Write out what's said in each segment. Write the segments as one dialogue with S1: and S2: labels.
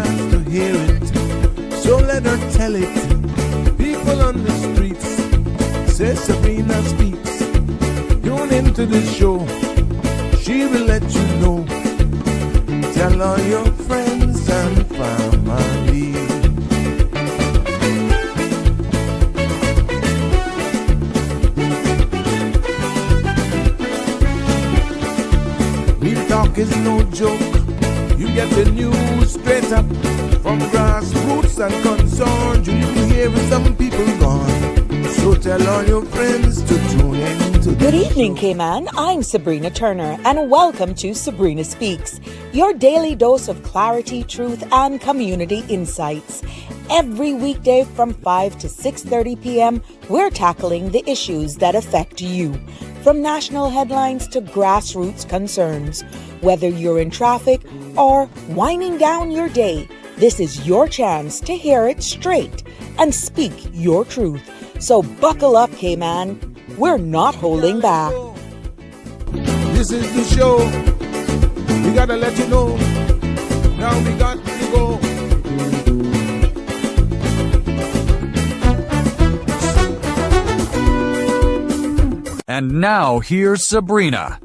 S1: wants to hear it, so let her tell it. People on the streets say Sabrina speaks. Tune into the show, she will let you know. Tell all your friends and family. Real talk is no joke. You get the news straight up from grassroots and concerns. You need to hear with some people gone. So tell all your friends to tune in to
S2: Good evening, Cayman. I'm Sabrina Turner, and welcome to Sabrina Speaks, your daily dose of clarity, truth, and community insights. Every weekday from 5 to 6:30 p.m., we're tackling the issues that affect you, from national headlines to grassroots concerns. Whether you're in traffic or winding down your day, this is your chance to hear it straight and speak your truth. So buckle up, Cayman. We're not holding back.
S1: This is the show. We gotta let you know. Now we got to go.
S3: And now here's Sabrina.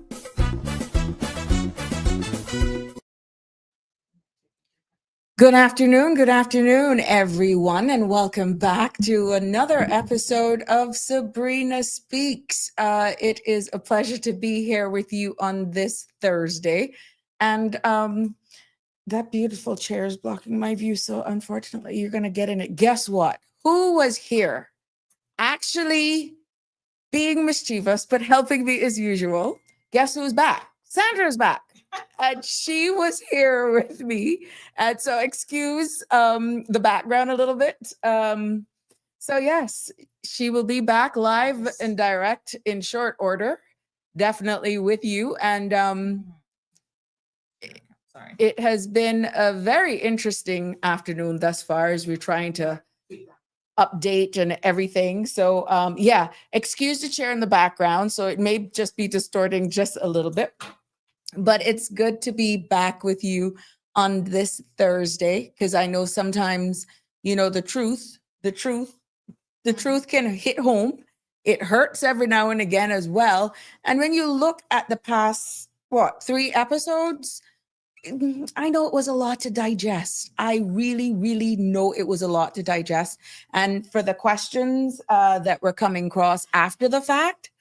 S2: Good afternoon, everyone, and welcome back to another episode of Sabrina Speaks. It is a pleasure to be here with you on this Thursday. And that beautiful chair is blocking my view, so unfortunately, you're going to get in it. Guess what? Who was here? Actually being mischievous, but helping me as usual. Guess who's back? Sandra's back. And she was here with me. And so excuse the background a little bit. So yes, she will be back live and direct in short order, definitely with you. And it has been a very interesting afternoon thus far as we're trying to update and everything. So yeah, excuse the chair in the background. So it may just be distorting just a little bit. But it's good to be back with you on this Thursday, because I know sometimes, you know, the truth can hit home. It hurts every now and again as well. And when you look at the past, 3 episodes, I know it was a lot to digest. I really, really know it was a lot to digest. And for the questions that were coming across after the fact,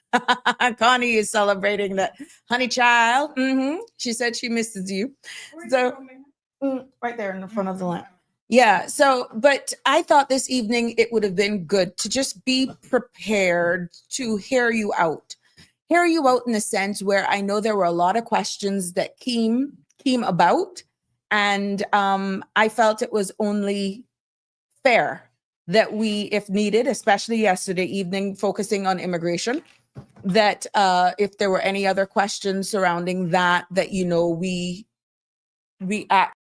S2: Connie is celebrating that, honey child. She said she misses you. So right there in the front of the lamp. Yeah. So, but I thought this evening it would have been good to just be prepared to hear you out in the sense where I know there were a lot of questions that came about, and I felt it was only fair that we, if needed, especially yesterday evening, focusing on immigration, that if there were any other questions surrounding that, you know, we react.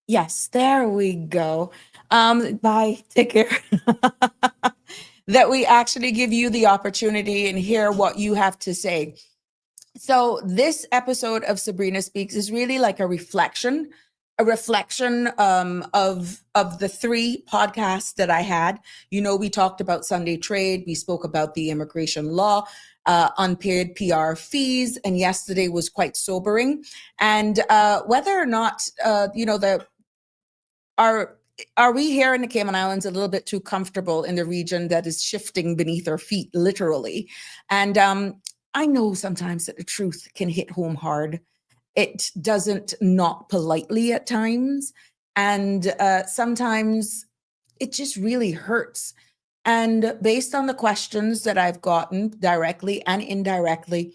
S2: Yes, there we go. Bye, take care. That we actually give you the opportunity and hear what you have to say. So this episode of Sabrina Speaks is really like a reflection of the 3 podcasts that I had. You know, we talked about Sunday trade, we spoke about the immigration law, unpaid PR fees, and yesterday was quite sobering. And whether or not, you know, are we here in the Cayman Islands a little bit too comfortable in the region that is shifting beneath our feet, literally? And I know sometimes that the truth can hit home hard. It doesn't, not politely at times. And sometimes it just really hurts. And based on the questions that I've gotten directly and indirectly,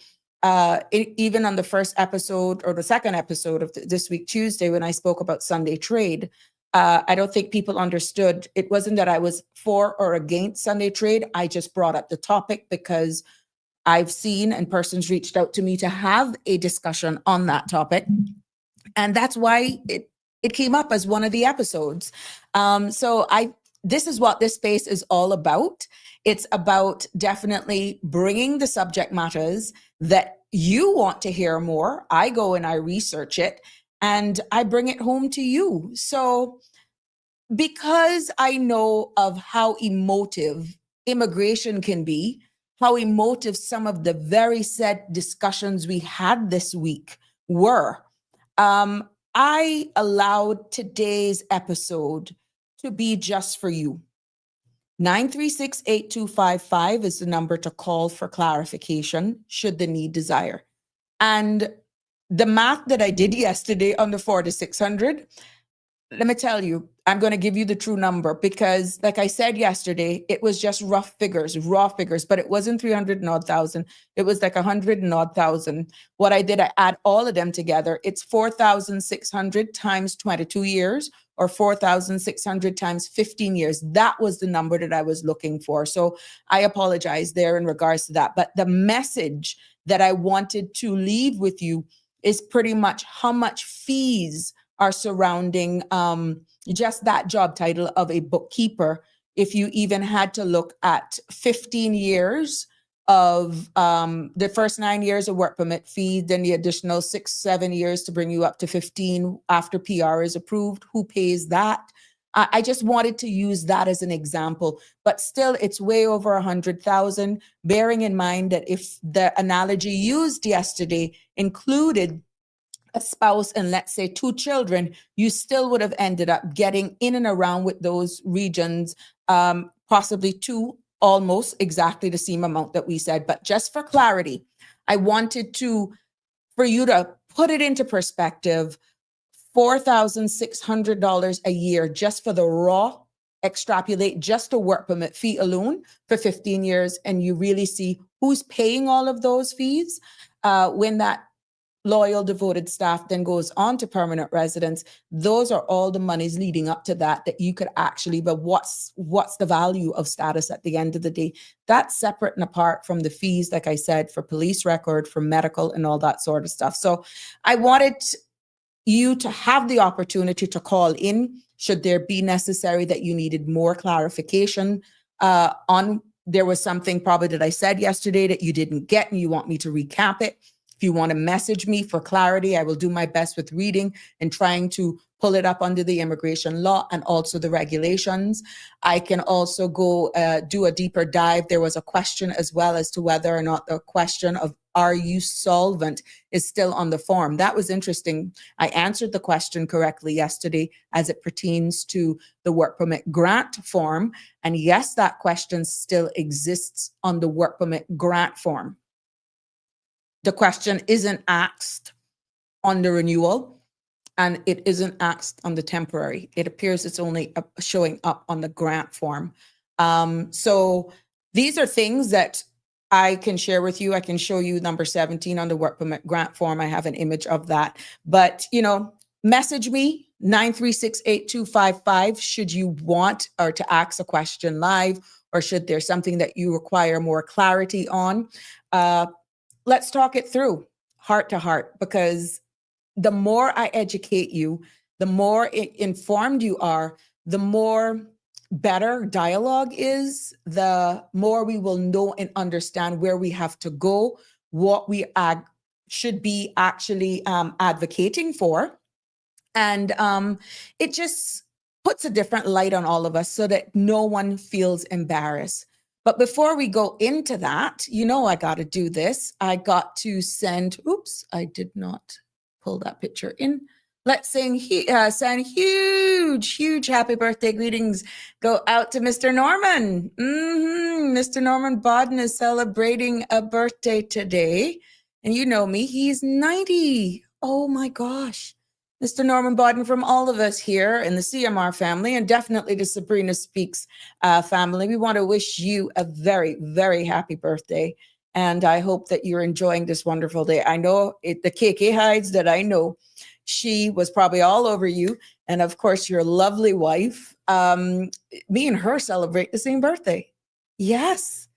S2: even on the first episode or the second episode of this week, Tuesday, when I spoke about Sunday trade, I don't think people understood. It wasn't that I was for or against Sunday trade. I just brought up the topic because I've seen and persons reached out to me to have a discussion on that topic. And that's why it came up as one of the episodes. So this is what this space is all about. It's about definitely bringing the subject matters that you want to hear more. I go and I research it and I bring it home to you. So because I know of how emotive immigration can be, how emotive some of the very set discussions we had this week were, I allowed today's episode to be just for you. 936-8255 is the number to call for clarification should the need desire. And the math that I did yesterday on the 4 to 600, let me tell you, I'm going to give you the true number because, like I said yesterday, it was just rough figures, raw figures, but it wasn't 300 and odd thousand. It was like 100 and odd thousand. What I did, I add all of them together. It's 4,600 times 22 years or 4,600 times 15 years. That was the number that I was looking for. So I apologize there in regards to that. But the message that I wanted to leave with you is pretty much how much fees are surrounding just that job title of a bookkeeper. If you even had to look at 15 years of the first 9 years of work permit fee, then the additional 6-7 years to bring you up to 15 after PR is approved, who pays that? I just wanted to use that as an example, but still it's way over 100,000, bearing in mind that if the analogy used yesterday included a spouse and let's say 2 children, you still would have ended up getting in and around with those regions, possibly 2, almost exactly the same amount that we said. But just for clarity, I wanted for you to put it into perspective, $4,600 a year just for the raw, extrapolate just a work permit fee alone for 15 years. And you really see who's paying all of those fees when that loyal, devoted staff then goes on to permanent residence. Those are all the monies leading up to that you could actually, but what's the value of status at the end of the day? That's separate and apart from the fees, like I said, for police record, for medical and all that sort of stuff. So I wanted you to have the opportunity to call in should there be necessary that you needed more clarification on. There was something probably that I said yesterday that you didn't get and you want me to recap it. If you want to message me for clarity, I will do my best with reading and trying to pull it up under the immigration law and also the regulations. I can also go do a deeper dive. There was a question as well as to whether or not the question of are you solvent is still on the form. That was interesting. I answered the question correctly yesterday as it pertains to the work permit grant form. And yes, that question still exists on the work permit grant form. The question isn't asked on the renewal and it isn't asked on the temporary. It appears it's only showing up on the grant form. So these are things that I can share with you. I can show you number 17 on the work permit grant form. I have an image of that. But, message me 936-8255 should you want or to ask a question live or should there's something that you require more clarity on. Let's talk it through heart to heart, because the more I educate you, the more informed you are, the more better dialogue is, the more we will know and understand where we have to go, what we should be actually advocating for. And it just puts a different light on all of us so that no one feels embarrassed. But before we go into that, I got to do this. I got to send, I did not pull that picture in. Let's send huge happy birthday greetings go out to Mr. Norman. Mr. Norman Bodden is celebrating a birthday today. And you know me, he's 90. Oh my gosh. Mr. Norman Bodden, from all of us here in the CMR family, and definitely the Sabrina Speaks family, we want to wish you a very, very happy birthday. And I hope that you're enjoying this wonderful day. I know the KK hides that I know, she was probably all over you. And of course, your lovely wife, me and her celebrate the same birthday. Yes,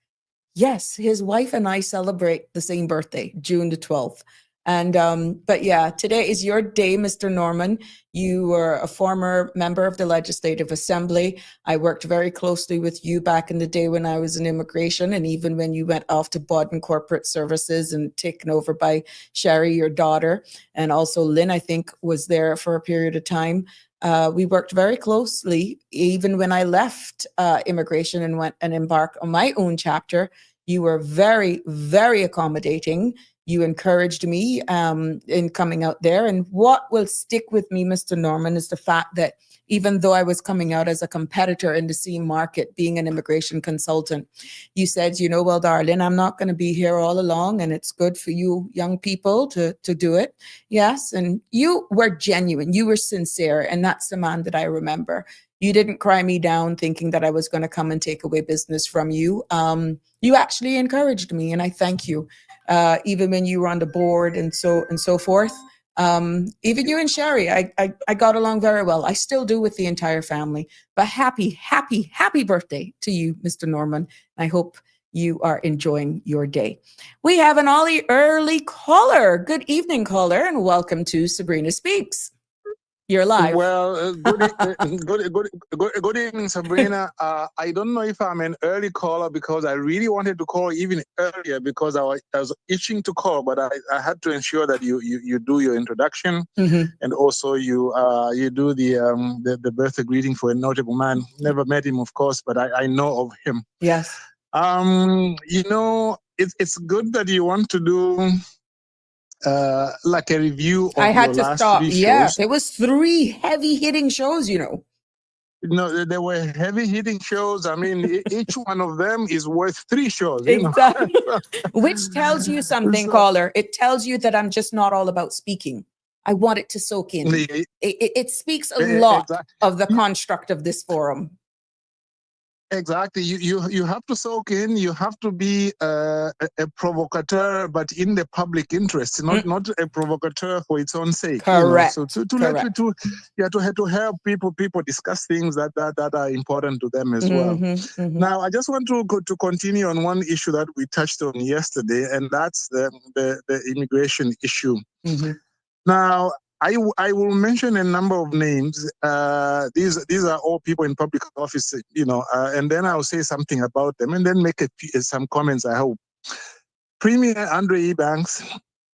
S2: his wife and I celebrate the same birthday, June the 12th. And but yeah, today is your day, Mr. Norman. You were a former member of the Legislative Assembly. I worked very closely with you back in the day when I was in immigration, and even when you went off to Bodden Corporate Services and taken over by Sherry, your daughter, and also Lynn, I think, was there for a period of time. We worked very closely, even when I left immigration and went and embarked on my own chapter. You were very, very accommodating. You encouraged me in coming out there. And what will stick with me, Mr. Norman, is the fact that even though I was coming out as a competitor in the same market, being an immigration consultant, you said, you know, well, darling, I'm not going to be here all along, and it's good for you young people to do it. Yes. And you were genuine. You were sincere. And that's the man that I remember. You didn't cry me down thinking that I was going to come and take away business from you. You actually encouraged me, and I thank you. Even when you were on the board and so forth. Even you and Sherry, I got along very well. I still do with the entire family. But happy birthday to you, Mr. Norman. I hope you are enjoying your day. We have an early caller. Good evening, caller, and welcome to Sabrina Speaks. You're live.
S4: Well, good evening, Sabrina. I don't know if I'm an early caller because I really wanted to call even earlier because I was itching to call, but I had to ensure that you do your introduction and also you do the birthday greeting for a notable man. Never met him, of course, but I know of him.
S2: Yes.
S4: You know, it's good that you want to do like a review of
S2: I had
S4: your
S2: to
S4: last
S2: stop.
S4: 3
S2: Yeah,
S4: shows.
S2: it was 3 heavy hitting shows, you know.
S4: No, there were heavy hitting shows. I mean, each one of them is worth 3 shows, you know.
S2: Exactly. Which tells you something, caller. It tells you that I'm just not all about speaking. I want it to soak in. It speaks a lot of the construct of this forum.
S4: Exactly. You have to soak in. You have to be a provocateur, but in the public interest, not a provocateur for its own sake.
S2: Correct.
S4: You know? So to help people discuss things that are important to them as well. Now, I just want to continue on one issue that we touched on yesterday, and that's the immigration issue. Now, I will mention a number of names. These are all people in public office, you know, and then I'll say something about them and then make some comments, I hope. Premier Andre Ebanks,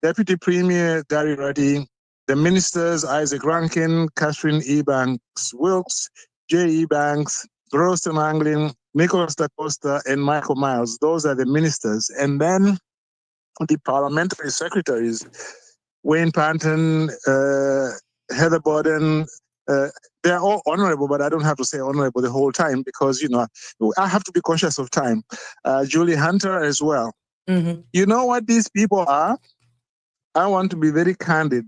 S4: Deputy Premier Gary Ruddy, the ministers Isaac Rankin, Catherine Ebanks Wilkes, Jay Ebanks, Rostam Anglin, Nicholas Da Costa, and Michael Miles. Those are the ministers. And then the parliamentary secretaries, Wayne Panton, Heather Borden, they're all honorable, but I don't have to say honorable the whole time because, you know, I have to be conscious of time. Julie Hunter as well. You know what these people are? I want to be very candid.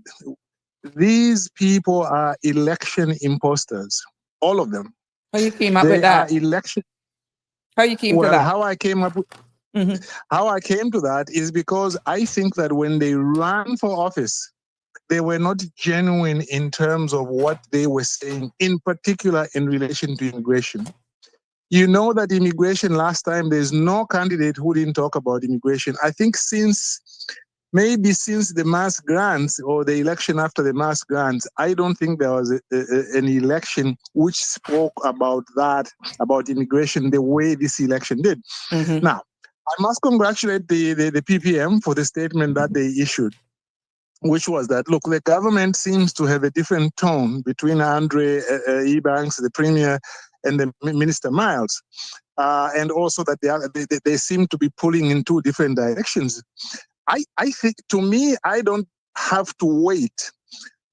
S4: These people are election imposters, all of them.
S2: How you came up with that?
S4: They are election.
S2: How you came to that?
S4: How I came up with how I came to that is because I think that when they ran for office, they were not genuine in terms of what they were saying, in particular in relation to immigration. You know that immigration last time, there's no candidate who didn't talk about immigration. I think since the mass grants or the election after the mass grants, I don't think there was an election which spoke about immigration the way this election did. Now, I must congratulate the PPM for the statement that they issued, which was that, look, the government seems to have a different tone between Andre Ebanks, the Premier, and the Minister Miles. And also that they seem to be pulling in 2 different directions. I think, to me, I don't have to wait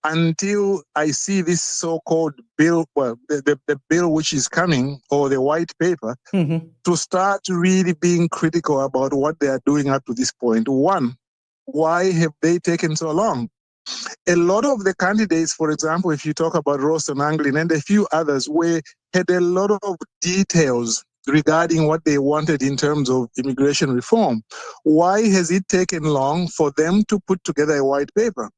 S4: until I see this so-called bill, well, the bill which is coming, or the white paper, to start really being critical about what they are doing up to this point. One, why have they taken so long? A lot of the candidates, for example, if you talk about Rostam Anglin and a few others, had a lot of details regarding what they wanted in terms of immigration reform. Why has it taken long for them to put together a white paper?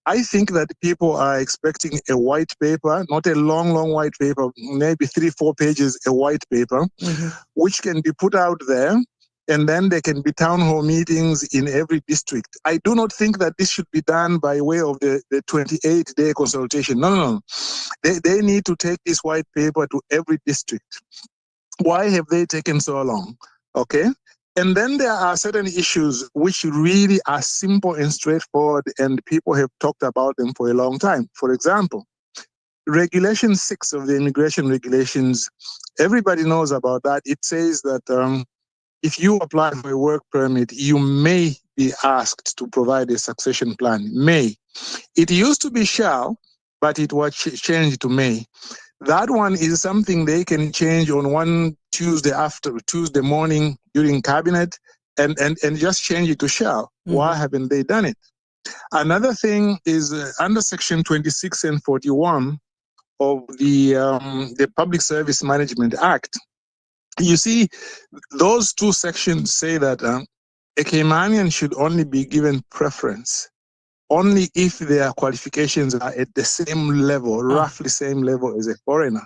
S4: I think that people are expecting a white paper, not a long white paper, maybe 3-4 pages, a white paper, which can be put out there and then there can be town hall meetings in every district. I do not think that this should be done by way of the 28-day consultation. No. They need to take this white paper to every district. Why have they taken so long? Okay. And then there are certain issues which really are simple and straightforward, and people have talked about them for a long time. For example, Regulation 6 of the immigration regulations, everybody knows about that. It says that if you apply for a work permit, you may be asked to provide a succession plan. May. It used to be shall, but it was changed to may. That one is something they can change on one Tuesday morning during cabinet and just change it to shall. Mm-hmm. Why haven't they done it? Another thing is under section 26 and 41 of the Public Service Management Act. You see, those two sections say that a Caymanian should only be given preference only if their qualifications are at the same level, roughly same level as a foreigner.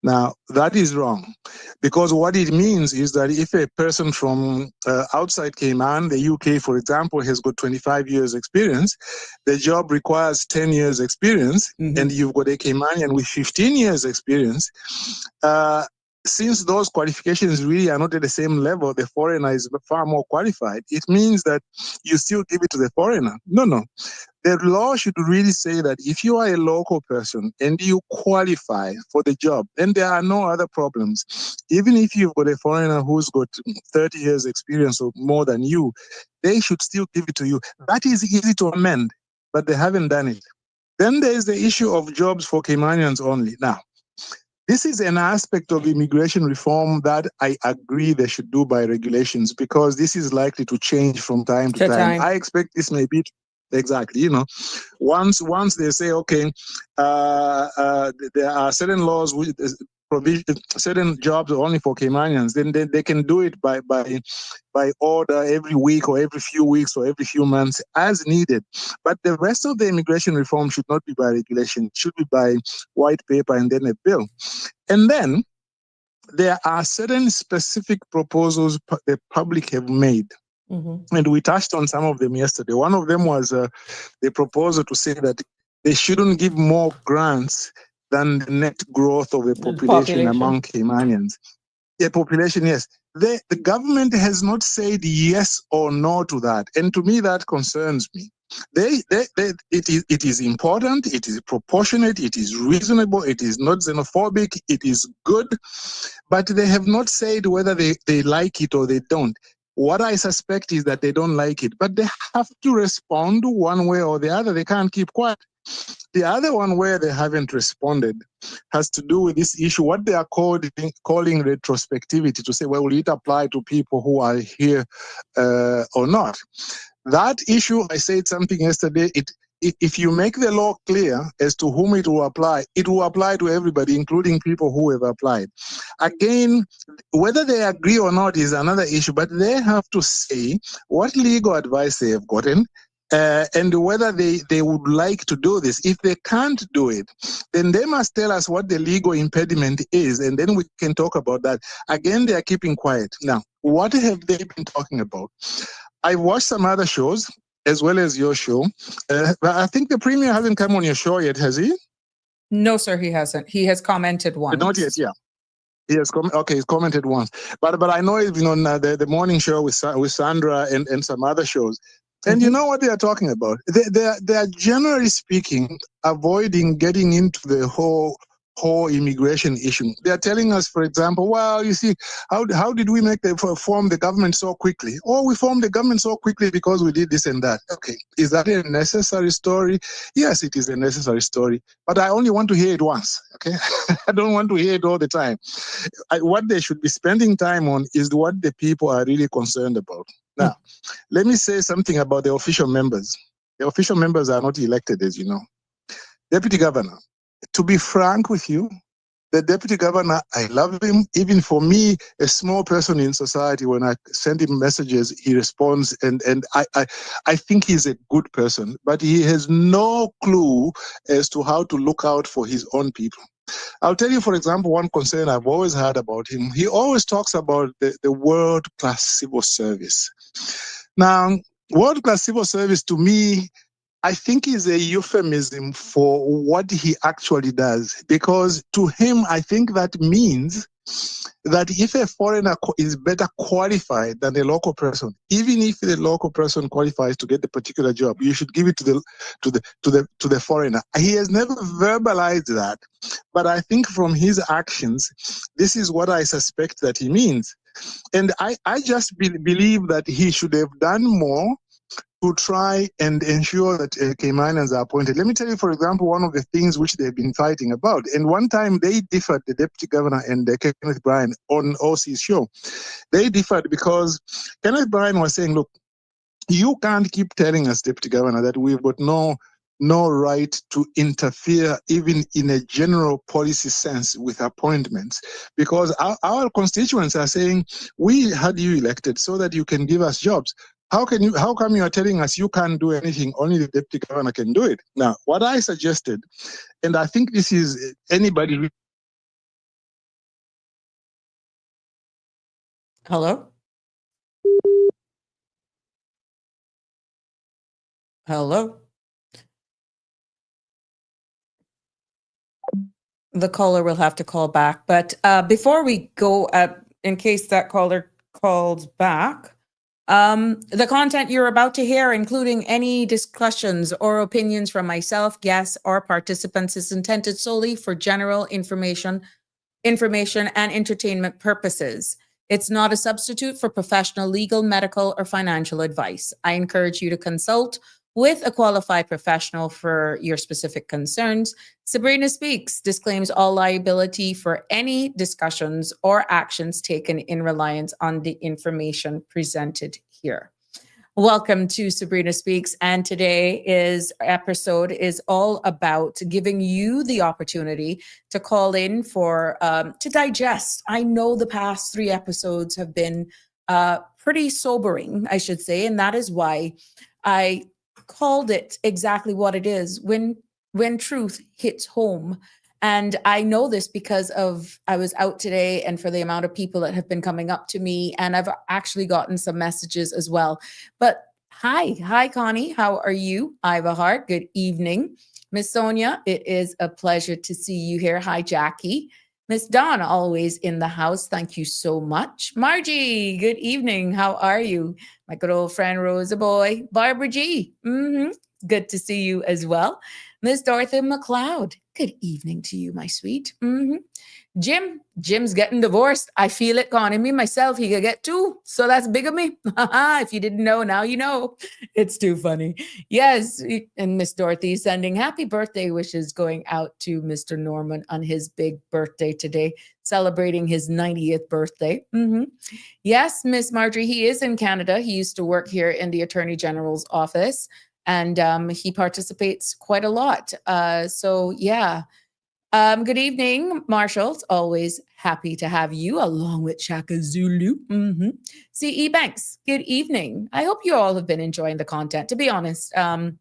S4: Now, that is wrong, because what it means is that if a person from outside Cayman, the UK, for example, has got 25 years experience, the job requires 10 years experience, and you've got a Caymanian with 15 years experience, since those qualifications really are not at the same level, the foreigner is far more qualified. It means that you still give it to the foreigner. No. The law should really say that if you are a local person and you qualify for the job, then there are no other problems. Even if you've got a foreigner who's got 30 years experience or more than you, they should still give it to you. That is easy to amend, but they haven't done it. Then there is the issue of jobs for Caymanians only. Now, this is an aspect of immigration reform that I agree they should do by regulations, because this is likely to change from time to time. I expect this may be exactly, once they say, okay, there are certain laws with certain jobs are only for Caymanians, then they can do it by order every week or every few weeks or every few months as needed. But the rest of the immigration reform should not be by regulation. It should be by white paper and then a bill. And then there are certain specific proposals the public have made. And we touched on some of them yesterday. One of them was the proposal to say that they shouldn't give more grants than the net growth of the population among Caymanians. The population, yes. The government has not said yes or no to that. And to me, that concerns me. It is important, it is proportionate, it is reasonable, it is not xenophobic, it is good, but they have not said whether they like it or they don't. What I suspect is that they don't like it, but they have to respond one way or the other. They can't keep quiet. The other one where they haven't responded has to do with this issue, what they are calling retrospectivity, to say, well, will it apply to people who are here or not? That issue, I said something yesterday, if you make the law clear as to whom it will apply to everybody, including people who have applied. Again, whether they agree or not is another issue, but they have to say what legal advice they have gotten, and whether they would like to do this. If they can't do it, then they must tell us what the legal impediment is, and then we can talk about that. Again, they are keeping quiet. Now, what have they been talking about? I watched some other shows, as well as your show. I think the Premier hasn't come on your show yet, has he?
S2: No, sir, he hasn't. He has commented once.
S4: Not yet, yeah. He has he's commented once. But I know he's been on the morning show with Sandra and some other shows. And you know what they are talking about? They are generally speaking avoiding getting into the whole immigration issue. They are telling us, for example, well, you see, how did we form the government so quickly? Oh, we formed the government so quickly because we did this and that. Okay, is that a necessary story? Yes, it is a necessary story, but I only want to hear it once, okay? I don't want to hear it all the time. What they should be spending time on is what the people are really concerned about. Now, let me say something about the official members. The official members are not elected, as you know. Deputy Governor, to be frank with you, the Deputy Governor, I love him. Even for me, a small person in society, when I send him messages, he responds, and I think he's a good person, but he has no clue as to how to look out for his own people. I'll tell you, for example, one concern I've always had about him. He always talks about the world-class civil service. Now, world-class civil service to me, I think is a euphemism for what he actually does, because to him, I think that means that if a foreigner is better qualified than a local person, even if the local person qualifies to get the particular job, you should give it to the foreigner. He has never verbalized that, but I think from his actions, this is what I suspect that he means. And I just believe that he should have done more to try and ensure that Caymanians are appointed. Let me tell you, for example, one of the things which they've been fighting about. And one time they differed, the deputy governor and Kenneth Bryan on OC's show. They differed because Kenneth Bryan was saying, look, you can't keep telling us, deputy governor, that we've got no right to interfere even in a general policy sense with appointments, because our constituents are saying we had you elected so that you can give us jobs. How come you are telling us you can't do anything, only the deputy governor can do it? Now, what I suggested, and I think this is anybody.
S2: Hello? Hello? The caller will have to call back. But before we go, in case that caller calls back, the content you're about to hear, including any discussions or opinions from myself, guests, or participants, is intended solely for general information and entertainment purposes. It's not a substitute for professional legal, medical, or financial advice. I encourage you to consult with a qualified professional for your specific concerns. Sabrina Speaks disclaims all liability for any discussions or actions taken in reliance on the information presented here. Welcome to Sabrina Speaks, and today's episode is all about giving you the opportunity to call in for to digest. I know the past 3 episodes have been pretty sobering, I should say, and that is why I called it exactly what it is, when truth hits home. And I know this because I was out today, and for the amount of people that have been coming up to me, and I've actually gotten some messages as well. But hi, Connie, how are you? I have a heart. Good evening. Miss Sonia, it is a pleasure to see you here. Hi, Jackie. Miss Dawn, always in the house. Thank you so much. Margie, good evening. How are you? My good old friend Rosa Boy. Barbara G. Good to see you as well. Miss Dorothy McLeod. Good evening to you, my sweet. Jim's getting divorced. I feel it, Connie. Me, myself, he could get 2. So that's big of me. If you didn't know, now you know. It's too funny. Yes. And Miss Dorothy sending happy birthday wishes going out to Mr. Norman on his big birthday today, celebrating his 90th birthday. Yes, Miss Marjorie, he is in Canada. He used to work here in the Attorney General's office, and he participates quite a lot. So yeah. Good evening, Marshall. It's always happy to have you along with Shaka Zulu. CE Banks, good evening. I hope you all have been enjoying the content, to be honest. And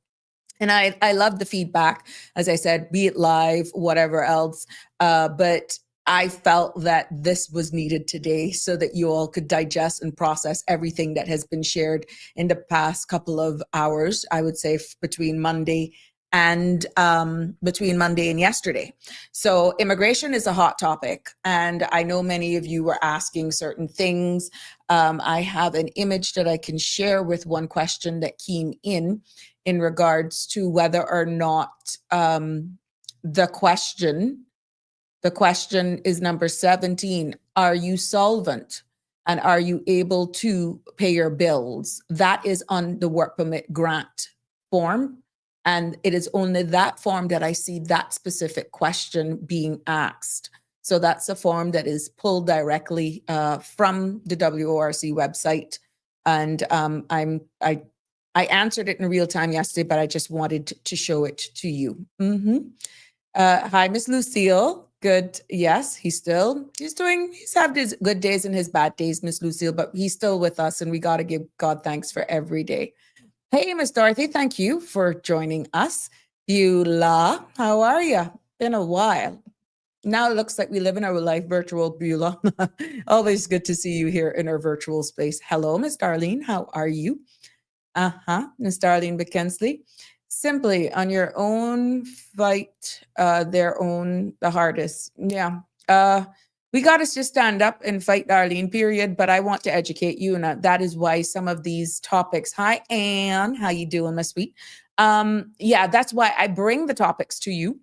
S2: I love the feedback, as I said, be it live, whatever else. But I felt that this was needed today so that you all could digest and process everything that has been shared in the past couple of hours, I would say between Monday and yesterday. So immigration is a hot topic, and I know many of you were asking certain things. I have an image that I can share with one question that came in regards to whether or not the question is number 17. Are you solvent? And are you able to pay your bills? That is on the work permit grant form. And it is only that form that I see that specific question being asked. So that's a form that is pulled directly from the WORC website. And I answered it in real time yesterday, but I just wanted to show it to you. Hi, Miss Lucille. Good. Yes, he's had his good days and his bad days, Miss Lucille, but he's still with us, and we got to give God thanks for every day. Hey, Miss Dorothy, thank you for joining us. Beulah, how are you? Been a while. Now it looks like we live in our life virtual, Beulah. Always good to see you here in our virtual space. Hello, Miss Darlene. How are you? Miss Darlene McKensley. Simply on your own, fight the hardest. Yeah. We got to just stand up and fight, Darlene, period. But I want to educate you. And that is why some of these topics. Hi, Anne. How you doing, my sweet? Yeah, that's why I bring the topics to you,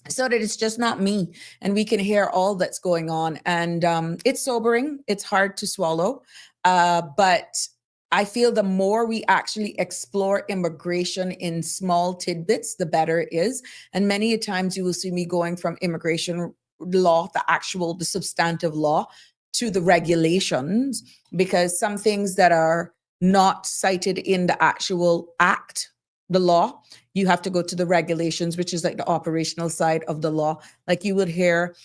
S2: so that it's just not me and we can hear all that's going on. And it's sobering. It's hard to swallow. But I feel the more we actually explore immigration in small tidbits, the better it is. And many a times you will see me going from immigration law, the substantive law, to the regulations, because some things that are not cited in the actual act, the law, you have to go to the regulations, which is like the operational side of the law. Like you would hear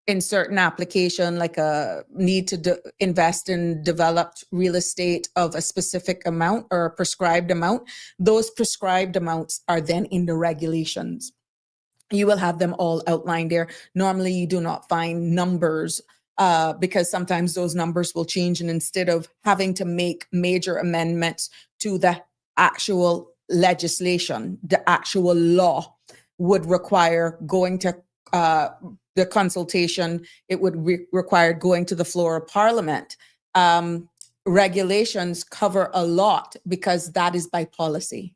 S2: in certain application, like a need to invest in developed real estate of a specific amount or a prescribed amount. Those prescribed amounts are then in the regulations. You will have them all outlined there. Normally, you do not find numbers because sometimes those numbers will change. And instead of having to make major amendments to the actual legislation, the actual law would require going to the consultation. It would require going to the floor of Parliament. Regulations cover a lot because that is by policy.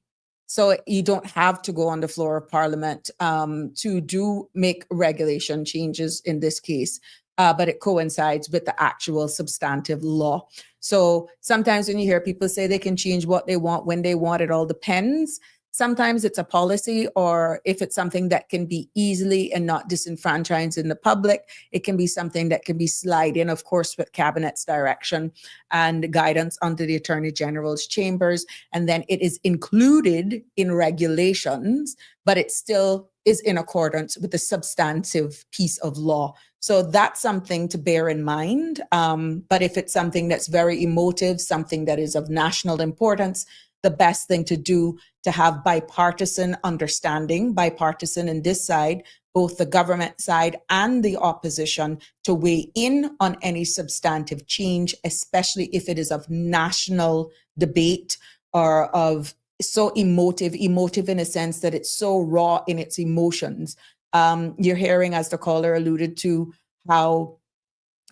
S2: So you don't have to go on the floor of Parliament to make regulation changes in this case, but it coincides with the actual substantive law. So sometimes when you hear people say they can change what they want when they want, it all depends. Sometimes it's a policy, or if it's something that can be easily and not disenfranchised in the public, it can be something that can be slide in, of course, with Cabinet's direction and guidance under the Attorney General's chambers. And then it is included in regulations, but it still is in accordance with the substantive piece of law. So that's something to bear in mind. But if it's something that's very emotive, something that is of national importance, the best thing to do to have bipartisan understanding, bipartisan in this side, both the government side and the opposition, to weigh in on any substantive change, especially if it is of national debate or of so emotive in a sense that it's so raw in its emotions. You're hearing, as the caller alluded to, how,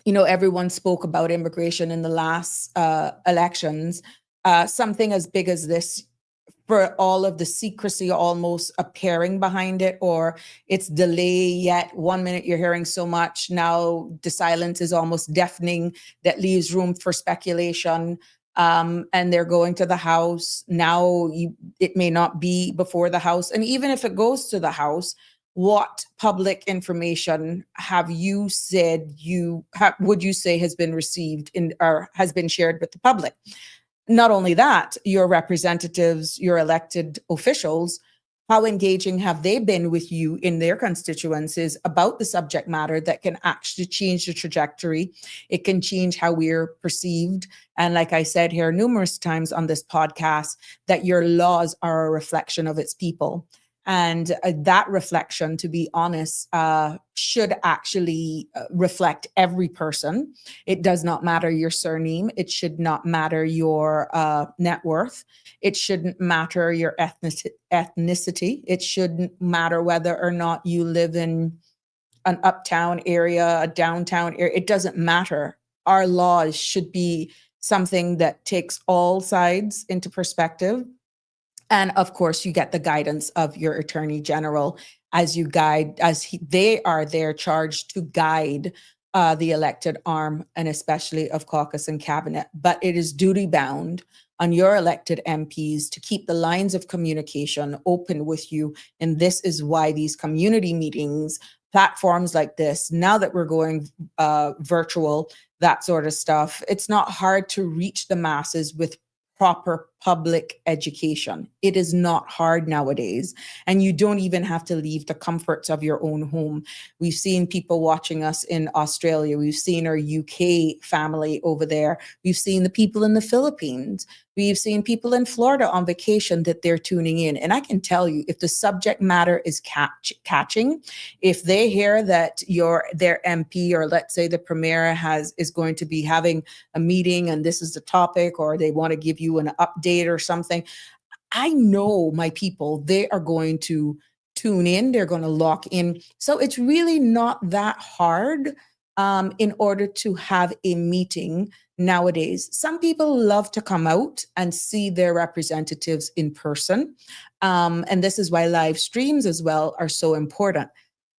S2: everyone spoke about immigration in the last elections. Something as big as this, for all of the secrecy almost appearing behind it, or it's delay yet. 1 minute you're hearing so much, now the silence is almost deafening. That leaves room for speculation. And they're going to the House. Now it may not be before the House. And even if it goes to the House, what public information have you said would you say has been received or has been shared with the public? Not only that, your representatives, your elected officials, how engaging have they been with you in their constituencies about the subject matter that can actually change the trajectory? It can change how we're perceived. And like I said here numerous times on this podcast, that your laws are a reflection of its people. And that reflection, to be honest, should actually reflect every person. It does not matter your surname. It should not matter your net worth. It shouldn't matter your ethnicity. It shouldn't matter whether or not you live in an uptown area, a downtown area. It doesn't matter. Our laws should be something that takes all sides into perspective. And of course, you get the guidance of your Attorney General as you guide, they are there charged to guide the elected arm, and especially of caucus and cabinet. But it is duty bound on your elected MPs to keep the lines of communication open with you. And this is why these community meetings, platforms like this, now that we're going virtual, that sort of stuff, it's not hard to reach the masses with proper public education. It is not hard nowadays, and you don't even have to leave the comforts of your own home. We've seen people watching us in Australia. We've seen our UK family over there. We've seen the people in the Philippines. We've seen people in Florida on vacation that they're tuning in. And I can tell you, if the subject matter is catching, if they hear that their MP, or let's say the Premier is going to be having a meeting and this is the topic, or they want to give you an update or something, I know my people, they are going to tune in, they're going to lock in. So it's really not that hard in order to have a meeting nowadays. Some people love to come out and see their representatives in person. And this is why live streams as well are so important.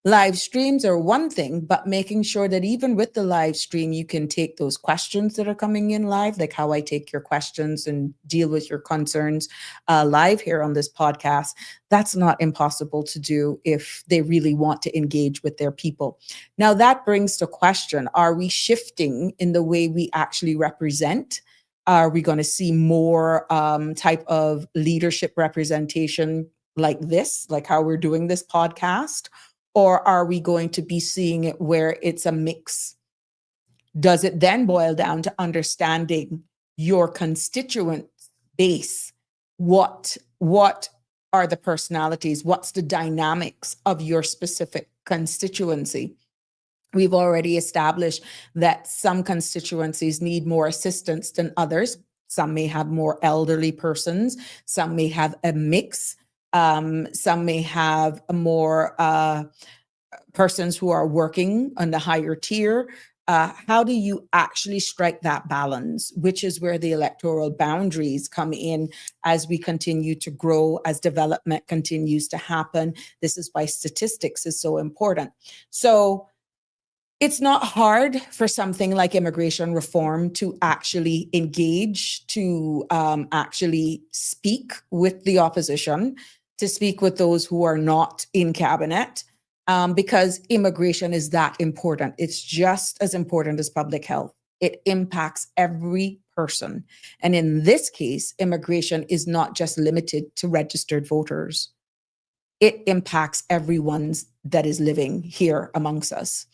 S2: Live streams are one thing, but making sure that even with the live stream, you can take those questions that are coming in live, like how I take your questions and deal with your concerns live here on this podcast. That's not impossible to do if they really want to engage with their people. Now, that brings to question, are we shifting in the way we actually represent? Are we going to see more type of leadership representation like this, like how we're doing this podcast? Or are we going to be seeing it where it's a mix? Does it then boil down to understanding your constituent base? What are the personalities? What's the dynamics of your specific constituency? We've already established that some constituencies need more assistance than others. Some may have more elderly persons. Some may have a mix. Some may have more persons who are working on the higher tier. How do you actually strike that balance, which is where the electoral boundaries come in as we continue to grow, as development continues to happen? This is why statistics is so important. So it's not hard for something like immigration reform to actually engage, to actually speak with the opposition, to speak with those who are not in cabinet, because immigration is that important. It's just as important as public health. It impacts every person. And in this case, immigration is not just limited to registered voters. It impacts everyone that is living here amongst us.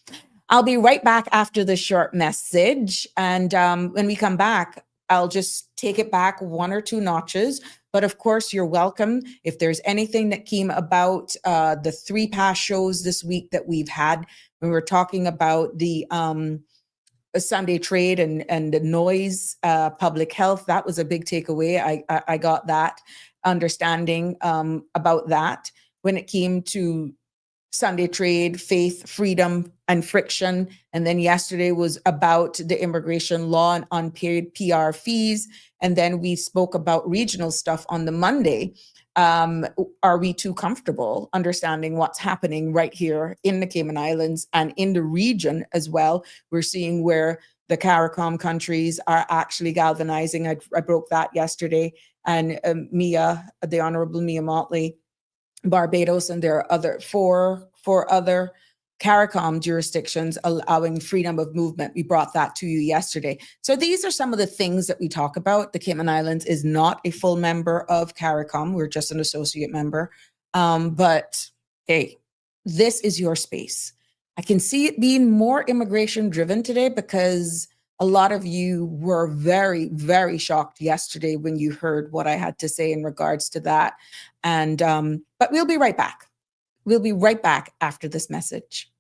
S2: I'll be right back after this short message. And when we come back, I'll just take it back one or two notches. But of course, you're welcome. If there's anything that came about the 3 past shows this week that we've had, when we're talking about the Sunday trade and the noise, public health, that was a big takeaway. I got that understanding about that. When it came to Sunday trade, faith, freedom, and friction. And then yesterday was about the immigration law and unpaid PR fees. And then we spoke about regional stuff on the Monday. Are we too comfortable understanding what's happening right here in the Cayman Islands and in the region as well? We're seeing where the CARICOM countries are actually galvanizing. I broke that yesterday. And the Honorable Mia Motley, Barbados, and there are other four other CARICOM jurisdictions allowing freedom of movement. We brought that to you yesterday. So these are some of the things that we talk about. The Cayman Islands is not a full member of CARICOM. We're just an associate member. But hey, this is your space. I can see it being more immigration driven today because a lot of you were very, very shocked yesterday when you heard what I had to say in regards to that. And but we'll be right back. We'll be right back after this message.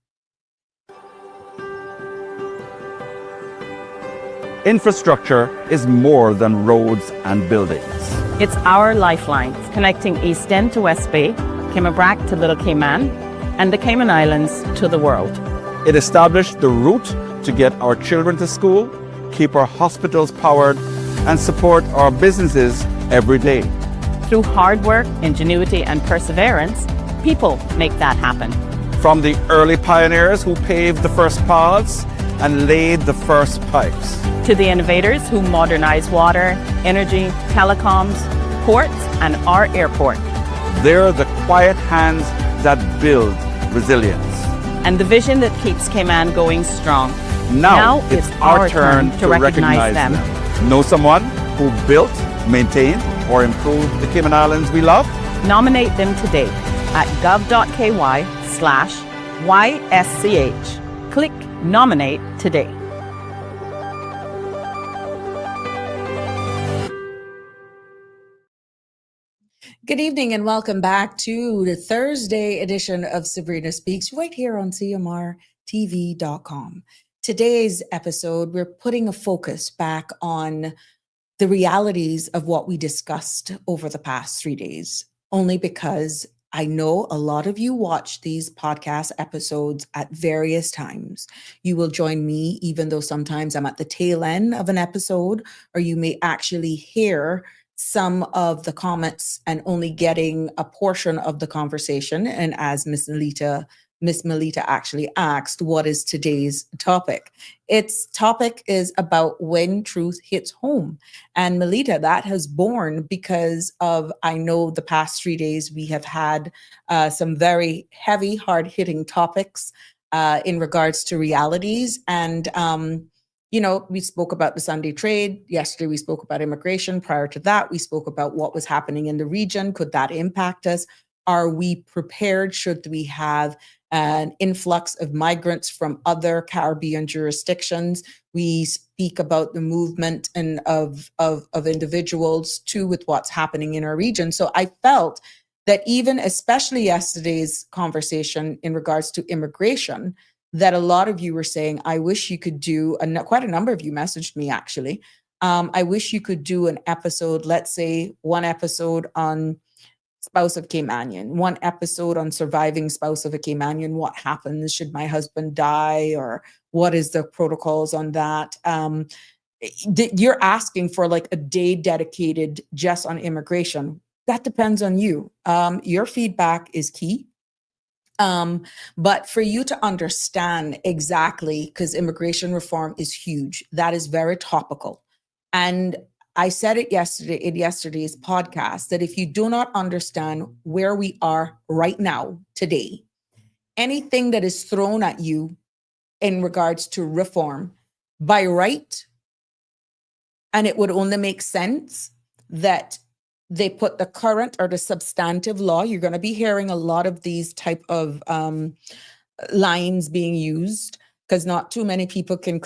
S5: Infrastructure is more than roads and buildings.
S6: It's our lifeline, connecting East End to West Bay, Cayman Brac to Little Cayman, and the Cayman Islands to the world.
S5: It established the route to get our children to school, keep our hospitals powered, and support our businesses every day.
S6: Through hard work, ingenuity, and perseverance, people make that happen.
S5: From the early pioneers who paved the first paths and laid the first pipes,
S6: to the innovators who modernize water, energy, telecoms, ports, and our airport.
S5: They're the quiet hands that build resilience.
S6: And the vision that keeps Cayman going strong.
S5: Now it's our turn to recognize them. Know someone who built maintain or improve the Cayman Islands we love?
S6: Nominate them today at gov.ky/YSCH. Click Nominate today.
S2: Good evening and welcome back to the Thursday edition of Sabrina Speaks right here on CMRTV.com. Today's episode, we're putting a focus back on the realities of what we discussed over the past 3 days, only because I know a lot of you watch these podcast episodes at various times. You will join me, even though sometimes I'm at the tail end of an episode, or you may actually hear some of the comments and only getting a portion of the conversation. And as Miss Melita actually asked, what is today's topic? Its topic is about when truth hits home. And Melita, that has born because of, I know the past 3 days we have had some very heavy, hard-hitting topics in regards to realities. And we spoke about the Sunday trade. Yesterday, we spoke about immigration. Prior to that, we spoke about what was happening in the region. Could that impact us? Are we prepared? Should we have an influx of migrants from other Caribbean jurisdictions? We speak about the movement and of individuals too with what's happening in our region. So I felt that even, especially yesterday's conversation in regards to immigration, that a lot of you were saying, I wish you could do, quite a number of you messaged me actually, I wish you could do an episode, let's say one episode on spouse of Caymanian, one episode on surviving spouse of a Caymanian, what happens should my husband die, or what is the protocols on that? You're asking for like a day dedicated just on immigration. That depends on you. Your feedback is key. But for you to understand exactly, because immigration reform is huge, that is very topical. And I said it yesterday in yesterday's podcast that if you do not understand where we are right now, today, anything that is thrown at you in regards to reform by right, and it would only make sense that they put the current or the substantive law. You're going to be hearing a lot of these type of lines being used because not too many people can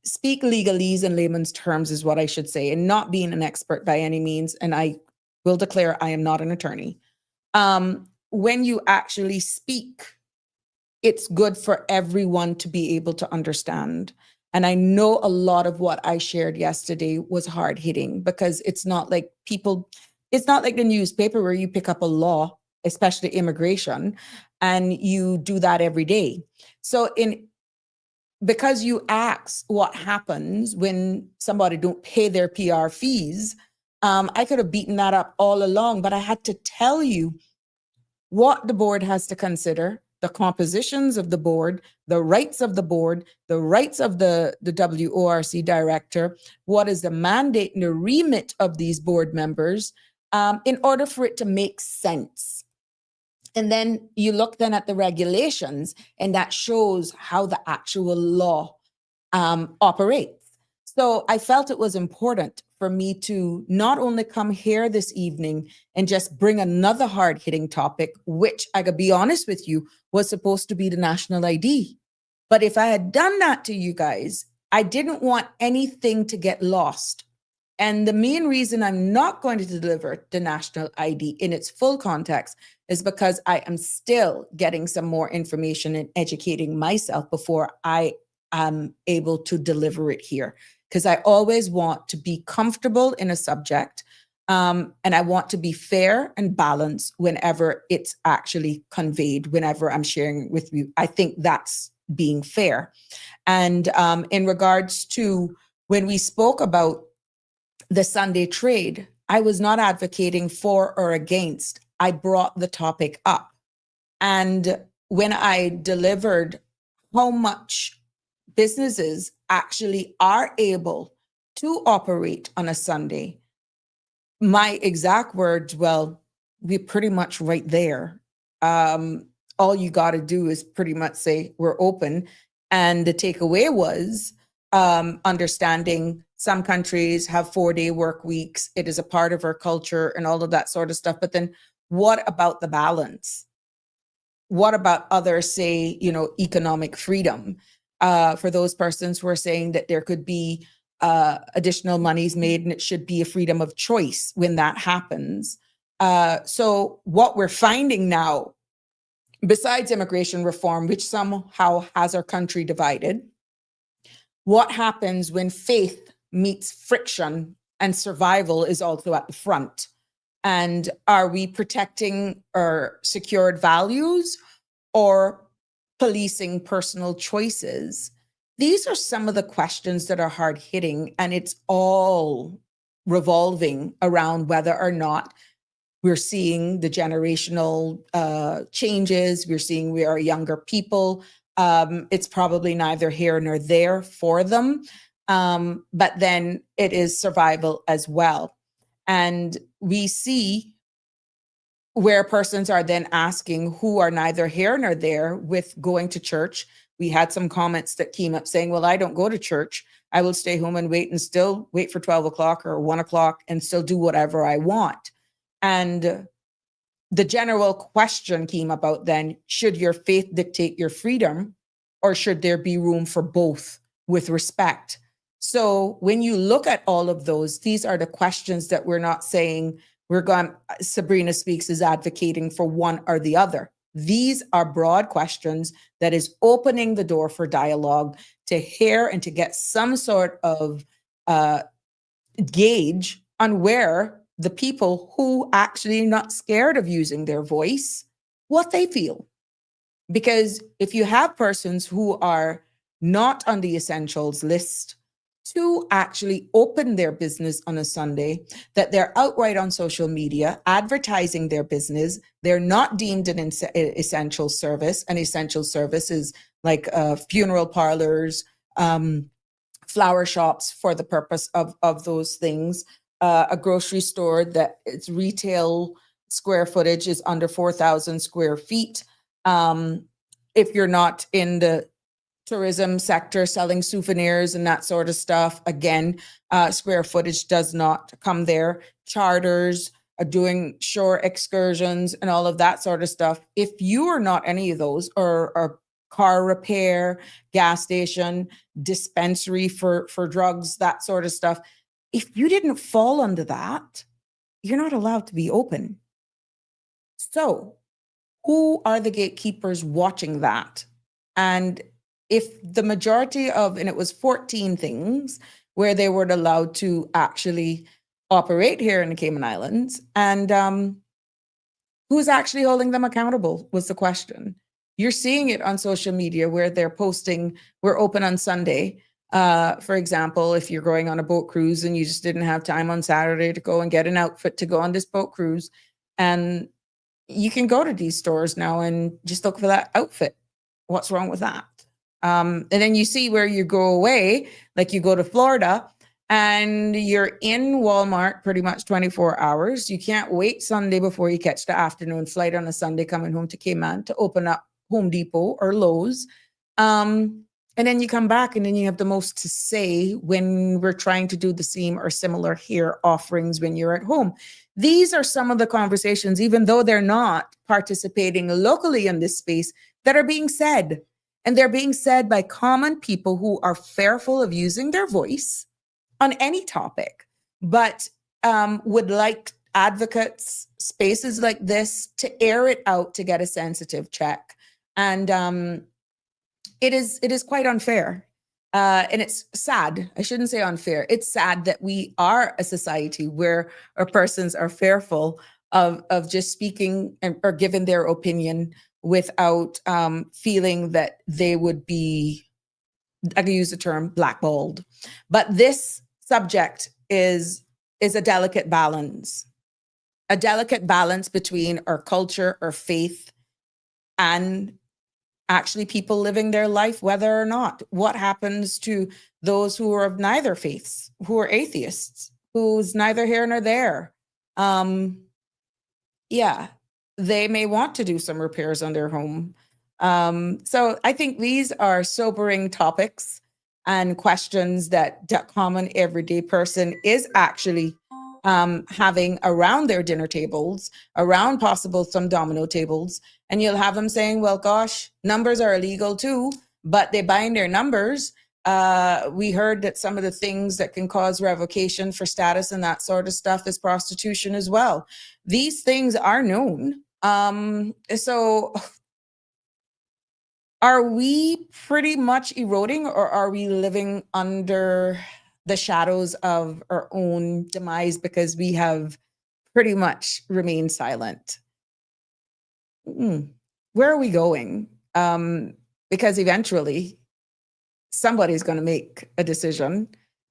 S2: speak legalese in layman's terms is what I should say, and not being an expert by any means. And I will declare I am not an attorney. When you actually speak, it's good for everyone to be able to understand. And I know a lot of what I shared yesterday was hard hitting because it's not like the newspaper where you pick up a law, especially immigration, and you do that every day. So because you ask what happens when somebody don't pay their PR fees, I could have beaten that up all along, but I had to tell you what the board has to consider, the compositions of the board, the rights of the board, the rights of the WORC director, what is the mandate and the remit of these board members, in order for it to make sense. And then you look then at the regulations, and that shows how the actual law operates. So I felt it was important for me to not only come here this evening and just bring another hard-hitting topic, which I could be honest with you, was supposed to be the national ID. But if I had done that to you guys, I didn't want anything to get lost. And the main reason I'm not going to deliver the national ID in its full context is because I am still getting some more information and educating myself before I am able to deliver it here. Because I always want to be comfortable in a subject, and I want to be fair and balanced whenever it's actually conveyed, whenever I'm sharing with you. I think that's being fair. And in regards to when we spoke about the Sunday trade, I was not advocating for or against. I brought the topic up. And when I delivered how much businesses actually are able to operate on a Sunday, my exact words, well, we're pretty much right there. All you got to do is pretty much say we're open. And the takeaway was understanding some countries have 4-day work weeks. It is a part of our culture and all of that sort of stuff. But then what about the balance? What about other, say, economic freedom? For those persons who are saying that there could be additional monies made and it should be a freedom of choice when that happens. So what we're finding now, besides immigration reform, which somehow has our country divided, what happens when faith meets friction and survival is also at the front? And are we protecting our secured values or policing personal choices? These are some of the questions that are hard hitting, and it's all revolving around whether or not we're seeing the generational changes. We're seeing we are younger people. It's probably neither here nor there for them. But then it is survival as well. And we see where persons are then asking who are neither here nor there with going to church. We had some comments that came up saying, well, I don't go to church. I will stay home and still wait for 12 o'clock or 1 o'clock and still do whatever I want. And the general question came about then, should your faith dictate your freedom, or should there be room for both with respect? So when you look at all of those, these are the questions that we're not saying Sabrina Speaks is advocating for one or the other. These are broad questions that is opening the door for dialogue to hear and to get some sort of gauge on where the people who actually are not scared of using their voice, what they feel. Because if you have persons who are not on the essentials list to actually open their business on a Sunday, that they're outright on social media advertising their business, they're not deemed an essential service. An essential service is like funeral parlors, flower shops for the purpose of those things, a grocery store that its retail square footage is under 4,000 square feet. If you're not in the tourism sector selling souvenirs and that sort of stuff, again, square footage does not come there. Charters, doing shore excursions and all of that sort of stuff. If you are not any of those, or car repair, gas station, dispensary for drugs, that sort of stuff, if you didn't fall under that, you're not allowed to be open. So who are the gatekeepers watching that? And if the majority of, and it was 14 things where they were allowed to actually operate here in the Cayman Islands, and who's actually holding them accountable was the question. You're seeing it on social media where they're posting, we're open on Sunday. For example, if you're going on a boat cruise and you just didn't have time on Saturday to go and get an outfit to go on this boat cruise, and you can go to these stores now and just look for that outfit. What's wrong with that? And then you see where you go away, like you go to Florida and you're in Walmart pretty much 24 hours. You can't wait Sunday before you catch the afternoon flight on a Sunday coming home to Cayman to open up Home Depot or Lowe's. And then you come back and then you have the most to say when we're trying to do the same or similar hair offerings when you're at home. These are some of the conversations, even though they're not participating locally in this space, that are being said. And they're being said by common people who are fearful of using their voice on any topic, but would like advocates, spaces like this to air it out to get a sensitive check. And it is quite unfair. And it's sad. I shouldn't say unfair. It's sad that we are a society where our persons are fearful of just speaking or giving their opinion without feeling that they would be, I can use the term, blackballed. But this subject is a delicate balance between our culture, our faith, and actually people living their life, whether or not. What happens to those who are of neither faiths, who are atheists, who's neither here nor there? Yeah, they may want to do some repairs on their home. So I think these are sobering topics. and questions that the common everyday person is actually having around their dinner tables, around possible some domino tables. And you'll have them saying, well, gosh, numbers are illegal too, but they bind their numbers. We heard that some of the things that can cause revocation for status and that sort of stuff is prostitution as well. These things are known. So are we pretty much eroding, or are we living under the shadows of our own demise because we have pretty much remained silent? Where are we going? Because eventually somebody's going to make a decision.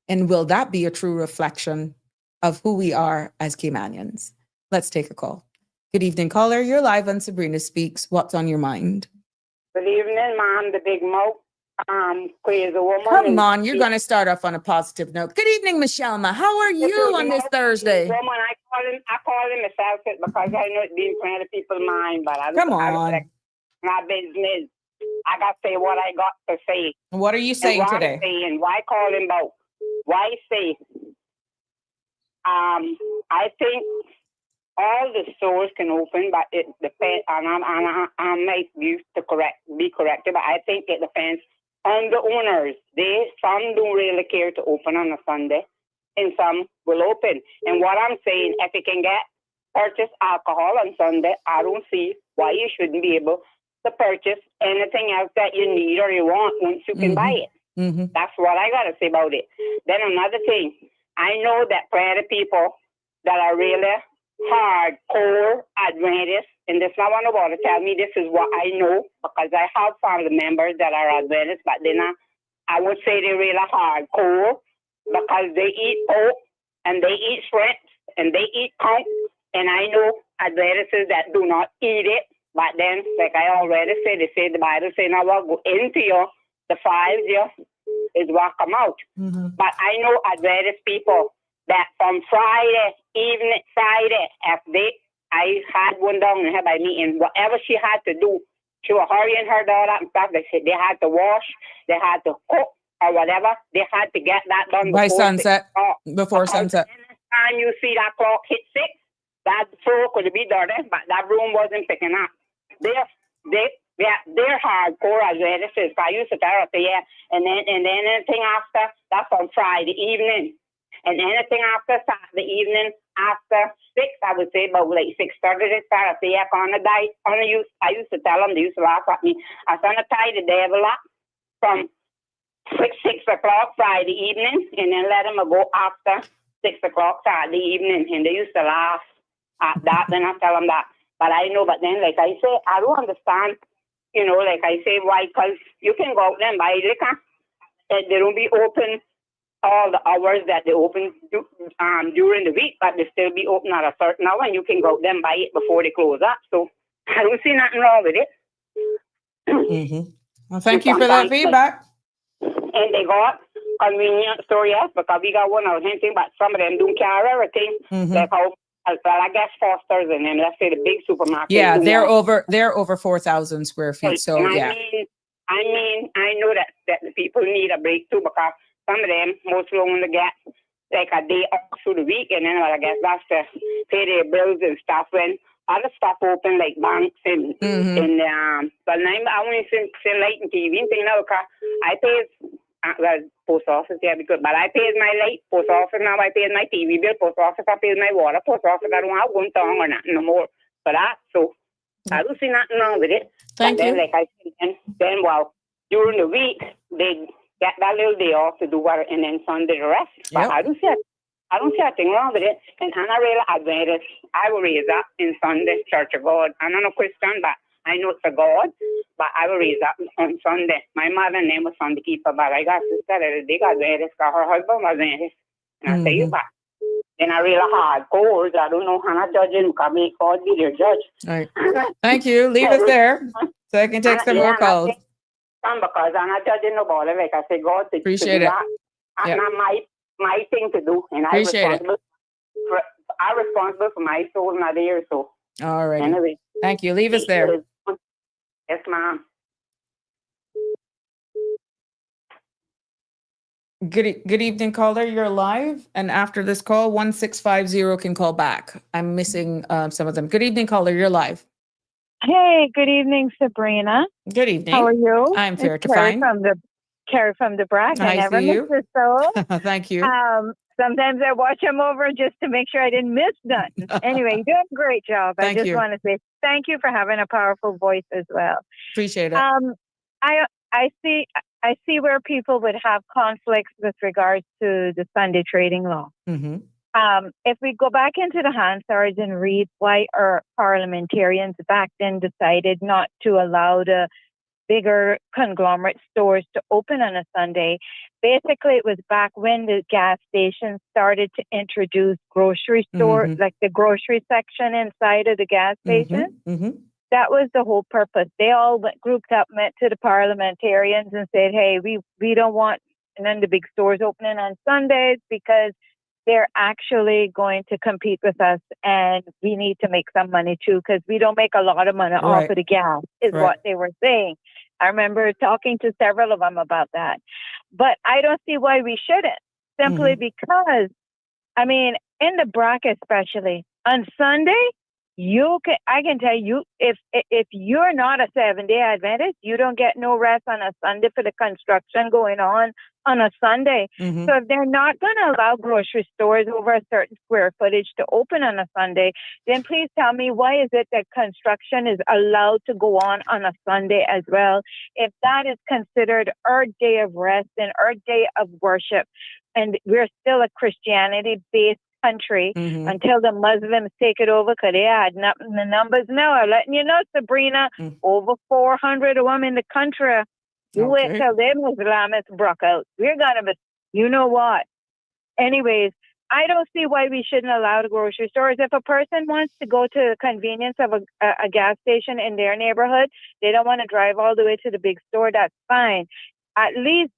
S2: And will that be a true reflection of who we are as Caymanians? Let's take a call. Good evening, caller. You're live on Sabrina Speaks. What's on your mind?
S7: Good evening, Mom, the big mouth, crazy woman.
S2: Come on, you're going to start off on a positive note. Good evening, Michelle. How are you on this Thursday?
S7: Woman, I call him myself because I know it's being playing to people's mind, but I
S2: Come
S7: I
S2: on.
S7: my business. I got to say what I got to say.
S2: What are you saying today?
S7: I'm saying, why call him out? Why say? I think all the stores can open, but it depends. And I might be corrected, but I think it depends on the owners. Some don't really care to open on a Sunday, and some will open. And what I'm saying, if you can purchase alcohol on Sunday, I don't see why you shouldn't be able to purchase anything else that you need or you want once you can buy it. That's what I got to say about it. Then another thing, I know that plenty of people that are really hardcore Adventists, and this not one about to tell me this is what I know, because I have family members that are Adventists, but they're not, I would say they're really hardcore because they eat pork and they eat shrimp and they eat conch, and I know Adventists that do not eat it, but then, like I already said, they say the Bible say now what go into you, the 5 years is what come out. But I know Adventist people that from Friday, I had one down in her by me, and whatever she had to do, she was hurrying her daughter and stuff. They said they had to wash, they had to cook, or whatever. They had to get that done
S2: by sunset. Before sunset.
S7: Anytime you see that clock hit 6, that floor could be dirty, but that room wasn't picking up. They're hardcore as well. This is, I used to tell her, yeah, and then anything after, that's on Friday evening. And anything after Saturday evening, after 6, I would say about like 6:30, they start. I say, yeah, on the diet. I used to tell them, they used to laugh at me. I was going to tie the devil up from 6 o'clock Friday evening, and then let them go after 6 o'clock Saturday evening. And they used to laugh at that. Then I tell them that. But I know, but then, like I say, I don't understand, like I say, why? Because you can go out there and buy liquor. They don't be open all the hours that they open during the week, but they still be open at a certain hour, and you can go out there and buy it before they close up. So I don't see nothing wrong with it.
S2: Well, thank you for that feedback.
S7: And they got convenience store, yes, because we got one out hinting, but some of them don't carry everything. Like how, well, I guess Foster's and them, let's say the big supermarket.
S2: Yeah, they're over 4,000 square feet. So yeah.
S7: I know that the people need a break too, because some of them mostly only get like a day off through the week, and then I guess that's to pay their bills and stuff. When other stuff open like banks and but now I only see light and TV and thing now, because I pay post office, yeah, because but I pay my light, post office now, I pay my TV bill, post office, I pay my water, post office, I don't have one tongue or nothing no more for that. So I don't see nothing wrong with it.
S2: Thank you.
S7: Then, like I said, then well, during the week they get that little day off to do what, and then Sunday the rest. But I don't see a thing wrong with it. And I'm a real Adventist. I will raise up in Sunday, Church of God. I'm not a Christian, but I know it's a God. But I will raise up on Sunday. My mother's name was Sunday Keeper, but I got sister that is big Adventist, because her husband was Adventist. And I tell you that. And I really hardcore. I don't know how I'm judging, because may God be their judge.
S2: All right. Thank you. Leave us there so I can take some more calls.
S7: Because I'm not judging nobody. Like I say, God,
S2: appreciate it.
S7: That's not my thing to do. And I'm responsible for my soul, not theirs. So,
S2: all right.
S7: Anyway.
S2: Thank you. Leave us there.
S7: Yes, ma'am.
S2: Good evening, caller. You're live, and after this call, 1650 can call back. I'm missing some of them. Good evening, caller. You're live.
S8: Hey, good evening, Sabrina.
S2: Good evening.
S8: How are you?
S2: I'm fair
S8: It's
S2: to fine.
S8: Carrie from the Brack. I
S2: I
S8: never
S2: see
S8: miss
S2: you.
S8: this show.
S2: Thank you.
S8: Sometimes I watch them over just to make sure I didn't miss nothing. Anyway, you're doing a great job.
S2: Thank
S8: I just
S2: you.
S8: want to say thank you for having a powerful voice as well.
S2: Appreciate it.
S8: I see where people would have conflicts with regards to the Sunday trading law.
S2: Mm-hmm.
S8: If we go back into the Hansards and read why our parliamentarians back then decided not to allow the bigger conglomerate stores to open on a Sunday, basically it was back when the gas stations started to introduce grocery store, like the grocery section inside of the gas station.
S2: Mm-hmm.
S8: That was the whole purpose. They all grouped up, met to the parliamentarians and said, hey, we don't want none of the big stores opening on Sundays because they're actually going to compete with us and we need to make some money too because we don't make a lot of money off of the gas is what they were saying. I remember talking to several of them about that. But I don't see why we shouldn't, simply because, I mean, in the Brack especially, on Sunday, I can tell you, if you're not a 7-day Adventist, you don't get no rest on a Sunday for the construction going on a Sunday. So if they're not going to allow grocery stores over a certain square footage to open on a Sunday, then please tell me why is it that construction is allowed to go on a Sunday as well, if that is considered our day of rest and our day of worship, and we're still a Christianity-based country until the Muslims take it over, because they add the numbers now. I'm letting you know, Sabrina, over 400 of them in the country. You wait till them Islamists broke out. We're gonna be, you know what? Anyways, I don't see why we shouldn't allow the grocery stores. If a person wants to go to the convenience of a gas station in their neighborhood, they don't want to drive all the way to the big store, that's fine. At least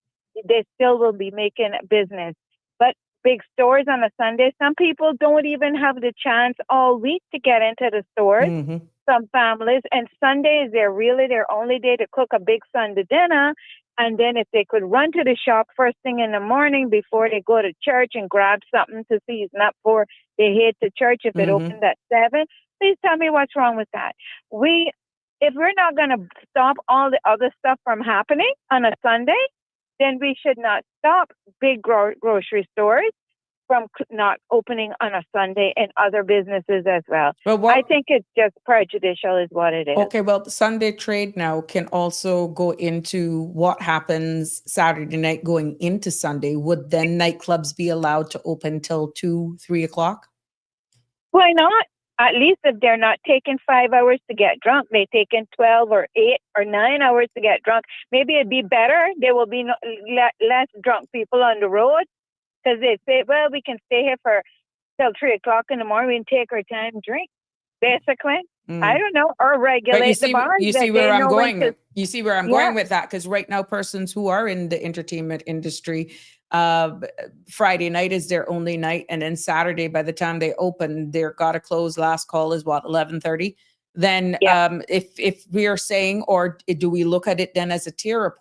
S8: they still will be making business. But big stores on a Sunday, some people don't even have the chance all week to get into the stores. Some families, and Sunday is their only day to cook a big Sunday dinner. And then if they could run to the shop first thing in the morning before they go to church and grab something to season up for they head to church if it opens at 7, please tell me what's wrong with that. If we're not going to stop all the other stuff from happening on a Sunday, then we should not stop big grocery stores from not opening on a Sunday and other businesses as well. I think it's just prejudicial is what it is.
S2: Okay, well, the Sunday trade now can also go into what happens Saturday night going into Sunday. Would then nightclubs be allowed to open till 2, 3 o'clock?
S8: Why not? At least if they're not taking 5 hours to get drunk, they're taking 12 or 8 or 9 hours to get drunk. Maybe it'd be better. There will be less drunk people on the road. Because they say, well, we can stay here till 3 o'clock in the morning. We can take our time and drink, basically. I don't know, or regulate the bars.
S2: You see where I'm going. You see where I'm going with that, because right now, persons who are in the entertainment industry, Friday night is their only night, and then Saturday, by the time they open, they're got to close. Last call is what, 11:30. Then, if we are saying, or do we look at it then as a tier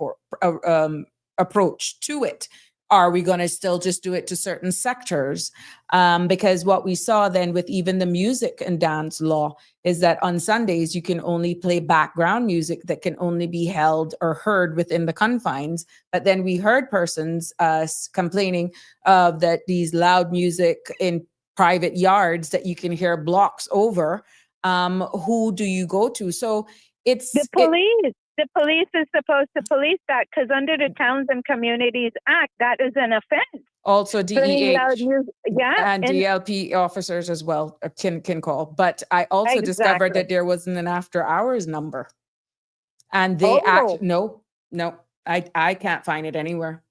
S2: approach to it? Are we going to still just do it to certain sectors? Because what we saw then with even the music and dance law is that on Sundays, you can only play background music that can only be held or heard within the confines. But then we heard persons complaining that these loud music in private yards that you can hear blocks over. Who do you go to? So it's
S8: the police. The police is supposed to police that, because under the Towns and Communities Act, that is an offense.
S2: Also, DEH and
S8: and
S2: DLP officers as well can call. But I also discovered that there wasn't an after hours number, and they no, I can't find it anywhere.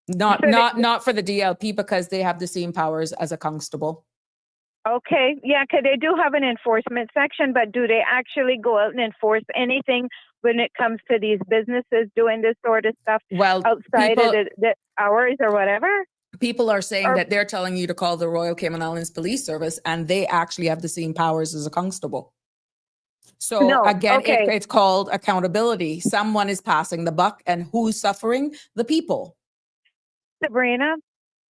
S2: Not for the DLP, because they have the same powers as a constable.
S8: Okay, yeah, because they do have an enforcement section, but do they actually go out and enforce anything when it comes to these businesses doing this sort of stuff outside of the hours or whatever?
S2: People are saying that they're telling you to call the Royal Cayman Islands Police Service, and they actually have the same powers as a constable. So it's called accountability. Someone is passing the buck, and who's suffering? The people.
S8: Sabrina,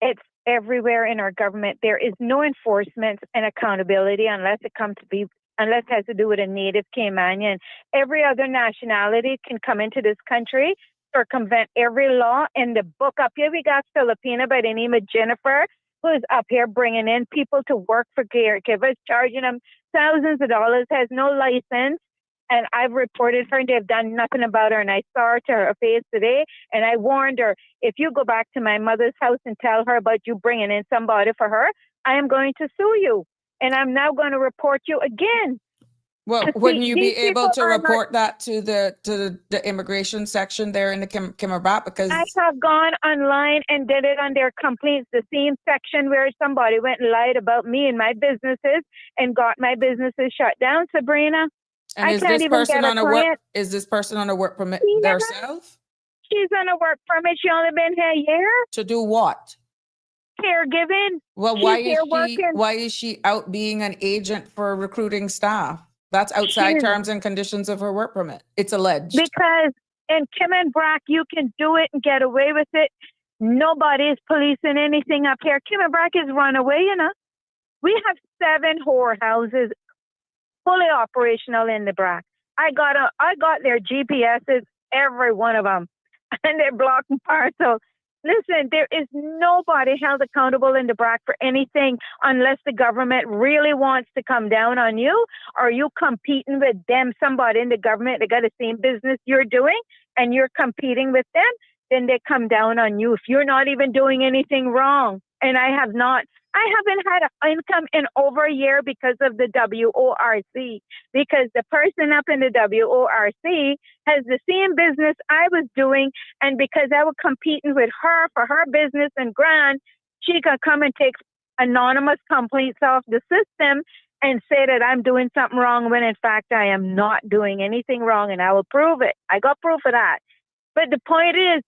S8: it's everywhere in our government. There is no enforcement and accountability unless it has to do with a native Caymanian. Every other nationality can come into this country, circumvent every law in the book. Up here, we got Filipina by the name of Jennifer, who's up here bringing in people to work for caregivers, charging them thousands of dollars, has no license. And I've reported her and they've done nothing about her. And I saw her to her face today and I warned her, if you go back to my mother's house and tell her about you bringing in somebody for her, I am going to sue you. And I'm now going to report you again.
S2: Well, wouldn't you be able to report that to the immigration section there in the Kimmerbrat? Because
S8: I have gone online and did it on their complaints, the same section where somebody went and lied about me and my businesses and got my businesses shut down, Sabrina.
S2: And is this person on a work? Is this person on a work permit themselves?
S8: She's on a work permit. She only been here a year.
S2: To do what?
S8: Caregiving.
S2: Well, why is she out being an agent for recruiting staff? That's outside terms and conditions of her work permit. It's alleged.
S8: Because in Kimmerbrat, you can do it and get away with it. Nobody's policing anything up here. Kimmerbrat is run away, you know. We have 7 whorehouses fully operational in the Brac. I got their GPSs, every one of them, and they're blocking parcels. Listen, there is nobody held accountable in the Brac for anything unless the government really wants to come down on you, or you competing with them, somebody in the government that got the same business you're doing, and you're competing with them, then they come down on you if you're not even doing anything wrong. And I haven't had an income in over a year because of the WORC, because the person up in the WORC has the same business I was doing, and because I was competing with her for her business and grant, she could come and take anonymous complaints off the system and say that I'm doing something wrong when in fact I am not doing anything wrong, and I will prove it. I got proof of that. But the point is,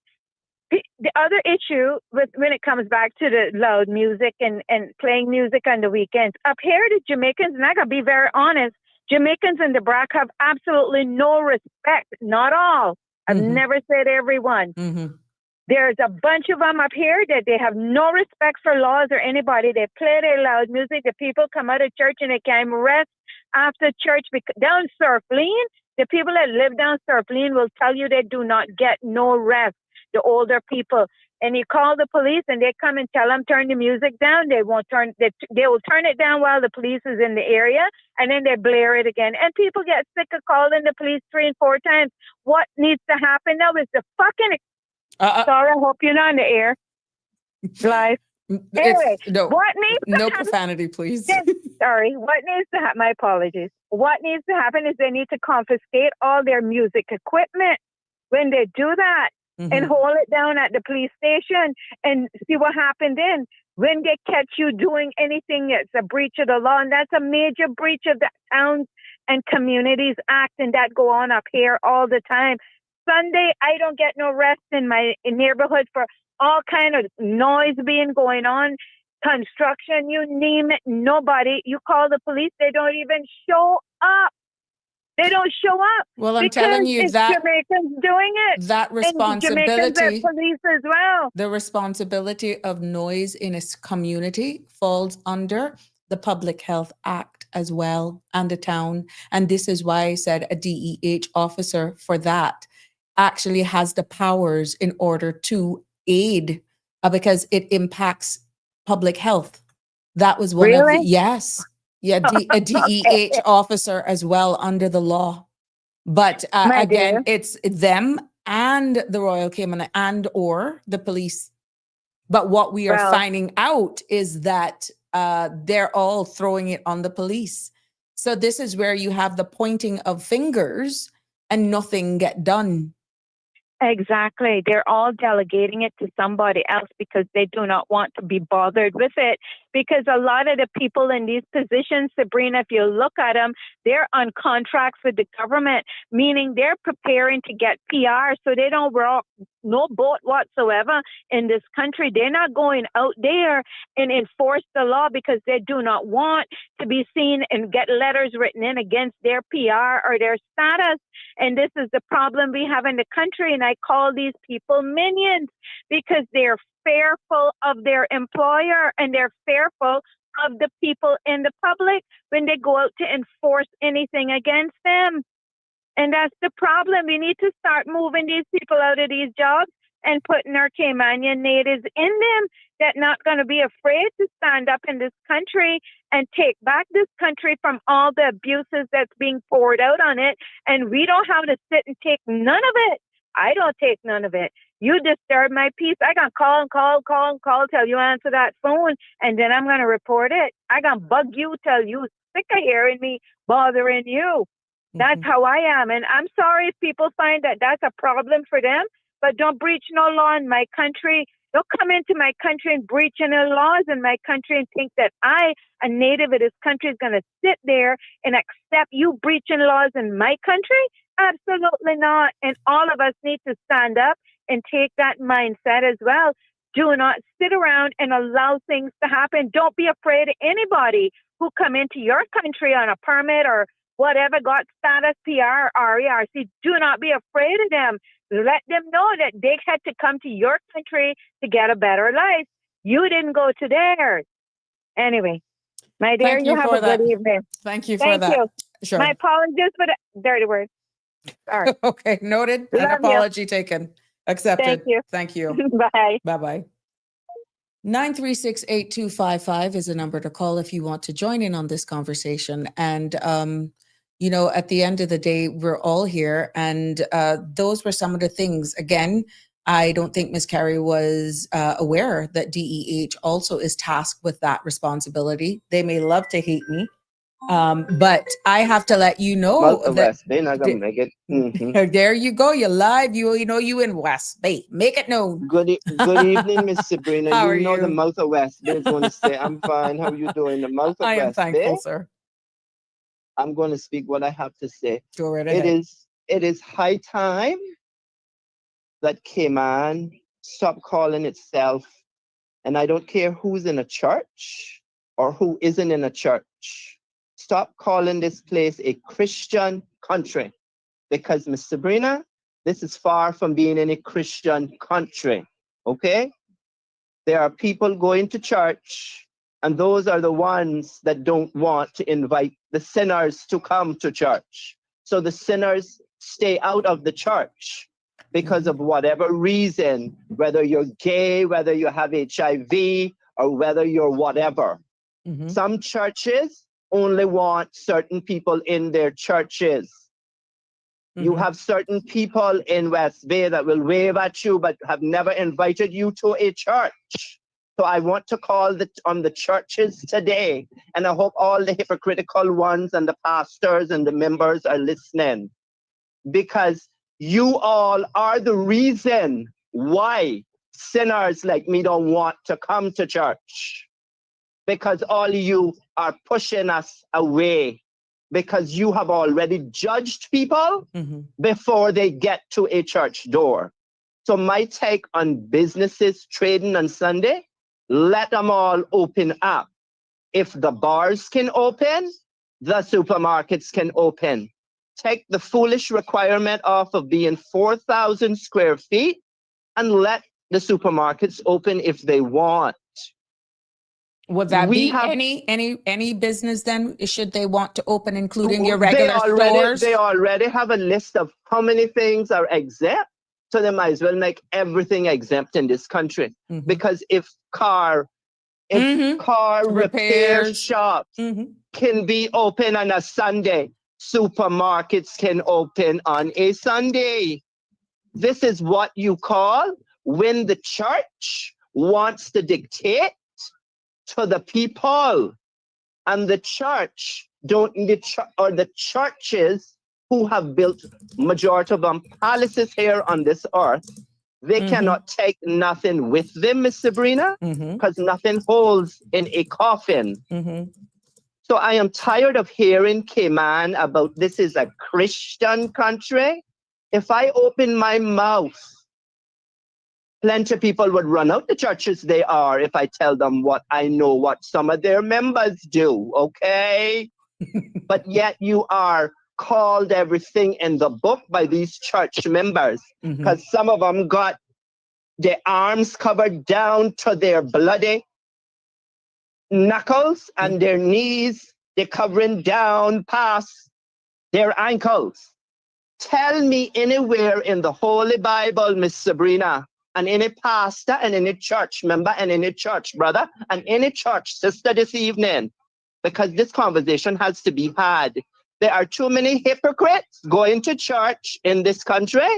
S8: the other issue when it comes back to the loud music and playing music on the weekends, up here the Jamaicans, and I gotta be very honest, Jamaicans in the Brac have absolutely no respect. Not all. I've never said everyone. There's a bunch of them up here that they have no respect for laws or anybody. They play their loud music. The people come out of church and they can't rest after church. Down Surfleen, the people that live down Surfleen will tell you they do not get no rest. The older people, and you call the police and they come and tell them turn the music down. They will turn it down while the police is in the area, and then they blare it again. And people get sick of calling the police 3 and 4 times. What needs to happen now is the fucking sorry, I hope you're not on the air live. Anyway, what needs to happen?
S2: Profanity, please.
S8: Sorry, what needs to happen? My apologies. What needs to happen is they need to confiscate all their music equipment. When they do that, and hold it down at the police station and see what happened then. When they catch you doing anything that's a breach of the law, and that's a major breach of the Towns and Communities Act, and that go on up here all the time. Sunday, I don't get no rest in my neighborhood for all kind of noise being going on, construction, you name it, nobody. You call the police, they don't even show up. They don't show up.
S2: Well, I'm telling you that
S8: Jamaicans doing it.
S2: That responsibility,
S8: and Jamaicans are police as well.
S2: The responsibility of noise in a community falls under the Public Health Act as well, and the town. And this is why I said a DEH officer for that actually has the powers in order to aid, because it impacts public health. That was one of the, yes. Yeah, a DEH officer as well under the law. But again, it's them and the Royal Cayman and or the police. But what we are finding out is that they're all throwing it on the police. So this is where you have the pointing of fingers and nothing get done.
S8: Exactly. They're all delegating it to somebody else because they do not want to be bothered with it. Because a lot of the people in these positions, Sabrina, if you look at them, they're on contracts with the government, meaning they're preparing to get PR, so they don't rock no boat whatsoever in this country. They're not going out there and enforce the law because they do not want to be seen and get letters written in against their PR or their status. And this is the problem we have in the country. And I call these people minions because they're fearful of their employer and they're fearful of the people in the public when they go out to enforce anything against them. And that's the problem. We need to start moving these people out of these jobs and putting our Caymanian natives in them that not going to be afraid to stand up in this country and take back this country from all the abuses that's being poured out on it. And we don't have to sit and take none of it. I don't take none of it. You disturb my peace. I got to call till you answer that phone, and then I'm going to report it. I got to bug you till you sick of hearing me bothering you. That's how I am. And I'm sorry if people find that that's a problem for them, but don't breach no law in my country. Don't come into my country and breach any laws in my country and think that I, a native of this country, is going to sit there and accept you breaching laws in my country. Absolutely not. And all of us need to stand up and take that mindset as well. Do not sit around and allow things to happen. Don't be afraid of anybody who come into your country on a permit or whatever, got status, PR, RERC. Do not be afraid of them. Let them know that they had to come to your country to get a better life. You didn't go to theirs. Anyway, my dear,
S2: Thank
S8: you
S2: you
S8: have
S2: for
S8: a
S2: that.
S8: good evening.
S2: Thank you for
S8: Thank
S2: that.
S8: you.
S2: Sure.
S8: My apologies for the dirty word. Sorry.
S2: Okay, noted. An
S8: Love you.
S2: apology taken. Accepted.
S8: Thank you.
S2: Thank you.
S8: Bye.
S2: Bye-bye. 936-8255 is a number to call if you want to join in on this conversation. And, you know, at the end of the day, we're all here. And those were some of the things. Again, I don't think Ms. Carey was aware that DEH also is tasked with that responsibility. They may love to hate me, but I have to let you know that
S9: West Bay, not gonna make it.
S2: there you go. You're live. You know you in West Bay. Make it known.
S9: Good evening, Miss Sabrina.
S2: How
S9: you
S2: are
S9: know
S2: you?
S9: the mouth of West Bay is going to say, I'm fine. How are you doing? The mouth of
S2: I am
S9: West
S2: thankful,
S9: Bay.
S2: sir.
S9: I'm going to speak what I have to say.
S2: Go right ahead.
S9: It is high time that Cayman stop calling itself, and I don't care who's in a church or who isn't in a church. Stop calling this place a Christian country, because Miss Sabrina, this is far from being any Christian country, okay? There are people going to church, and those are the ones that don't want to invite the sinners to come to church. So the sinners stay out of the church because of whatever reason, whether you're gay, whether you have HIV, or whether you're whatever. Some churches only want certain people in their churches. You have certain people in West Bay that will wave at you, but have never invited you to a church. So I want to call on the churches today, and I hope all the hypocritical ones and the pastors and the members are listening, because you all are the reason why sinners like me don't want to come to church, because all of you are pushing us away, because you have already judged people before they get to a church door. So my take on businesses trading on Sunday, let them all open up. If the bars can open, the supermarkets can open. Take the foolish requirement off of being 4,000 square feet and let the supermarkets open if they want.
S2: Would that be any business then, should they want to open, including your regular stores?
S9: They already have a list of how many things are exempt, so they might as well make everything exempt in this country. Because if car repair shops can be open on a Sunday, supermarkets can open on a Sunday. This is what you call when the church wants to dictate to the people, and the church or the churches who have built majority of them palaces here on this earth, they cannot take nothing with them, Miss Sabrina, because nothing holds in a coffin. So I am tired of hearing Cayman about this is a Christian country. If I open my mouth, plenty of people would run out the churches they are if I tell them what I know, what some of their members do, okay? But yet you are called everything in the book by these church members, because some of them got their arms covered down to their bloody knuckles, and their knees, they're covering down past their ankles. Tell me anywhere in the Holy Bible, Miss Sabrina, and any pastor and any church member and any church brother and any church sister this evening, because this conversation has to be had. There are too many hypocrites going to church in this country.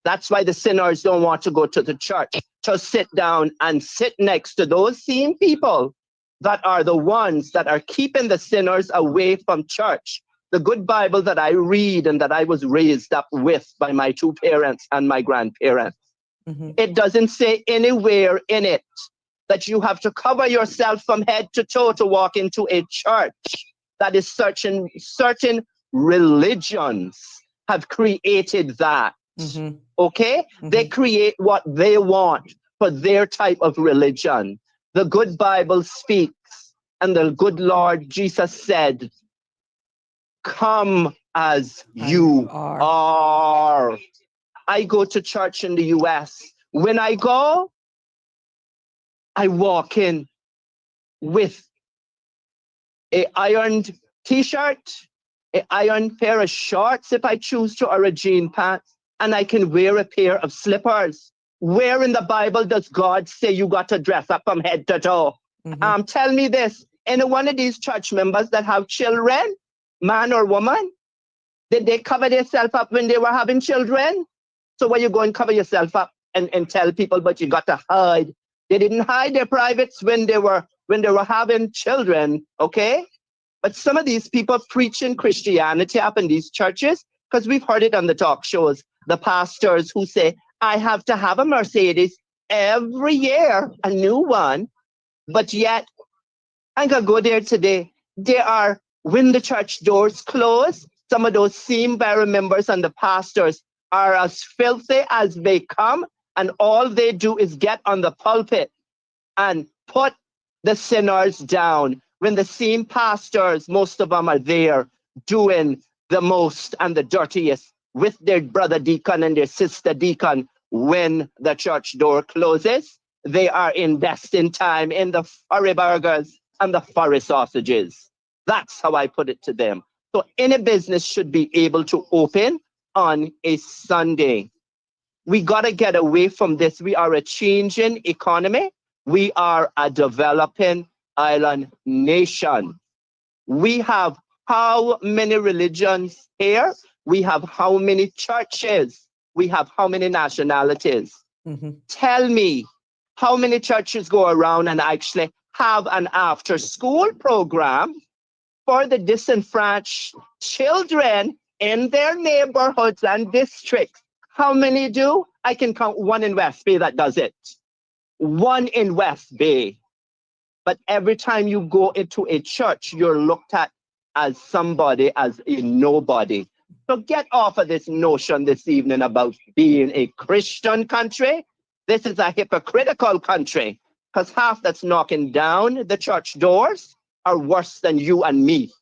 S9: That's why the sinners don't want to go to the church, to sit down and sit next to those same people that are the ones that are keeping the sinners away from church. The good Bible that I read and that I was raised up with by my two parents and my grandparents, it doesn't say anywhere in it that you have to cover yourself from head to toe to walk into a church. That is certain religions have created that. Okay? They create what they want for their type of religion. The good Bible speaks, and the good Lord Jesus said, come as you are. I go to church in the US. When I go, I walk in with an ironed t-shirt, an ironed pair of shorts if I choose to, or a jean pants, and I can wear a pair of slippers. Where in the Bible does God say you got to dress up from head to toe? Tell me this, any one of these church members that have children, man or woman, did they cover themselves up when they were having children? So when you go and cover yourself up and tell people, but you got to hide. They didn't hide their privates when they were having children, okay? But some of these people preaching Christianity up in these churches, because we've heard it on the talk shows, the pastors who say, I have to have a Mercedes every year, a new one, but yet I can go there today. There are, when the church doors close, some of those same barrel members and the pastors are as filthy as they come, and all they do is get on the pulpit and put the sinners down. When the same pastors, most of them are there doing the most and the dirtiest with their brother deacon and their sister deacon. When the church door closes, they are investing time in the furry burgers and the furry sausages. That's how I put it to them. So any business should be able to open on a Sunday. We got to get away from this. We are a changing economy. We are a developing island nation. We have how many religions here? We have how many churches? We have how many nationalities? Tell me, how many churches go around and actually have an after-school program for the disenfranchised children in their neighborhoods and districts? How many do? I can count one in West Bay that does it. One in West Bay. But every time you go into a church, you're looked at as somebody, as a nobody. So get off of this notion this evening about being a Christian country. This is a hypocritical country, because half that's knocking down the church doors are worse than you and me.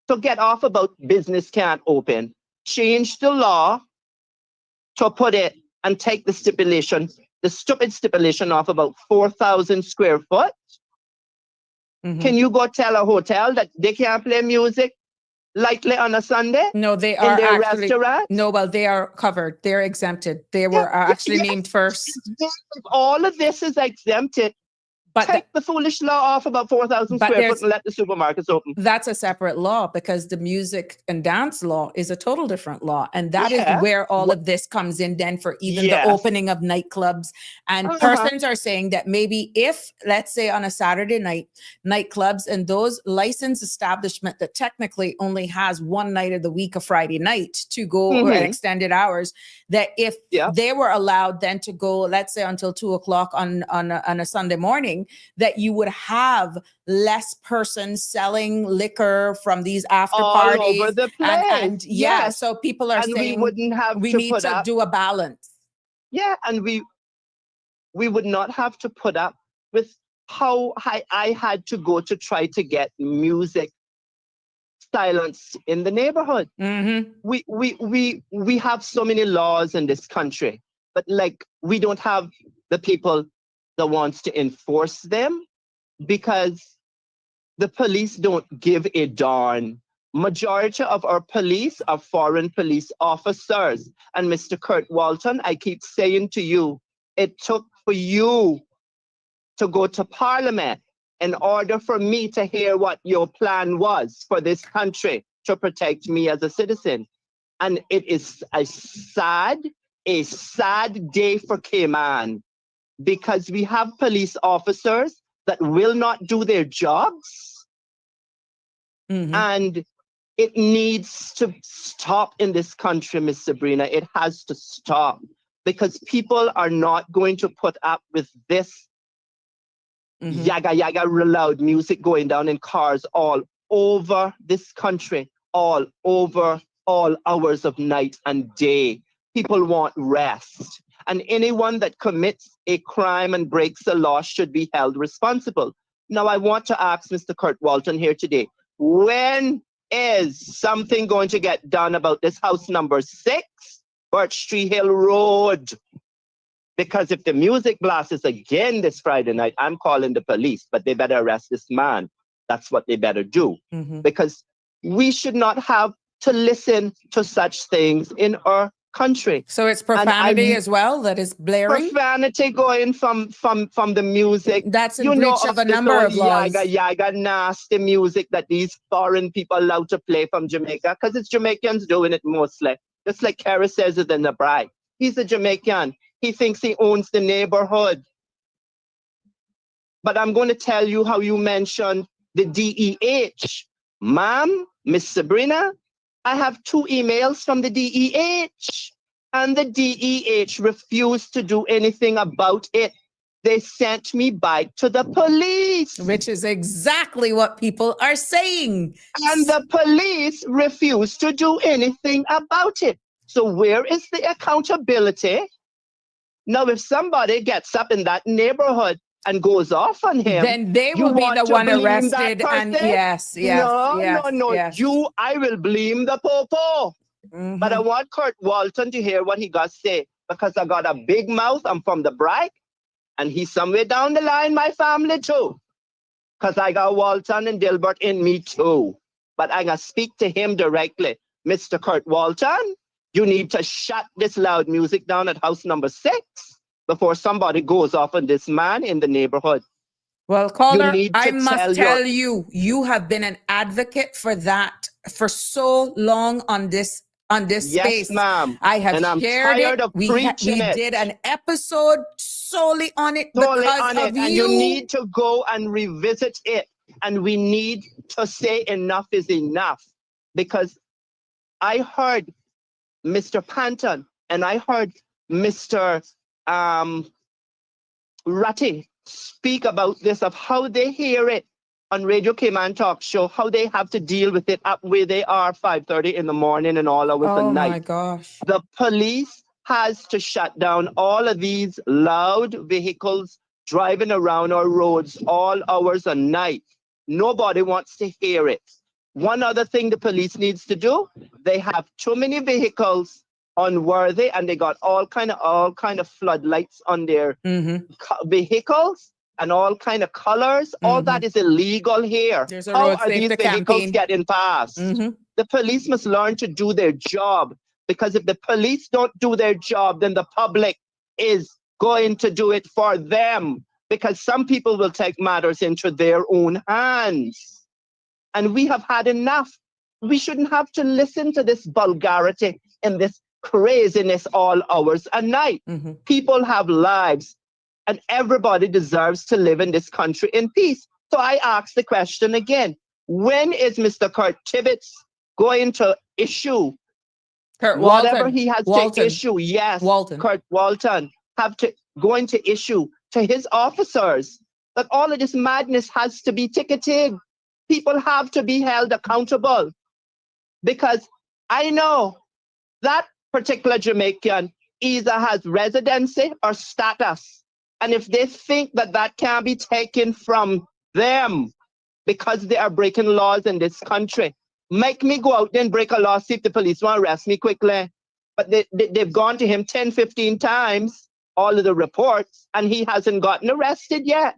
S9: So get off about business can't open. Change the law to put it and take the stipulation, the stupid stipulation off about 4,000 square foot. Can you go tell a hotel that they can't play music lightly on a Sunday?
S2: No, they are
S9: in their
S2: actually,
S9: restaurant?
S2: no, well, they are covered. They're exempted. They were actually named first.
S9: All of this is exempted.
S2: But
S9: take the foolish law off about 4,000 square foot and let the supermarkets open.
S2: That's a separate law, because the music and dance law is a total different law. And that is where all of this comes in then for even the opening of nightclubs. And persons are saying that maybe if, let's say on a Saturday night, nightclubs and those licensed establishment that technically only has one night of the week, a Friday night to go at extended hours, that if they were allowed then to go, let's say until 2:00 on a Sunday morning, that you would have less persons selling liquor from these after parties
S9: all over the place.
S2: And so people are saying
S9: we wouldn't have
S2: we
S9: to
S2: need
S9: put
S2: to
S9: up,
S2: do a balance.
S9: And we would not have to put up with how I had to go to try to get music silenced in the neighborhood. We have so many laws in this country. but like we don't have the people that wants to enforce them because the police don't give a darn. Majority of our police are foreign police officers. And Mr. Kurt Walton, I keep saying to you, it took for you to go to Parliament in order for me to hear what your plan was for this country to protect me as a citizen. And it is a sad day for Cayman because we have police officers that will not do their jobs. And it needs to stop in this country, Miss Sabrina. It has to stop because people are not going to put up with this yaga yaga loud music going down in cars all over this country, all over, all hours of night and day. People want rest. And anyone that commits a crime and breaks the law should be held responsible. Now, I want to ask Mr. Kurt Walton here today, when is something going to get done about this house number 6, Birch Tree Hill Road? Because if the music blasts again this Friday night, I'm calling the police, but they better arrest this man. That's what they better do. Because we should not have to listen to such things in our country.
S2: So it's profanity as well that is blaring?
S9: Profanity going from the music.
S2: That's in breach of a number of laws.
S9: Yaga, nasty music that these foreign people allow to play from Jamaica, because it's Jamaicans doing it mostly. Just like Kerry says it in the bride. He's a Jamaican. He thinks he owns the neighborhood. But I'm going to tell you how you mentioned the DEH. Ma'am, Miss Sabrina, I have 2 emails from the DEH, and the DEH refused to do anything about it. They sent me back to the police.
S2: Which is exactly what people are saying.
S9: And the police refused to do anything about it. So where is the accountability? Now, if somebody gets up in that neighborhood and goes off on him,
S2: then they will be the one arrested. And yes.
S9: No. I will blame the popo. But I want Kurt Walton to hear what he got to say, because I got a big mouth. I'm from the Bright, and he's somewhere down the line, my family too. Because I got Walton and Dilbert in me too. But I gotta speak to him directly. Mr. Kurt Walton, you need to shut this loud music down at house number 6 before somebody goes off on this man in the neighborhood.
S2: Well, caller, I must tell you, you have been an advocate for that for so long on this space.
S9: Yes, ma'am.
S2: I have
S9: and I'm
S2: shared
S9: tired
S2: it.
S9: Of
S2: we did an episode solely on it
S9: because of you. And you need to go and revisit it. And we need to say enough is enough. Because I heard Mr. Panton and I heard Mr. Ratty speak about this, of how they hear it on Radio Cayman Talk Show, how they have to deal with it up where they are 5:30 in the morning and all hours of night.
S2: Oh my gosh.
S9: The police has to shut down all of these loud vehicles driving around our roads all hours of night. Nobody wants to hear it. One other thing the police needs to do, they have too many vehicles unworthy, and they got all kind of floodlights on their vehicles and all kind of colors. All that is illegal here. How are these vehicles getting past? The police must learn to do their job, because if the police don't do their job, then the public is going to do it for them, because some people will take matters into their own hands. And we have had enough. We shouldn't have to listen to this vulgarity and this craziness all hours a night. People have lives, and everybody deserves to live in this country in peace. So I ask the question again, when is Mr. Kurt Tibbetts going to issue whatever he has to issue? Yes, Kurt Walton going to issue to his officers that all of this madness has to be ticketed. People have to be held accountable, because I know that particular Jamaican either has residency or status. And if they think that that can be taken from them because they are breaking laws in this country, make me go out there and break a law, see if the police want to arrest me quickly. but they've gone to him 10, 15 times, all of the reports, and he hasn't gotten arrested yet.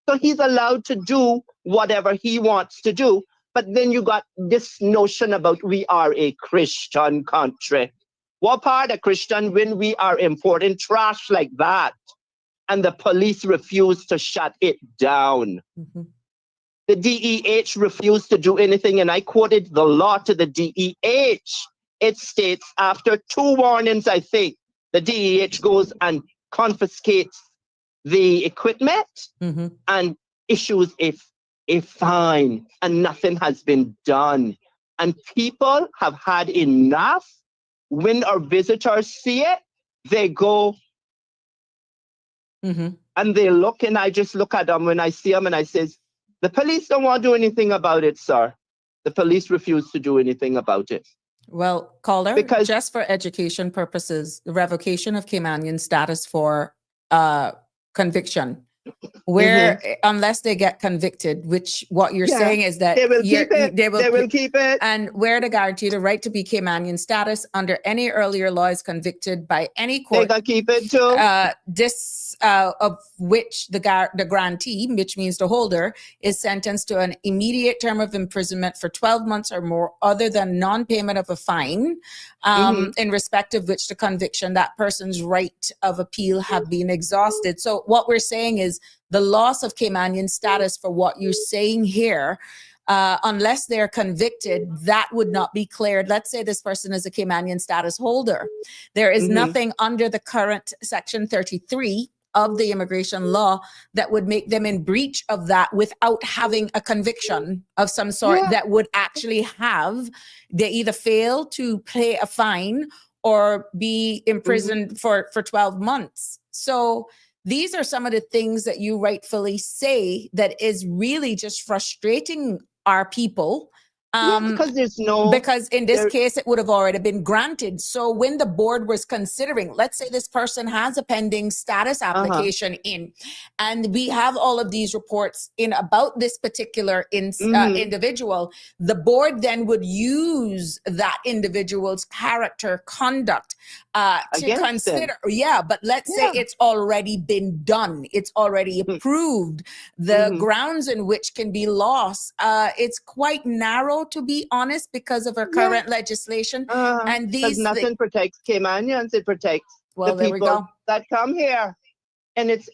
S9: So he's allowed to do whatever he wants to do. But then you got this notion about we are a Christian country. What part of Christian when we are importing trash like that? And the police refuse to shut it down.
S2: Mm-hmm.
S9: The DEH refused to do anything, and I quoted the law to the DEH. It states after 2 warnings, I think, the DEH goes and confiscates the equipment
S2: Mm-hmm.
S9: and issues a fine, and nothing has been done. And people have had enough. When our visitors see it, they go,
S2: Mm-hmm.
S9: and they look, and I just look at them when I see them, and I says, the police don't want to do anything about it, sir. The police refuse to do anything about it.
S2: Well, caller,
S9: Because-
S2: just for education purposes, the revocation of Caymanian status for conviction, where unless they get convicted, which what you're
S9: Yeah,
S2: saying is that
S9: They will keep it.
S2: they will
S9: keep it.
S2: and where to guarantee the right to be Caymanian status under any earlier law is convicted by any
S9: They
S2: court,
S9: gonna keep it too.
S2: of which the grantee, which means the holder, is sentenced to an immediate term of imprisonment for 12 months or more, other than non-payment of a fine, in respect of which the conviction, that person's right of appeal have been exhausted. So what we're saying is the loss of Caymanian status for what you're saying here, unless they're convicted, that would not be cleared. Let's say this person is a Caymanian status holder. There is nothing under the current Section 33 of the immigration law that would make them in breach of that without having a conviction of some sort that would actually have, they either fail to pay a fine or be imprisoned for 12 months. So these are some of the things that you rightfully say that is really just frustrating our people.
S9: Because there's no...
S2: Because in this case, it would have already been granted. So when the board was considering, let's say this person has a pending status application in, and we have all of these reports in about this particular individual, the board then would use that individual's character, conduct to consider. But let's say it's already been done. It's already approved. The grounds in which can be lost, it's quite narrow, to be honest, because of our current legislation. And these
S9: nothing protects Caymanians. It protects the people that come here, and it's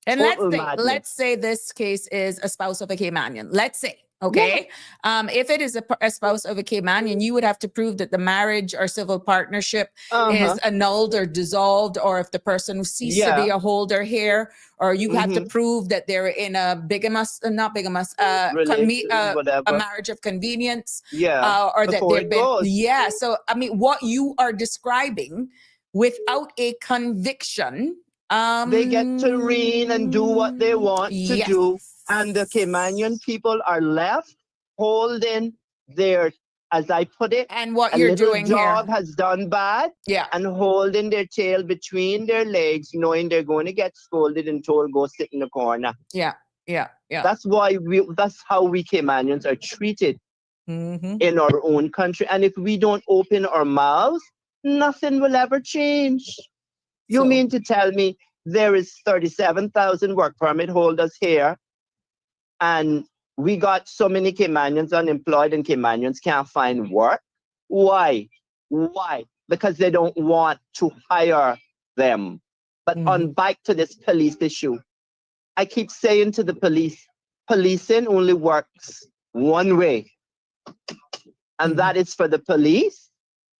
S2: and
S9: total madness.
S2: let's say this case is a spouse of a Caymanian. Let's say. Okay. If it is a spouse of a Caymanian, you would have to prove that the marriage or civil partnership is annulled or dissolved, or if the person ceased to be a holder here, or you have to prove that they're in a a marriage of convenience, or that they've been, So, I mean, what you are describing without a conviction,
S9: they get to reign and do what they want to do. And the Caymanian people are left holding their, as I put it,
S2: and what you're doing
S9: dog
S2: here
S9: has done bad, and holding their tail between their legs, knowing they're going to get scolded and told go sit in the corner. That's why that's how we Caymanians are treated in our own country. And if we don't open our mouths, nothing will ever change. You mean to tell me there is 37,000 work permit holders here, and we got so many Caymanians unemployed, and Caymanians can't find work? Why? Because they don't want to hire them. But on back to this police issue, I keep saying to the police, policing only works one way. And that is for the police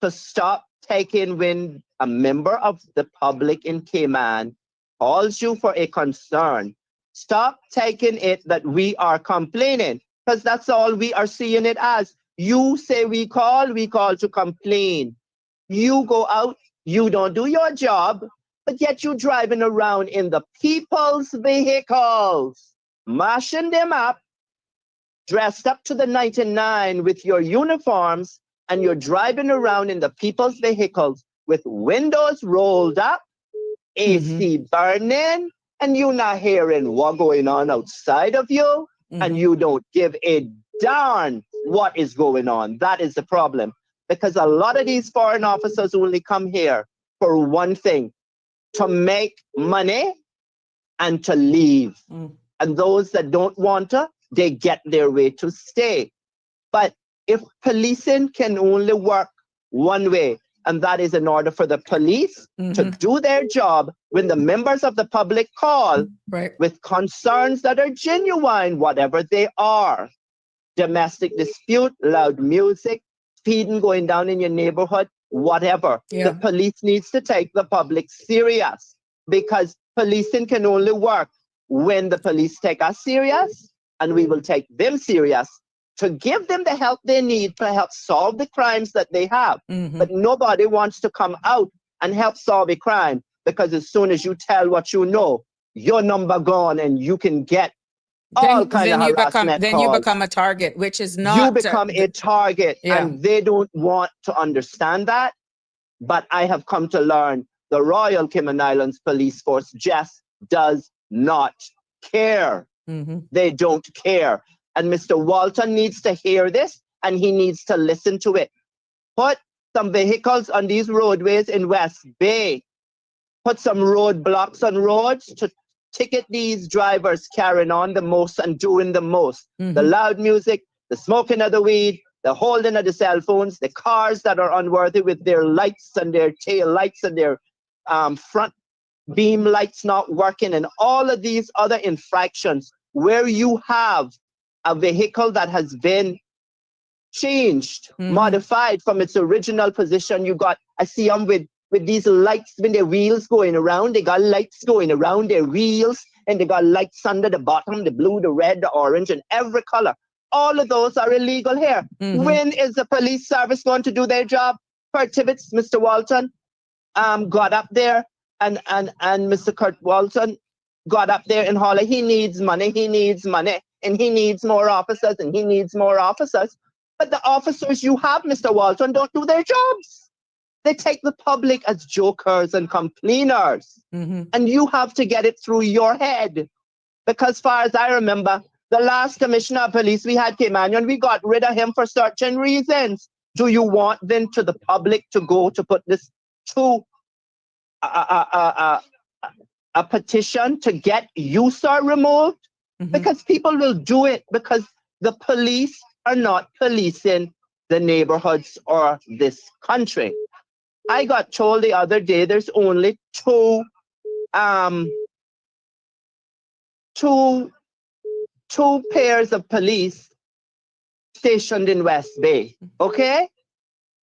S9: to stop taking when a member of the public in Cayman calls you for a concern. Stop taking it that we are complaining, because that's all we are seeing it as. You say we call to complain. You go out, you don't do your job, but yet you driving around in the people's vehicles, mashing them up, dressed up to the 99 with your uniforms, and you're driving around in the people's vehicles with windows rolled up, AC burning, and you're not hearing what's going on outside of you, and you don't give a darn what is going on. That is the problem. because a lot of these foreign officers only come here for one thing, to make money and to leave. And those that don't want to, they get their way to stay. But if policing can only work one way, and that is in order for the police to do their job when the members of the public call with concerns that are genuine, whatever they are, domestic dispute, loud music, speeding going down in your neighborhood, whatever. The police needs to take the public serious, because policing can only work when the police take us serious, and we will take them serious to give them the help they need to help solve the crimes that they have. But nobody wants to come out and help solve a crime, because as soon as you tell what you know, your number gone and you can get all kind of harassment
S2: then you become a target, which is not...
S9: You become a target, and they don't want to understand that. But I have come to learn the Royal Cayman Islands Police Force just does not care. They don't care. And Mr. Walton needs to hear this, and he needs to listen to it. Put some vehicles on these roadways in West Bay. Put some roadblocks on roads to ticket these drivers carrying on the most and doing the most. The loud music, the smoking of the weed, the holding of the cell phones, the cars that are unworthy with their lights and their tail lights and their front beam lights not working, and all of these other infractions where you have a vehicle that has been changed, modified from its original position. You got, I see them with these lights when their wheels going around. They got lights going around their wheels, and they got lights under the bottom, the blue, the red, the orange, and every color. All of those are illegal here. When is the police service going to do their job? Per Tibbetts, Mr. Walton got up there, and Mr. Kurt Walton got up there in Holly. He needs money, and he needs more officers, and he needs more officers. But the officers you have, Mr. Walton, don't do their jobs. They take the public as jokers and complainers. And you have to get it through your head. Because far as I remember, the last commissioner of police we had came on, and we got rid of him for certain reasons. Do you want then to the public to go to put this to a petition to get you, sir, removed? Because people will do it because the police are not policing the neighborhoods or this country. I got told the other day there's only two pairs of police stationed in West Bay. Okay?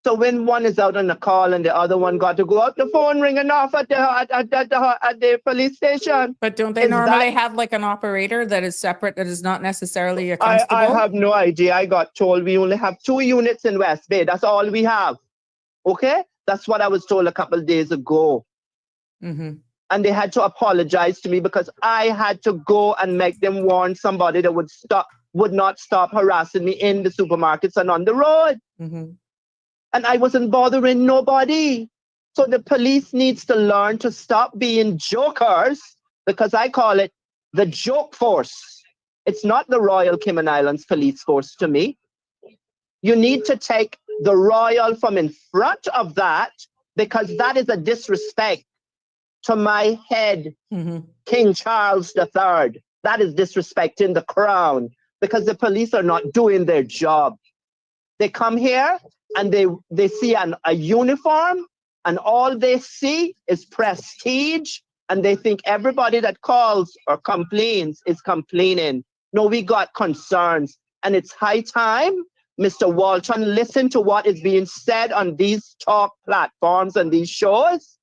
S9: So when one is out on a call and the other one got to go out, the phone ringing off at the police station.
S2: But don't they normally have like an operator that is separate, that is not necessarily a constable?
S9: I have no idea. I got told we only have 2 units in West Bay. That's all we have. Okay? That's what I was told a couple of days ago. And they had to apologize to me because I had to go and make them warn somebody that would not stop harassing me in the supermarkets and on the road. And I wasn't bothering nobody. So the police needs to learn to stop being jokers, because I call it the joke force. It's not the Royal Cayman Islands Police Force to me. You need to take the Royal from in front of that, because that is a disrespect to my head, King Charles III. That is disrespecting the crown, because the police are not doing their job. They come here and they see a uniform, and all they see is prestige, and they think everybody that calls or complains is complaining. No, we got concerns, and it's high time Mr. Walton listen to what is being said on these talk platforms and these shows,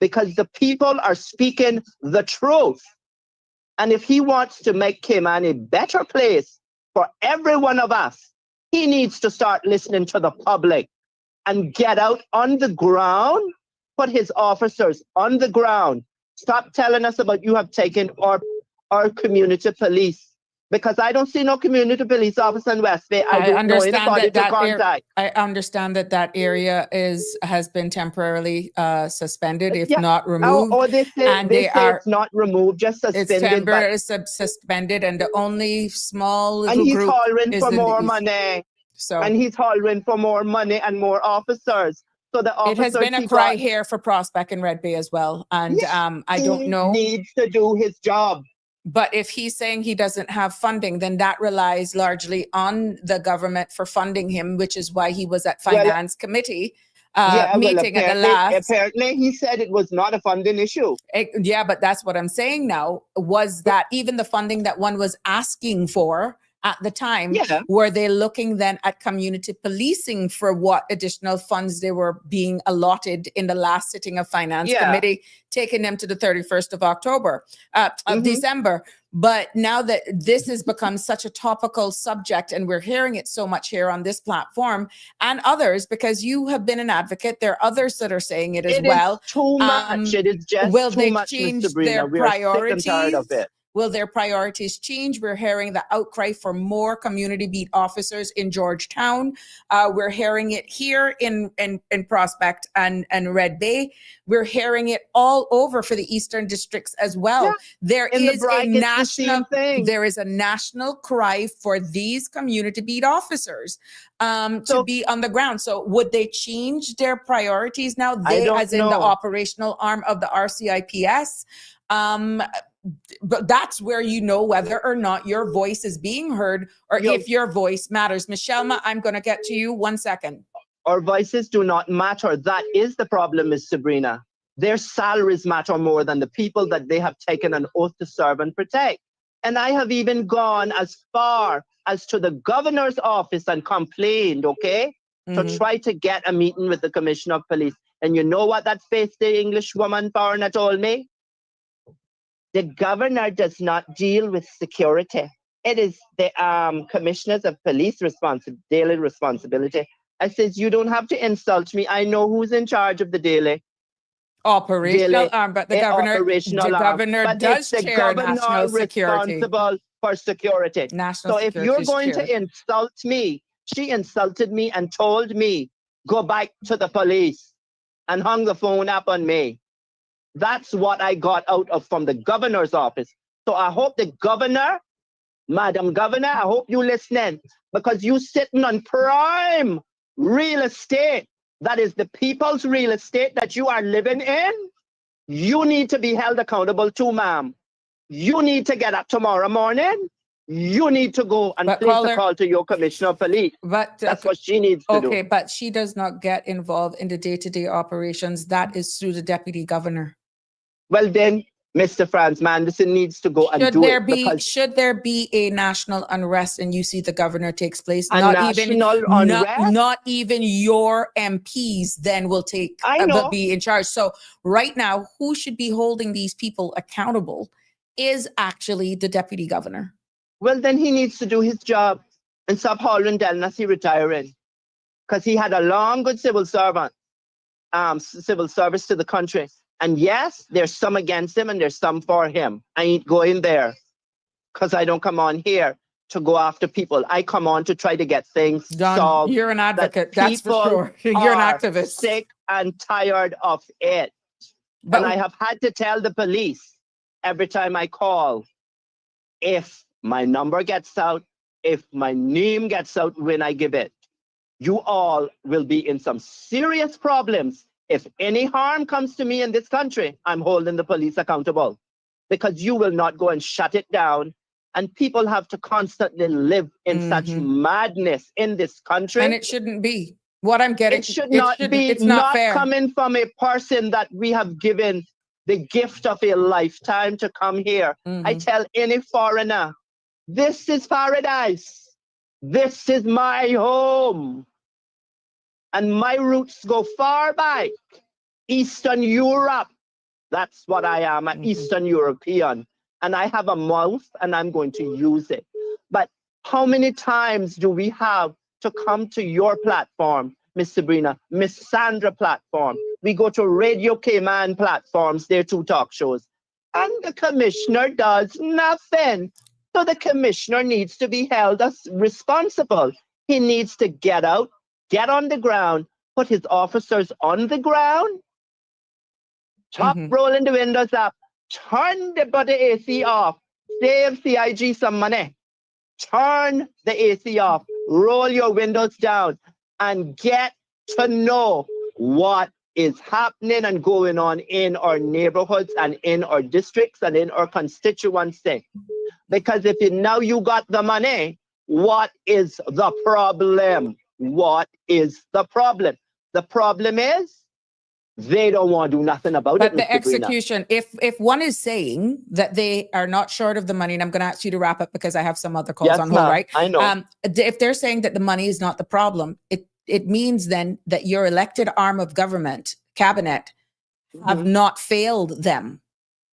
S9: because the people are speaking the truth. And if he wants to make Cayman a better place for every one of us, he needs to start listening to the public and get out on the ground, put his officers on the ground. Stop telling us about you have taken our community police, because I don't see no community police officer in West Bay. I don't know anybody to contact.
S2: I understand that area has been temporarily suspended, if not removed.
S9: Oh, they say it's not removed, just suspended.
S2: It's temporarily suspended, and the only small little
S9: and he's
S2: group
S9: calling
S2: is
S9: for
S2: in
S9: more
S2: the east.
S9: money.
S2: So
S9: And he's hollering for more money and more officers. So the
S2: it
S9: officers
S2: has been a
S9: he
S2: cry
S9: got,
S2: here for Prospect and Red Bay as well. And I don't
S9: he
S2: know.
S9: needs to do his job.
S2: But if he's saying he doesn't have funding, then that relies largely on the government for funding him, which is why he was at Finance Committee meeting at the last.
S9: Apparently, he said it was not a funding issue.
S2: Yeah, but that's what I'm saying now, was that even the funding that one was asking for at the time, were they looking then at community policing for what additional funds they were being allotted in the last sitting of Finance Committee, taking them to the 31st of October, of December. But now that this has become such a topical subject and we're hearing it so much here on this platform and others, because you have been an advocate, there are others that are saying it as well.
S9: It is too much. It is just
S2: will
S9: too
S2: they
S9: much,
S2: change
S9: Ms. Sabrina.
S2: their
S9: We are sick
S2: priorities?
S9: and tired of it.
S2: Will their priorities change? We're hearing the outcry for more community beat officers in Georgetown. We're hearing it here in Prospect and Red Bay. We're hearing it all over for the Eastern districts as well. There is a national cry for these community beat officers to be on the ground. So would they change their priorities now? They, as in the operational arm of the RCIPS. But that's where you know whether or not your voice is being heard or if your voice matters. Michelle, I'm going to get to you 1 second.
S9: Our voices do not matter. That is the problem, Ms. Sabrina. Their salaries matter more than the people that they have taken an oath to serve and protect. And I have even gone as far as to the governor's office and complained, to try to get a meeting with the commissioner of police. And you know what that faith the English woman foreigner told me? The governor does not deal with security. It is the commissioners of police daily responsibility. I says, you don't have to insult me. I know who's in charge of the daily
S2: operational arm, but the governor does chair national security.
S9: Responsible for security.
S2: National
S9: so if you're going to insult me, she insulted me and told me, go back to the police and hung the phone up on me. That's what I got out of from the governor's office. So I hope the governor, Madam Governor, I hope you listening, because you sitting on prime real estate. That is the people's real estate that you are living in. You need to be held accountable too, ma'am. You need to get up tomorrow morning. You need to go and place a call to your commissioner of police.
S2: But
S9: that's what she needs to do.
S2: Okay, but she does not get involved in the day-to-day operations. That is through the deputy governor.
S9: Well, then, Mr. Franz Manderson needs to go and do it.
S2: Should there be a national unrest and you see the governor takes place?
S9: Not
S2: even your MPs then will be in charge. So right now, who should be holding these people accountable is actually the deputy governor.
S9: Well, then he needs to do his job and stop hollering down as he retiring. Because he had a long, good civil service to the country. And yes, there's some against him and there's some for him. I ain't going there because I don't come on here to go after people. I come on to try to get things solved.
S2: You're an advocate, that's for sure. You're an activist.
S9: Sick and tired of it. And I have had to tell the police every time I call, if my number gets out, if my name gets out when I give it, you all will be in some serious problems. If any harm comes to me in this country, I'm holding the police accountable because you will not go and shut it down. And people have to constantly live in such madness in this country.
S2: And it shouldn't be. What I'm getting,
S9: it should not be.
S2: It's not fair.
S9: Coming from a person that we have given the gift of a lifetime to come here. I tell any foreigner, this is paradise. This is my home. And my roots go far back. Eastern Europe. That's what I am, an Eastern European. And I have a mouth and I'm going to use it. But how many times do we have to come to your platform, Miss Sabrina, Miss Sandra platform? We go to Radio Cayman platforms, their 2 talk shows. And the commissioner does nothing. So the commissioner needs to be held as responsible. He needs to get out, get on the ground, put his officers on the ground, top rolling the windows up, turn the AC off, save CIG some money, turn the AC off, roll your windows down, and get to know what is happening and going on in our neighborhoods and in our districts and in our constituency. Because if now you got the money, what is the problem? What is the problem? The problem is they don't want to do nothing about
S2: But
S9: it,
S2: the
S9: Mr. Sabrina.
S2: execution, if one is saying that they are not short of the money, and I'm going to ask you to wrap up because I have some other calls
S9: Yes,
S2: on hold,
S9: ma'am.
S2: right?
S9: I know.
S2: If they're saying that the money is not the problem, it means then that your elected arm of government, cabinet, have not failed them.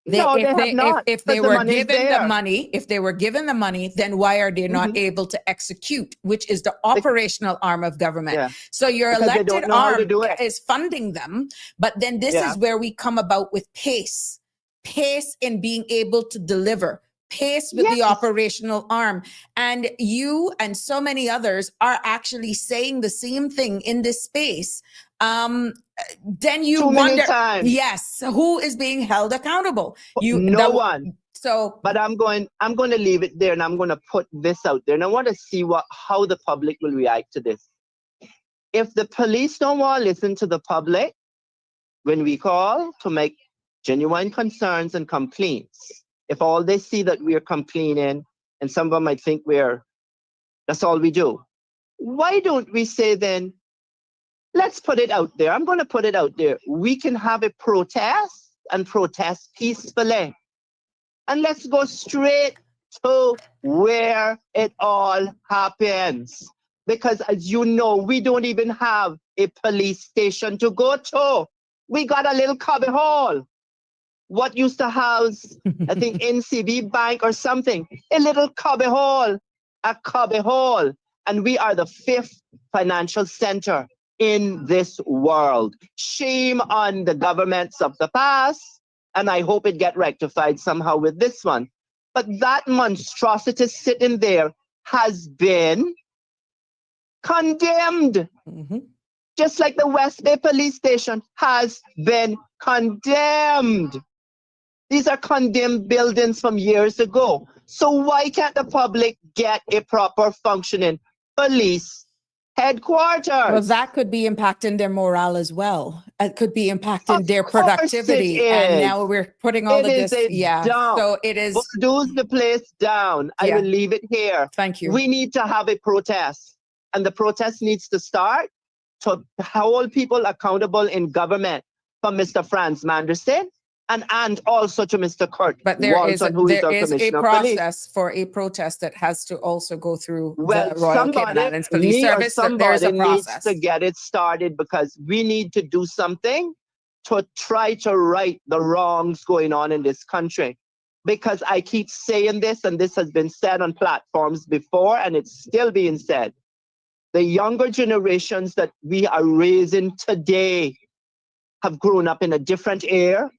S9: No, they have not,
S2: If they
S9: because the
S2: were
S9: money is
S2: given the
S9: there.
S2: money, if they were given the money, then why are they not able to execute, which is the operational arm of government?
S9: Yeah.
S2: So your
S9: Because they
S2: elected
S9: don't know how to
S2: arm
S9: do it.
S2: is funding them, but then this
S9: Yeah.
S2: is where we come about with pace in being able to deliver. Pace with the
S9: Yes.
S2: operational arm. And you and so many others are actually saying the same thing in this space. Then you
S9: Too many
S2: wonder,
S9: times.
S2: yes, who is being held accountable?
S9: No one.
S2: So,
S9: But I'm going to leave it there, and I'm going to put this out there, and I want to see how the public will react to this. If the police don't want to listen to the public when we call to make genuine concerns and complaints, if all they see that we're complaining, and some of them might think that's all we do, why don't we say then, let's put it out there. I'm going to put it out there. We can have a protest and protest peacefully. And let's go straight to where it all happens. Because as you know, we don't even have a police station to go to. We got a little cubby hole. What used to house, I think, NCB Bank or something, a little cubby hole, a cubby hole. And we are the 5th financial center in this world. Shame on the governments of the past, and I hope it get rectified somehow with this one. But that monstrosity sitting there has been condemned. Just like the West Bay Police Station has been condemned. These are condemned buildings from years ago. So why can't the public get a proper functioning police headquarters?
S2: well, that could be impacting their morale as well. It could be impacting their
S9: Of course
S2: productivity.
S9: it
S2: And
S9: is.
S2: now we're putting all
S9: It
S2: of
S9: is
S2: this.
S9: a
S2: Yeah.
S9: dump.
S2: So it is.
S9: Bulldoze the place down. I
S2: Yeah.
S9: will leave it here.
S2: Thank you.
S9: We need to have a protest. And the protest needs to start to hold people accountable in government, from Mr. Franz Manderson and also to Mr. Kurt
S2: But there is
S9: Walton, who is our
S2: a
S9: Commissioner of Police.
S2: process for a protest that has to also go through
S9: Well,
S2: the Royal Cayman
S9: somebody,
S2: Islands Police
S9: me or
S2: Service. So there's a
S9: somebody needs
S2: process.
S9: to get it started, because we need to do something to try to right the wrongs going on in this country. Because I keep saying this, and this has been said on platforms before, and it's still being said. The younger generations that we are raising today have grown up in a different era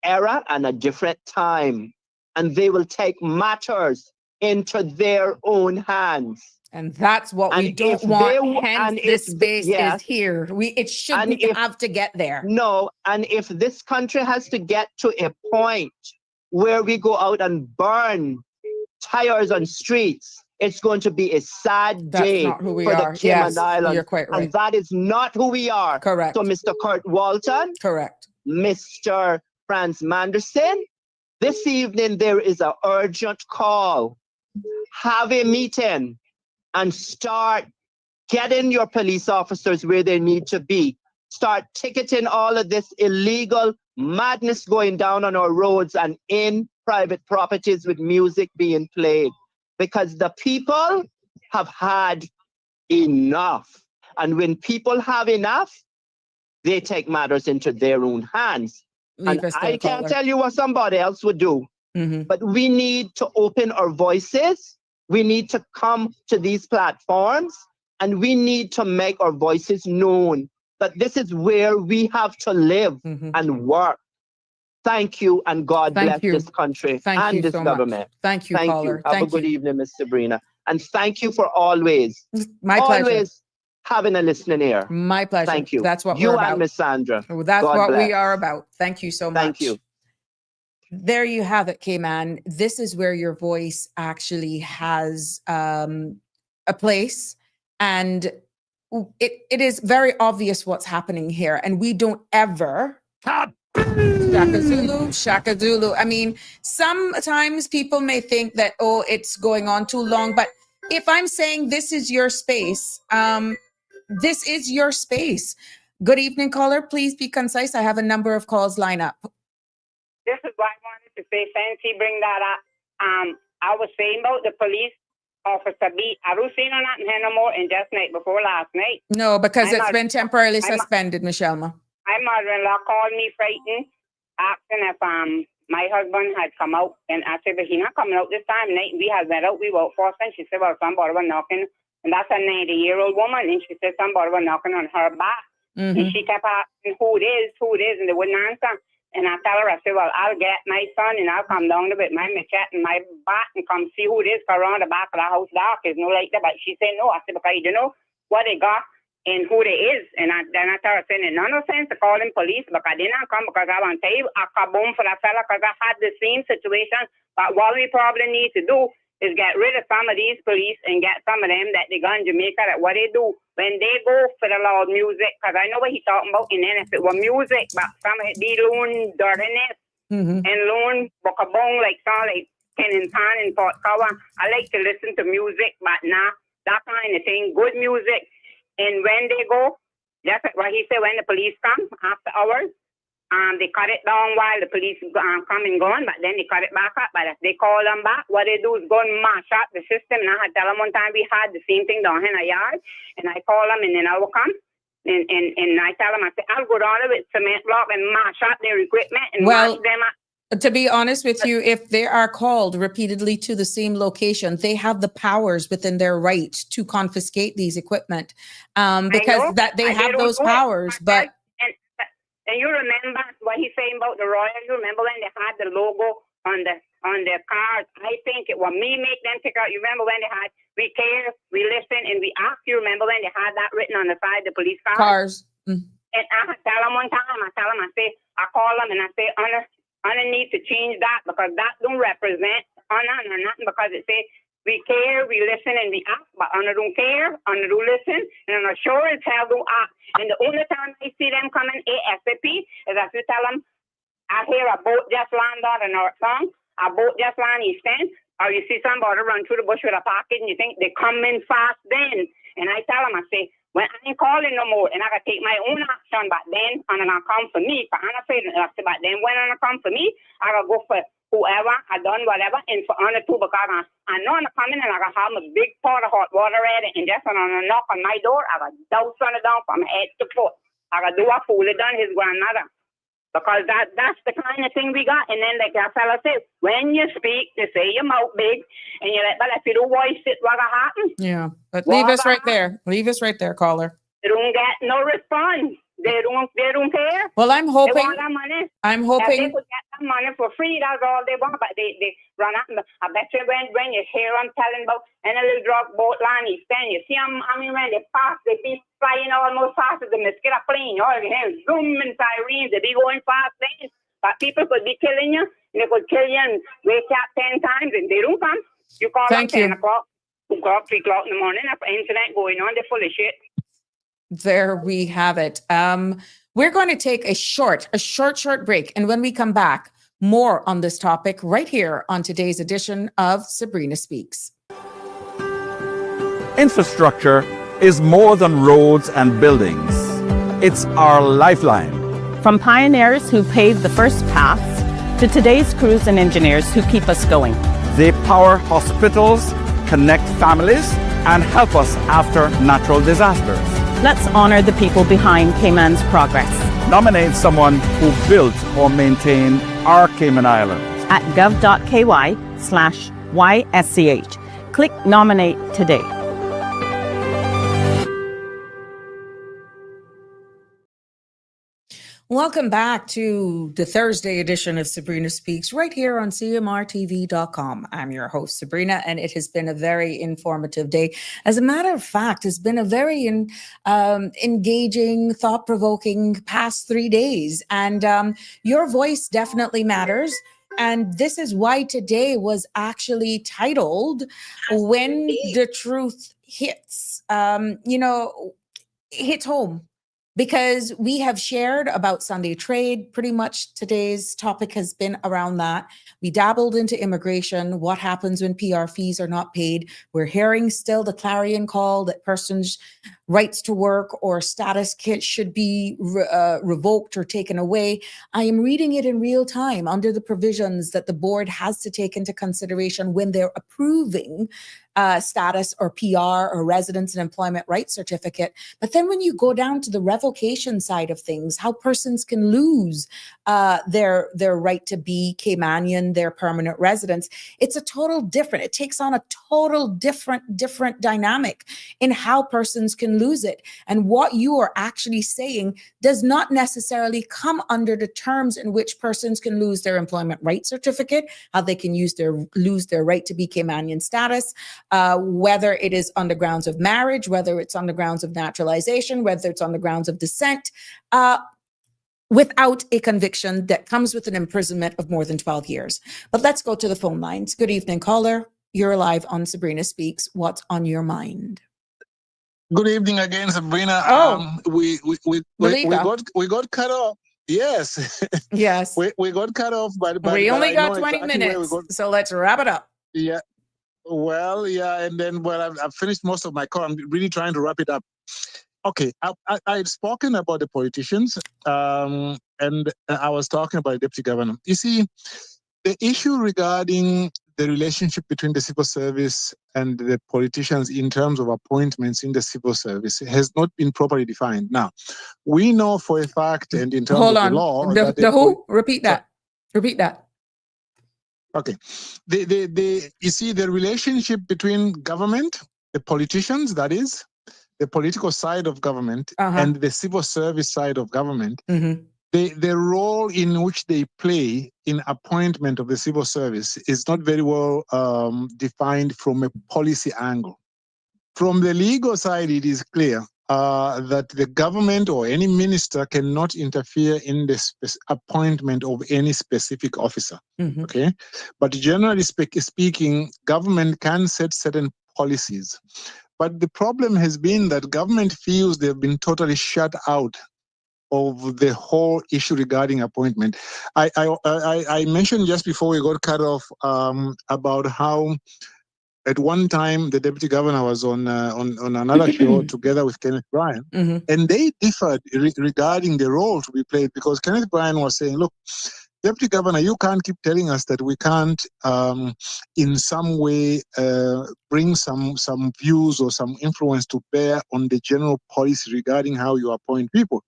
S9: and a different time. And they will take matters into their own hands.
S2: And that's what we
S9: And
S2: don't
S9: if
S2: want.
S9: they-
S2: Hence,
S9: and
S2: this
S9: if-
S2: space
S9: yes.
S2: is here. It shouldn't
S9: if-
S2: have to get there.
S9: No, and if this country has to get to a point where we go out and burn tires on streets, it's going to be a sad
S2: That's
S9: day
S2: not who we
S9: for
S2: are.
S9: the Cayman
S2: Yes,
S9: Islands.
S2: you're quite right.
S9: And that is not who we are.
S2: Correct.
S9: So Mr. Kurt Walton,
S2: Correct.
S9: Mr. Franz Manderson, this evening there is an urgent call. Have a meeting and start getting your police officers where they need to be. Start ticketing all of this illegal madness going down on our roads and in private properties with music being played. Because the people have had enough. And when people have enough, they take matters into their own hands.
S2: Leave
S9: And
S2: us
S9: I
S2: there,
S9: can't
S2: caller.
S9: tell you what somebody else would do. But we need to open our voices. We need to come to these platforms, and we need to make our voices known that this is where we have to live and work. Thank you, and God
S2: Thank
S9: bless
S2: you.
S9: this country
S2: Thank
S9: and
S2: you
S9: this
S2: so much.
S9: government.
S2: Thank you,
S9: Thank
S2: caller.
S9: you. Have
S2: Thank
S9: a good
S2: you.
S9: evening, Ms. Sabrina. And thank you for always,
S2: My pleasure.
S9: always having a listening ear.
S2: My pleasure.
S9: Thank you.
S2: That's what
S9: you
S2: we're
S9: and
S2: about.
S9: Miss Sandra.
S2: That's
S9: God
S2: what we
S9: bless.
S2: are about. Thank you so much.
S9: Thank you.
S2: There you have it, Cayman. This is where your voice actually has a place, and it is very obvious what's happening here, and we don't ever Shaka Zulu. I mean, sometimes people may think that, oh, it's going on too long, but if I'm saying this is your space, this is your space. Good evening, caller. Please be concise. I have a number of calls lined up.
S7: This is what I wanted to say. Fancy bring that up. I was saying about the police officer B. I don't see no nothing here no more in just night before last night.
S2: No, because it's been temporarily suspended, Michelma.
S7: My mother-in-law called me frightened, asking if my husband had come out, and I said, but he's not coming out this time. Night we had met out. We were first, and she said, well, somebody was knocking, and that's a 90-year-old woman, and she said somebody was knocking on her back, and she kept asking who it is, and they wouldn't answer. And I tell her, I said, well, I'll get my son, and I'll come down with my machete and my bat and come see who it is, because around the back of the house dark is no light there. But she said no. I said, because you know what they got and who they is. And then I tell her, saying, no sense to call them police, because they not come, because I want to tell you, I kaboom for that fella, because I had the same situation. But what we probably need to do is get rid of some of these police and get some of them that they got in Jamaica, that what they do when they go for the loud music, because I know what he's talking about, and then if it were music, but some of it be loan dirtiness and loan bookabong, like song like Ken and Pan and Port Cover. I like to listen to music, but not that kind of thing, good music. And when they go, that's what he said, when the police come after hours, they cut it down while the police come and gone, but then they cut it back up. But if they call them back, what they do is go and mash up the system. And I had tell them one time we had the same thing down in a yard, and I call them, and then I will come. And I tell them, I say, I'll go down with cement block and mash up their equipment and mash them up.
S2: To be honest with you, if they are called repeatedly to the same location, they have the powers within their right to confiscate these equipment, because that they have those powers. But
S7: and you remember what he's saying about the Royal? You remember when they had the logo on their cars? I think it was me make them pick out. You remember when they had we care, we listen, and we ask? You remember when they had that written on the side of the police cars? And I tell them one time, I call them and I say, Honor need to change that, because that don't represent honor or nothing, because it says we care, we listen, and we act, but honor don't care, honor don't listen, and honor sure as hell don't act. And the only time I see them coming ASAP is if you tell them, I hear a boat just land on the North Song, a boat just land East End, or you see somebody run through the bush with a package, and you think they come in fast then. And I tell them, I say, when I ain't calling no more, and I gotta take my own action, but then I'm gonna come for me. But I'm afraid, but then when I'm gonna come for me, I gotta go for whoever I done whatever, and for honor too, because I know I'm coming and I gotta have a big pot of hot water ready, and just when I knock on my door, I gotta douse on it down from head to foot. I gotta do a fool it done his grandmother. Because that's the kind of thing we got. And then like that fella said, when you speak, they say your mouth big, and you're like, but if you don't voice it, what'll happen?
S2: Yeah, but leave us right there. Leave us right there, caller.
S7: They don't get no response. They don't care.
S2: Well, I'm hoping.
S7: They want that money.
S2: I'm hoping.
S7: If they could get that money for free, that's all they want. But they run out. I bet you when you hear them telling about in a little drug boat line, you stand, you see them. I mean, when they pass, they be flying almost faster than the mosquito plane. All you hear zoom and sirens. They be going fast then. But people could be killing you, and they could kill you and wake up 10 times, and they don't come. You call them 10 o'clock, 2 o'clock, 3 o'clock in the morning. If incident going on, they're full of shit.
S2: There we have it. We're going to take a short break. And when we come back, more on this topic right here on today's edition of Sabrina Speaks.
S5: Infrastructure is more than roads and buildings. It's our lifeline.
S6: From pioneers who paved the first paths to today's crews and engineers who keep us going.
S5: They power hospitals, connect families, and help us after natural disasters.
S6: Let's honor the people behind Cayman's progress.
S5: Nominate someone who built or maintained our Cayman Islands
S6: at gov.ky/YSCH. Click nominate today.
S2: Welcome back to the Thursday edition of Sabrina Speaks right here on CMRTV.com. I'm your host, Sabrina, and it has been a very informative day. As a matter of fact, it's been a very engaging, thought-provoking past 3 days. And your voice definitely matters. And this is why today was actually titled When the Truth Hits. Hits home. Because we have shared about Sunday trade. Pretty much today's topic has been around that. We dabbled into immigration, what happens when PR fees are not paid. We're hearing still the clarion call that persons' rights to work or status kits should be revoked or taken away. I am reading it in real time under the provisions that the board has to take into consideration when they're approving status or PR or residence and employment rights certificate. But then when you go down to the revocation side of things, how persons can lose their right to be Caymanian, their permanent residence, it's a total different, it takes on a total different dynamic in how persons can lose it. And what you are actually saying does not necessarily come under the terms in which persons can lose their employment rights certificate, how they can lose their right to be Caymanian status, whether it is on the grounds of marriage, whether it's on the grounds of naturalization, whether it's on the grounds of descent, without a conviction that comes with an imprisonment of more than 12 years. But let's go to the phone lines. Good evening, caller. You're live on Sabrina Speaks. What's on your mind?
S4: Good evening again, Sabrina. We got cut off. Yes.
S2: Yes.
S4: we got cut off, but
S2: we only
S4: I
S2: got
S4: know
S2: 20
S4: exactly
S2: minutes, so let's wrap it up.
S4: Yeah. Well, yeah, and then I've finished most of my call. I'm really trying to wrap it up. Okay, I had spoken about the politicians, and I was talking about the deputy governor. You see, the issue regarding the relationship between the civil service and the politicians in terms of appointments in the civil service has not been properly defined. Now, we know for a fact, and in terms of the law,
S2: the who? Repeat that. Repeat that.
S4: Okay. You see, the relationship between government, the politicians, that is, the political side of government, and the civil service side of government, the role in which they play in appointment of the civil service is not very well defined from a policy angle. From the legal side, it is clear that the government or any minister cannot interfere in the appointment of any specific officer. Okay, but generally speaking, government can set certain policies. But the problem has been that government feels they've been totally shut out of the whole issue regarding appointment. I mentioned just before we got cut off about how at one time the deputy governor was on another show together with Kenneth Bryan, and they differed regarding the role to be played, because Kenneth Bryan was saying, look, Deputy Governor, you can't keep telling us that we can't in some way bring some views or some influence to bear on the general policy regarding how you appoint people.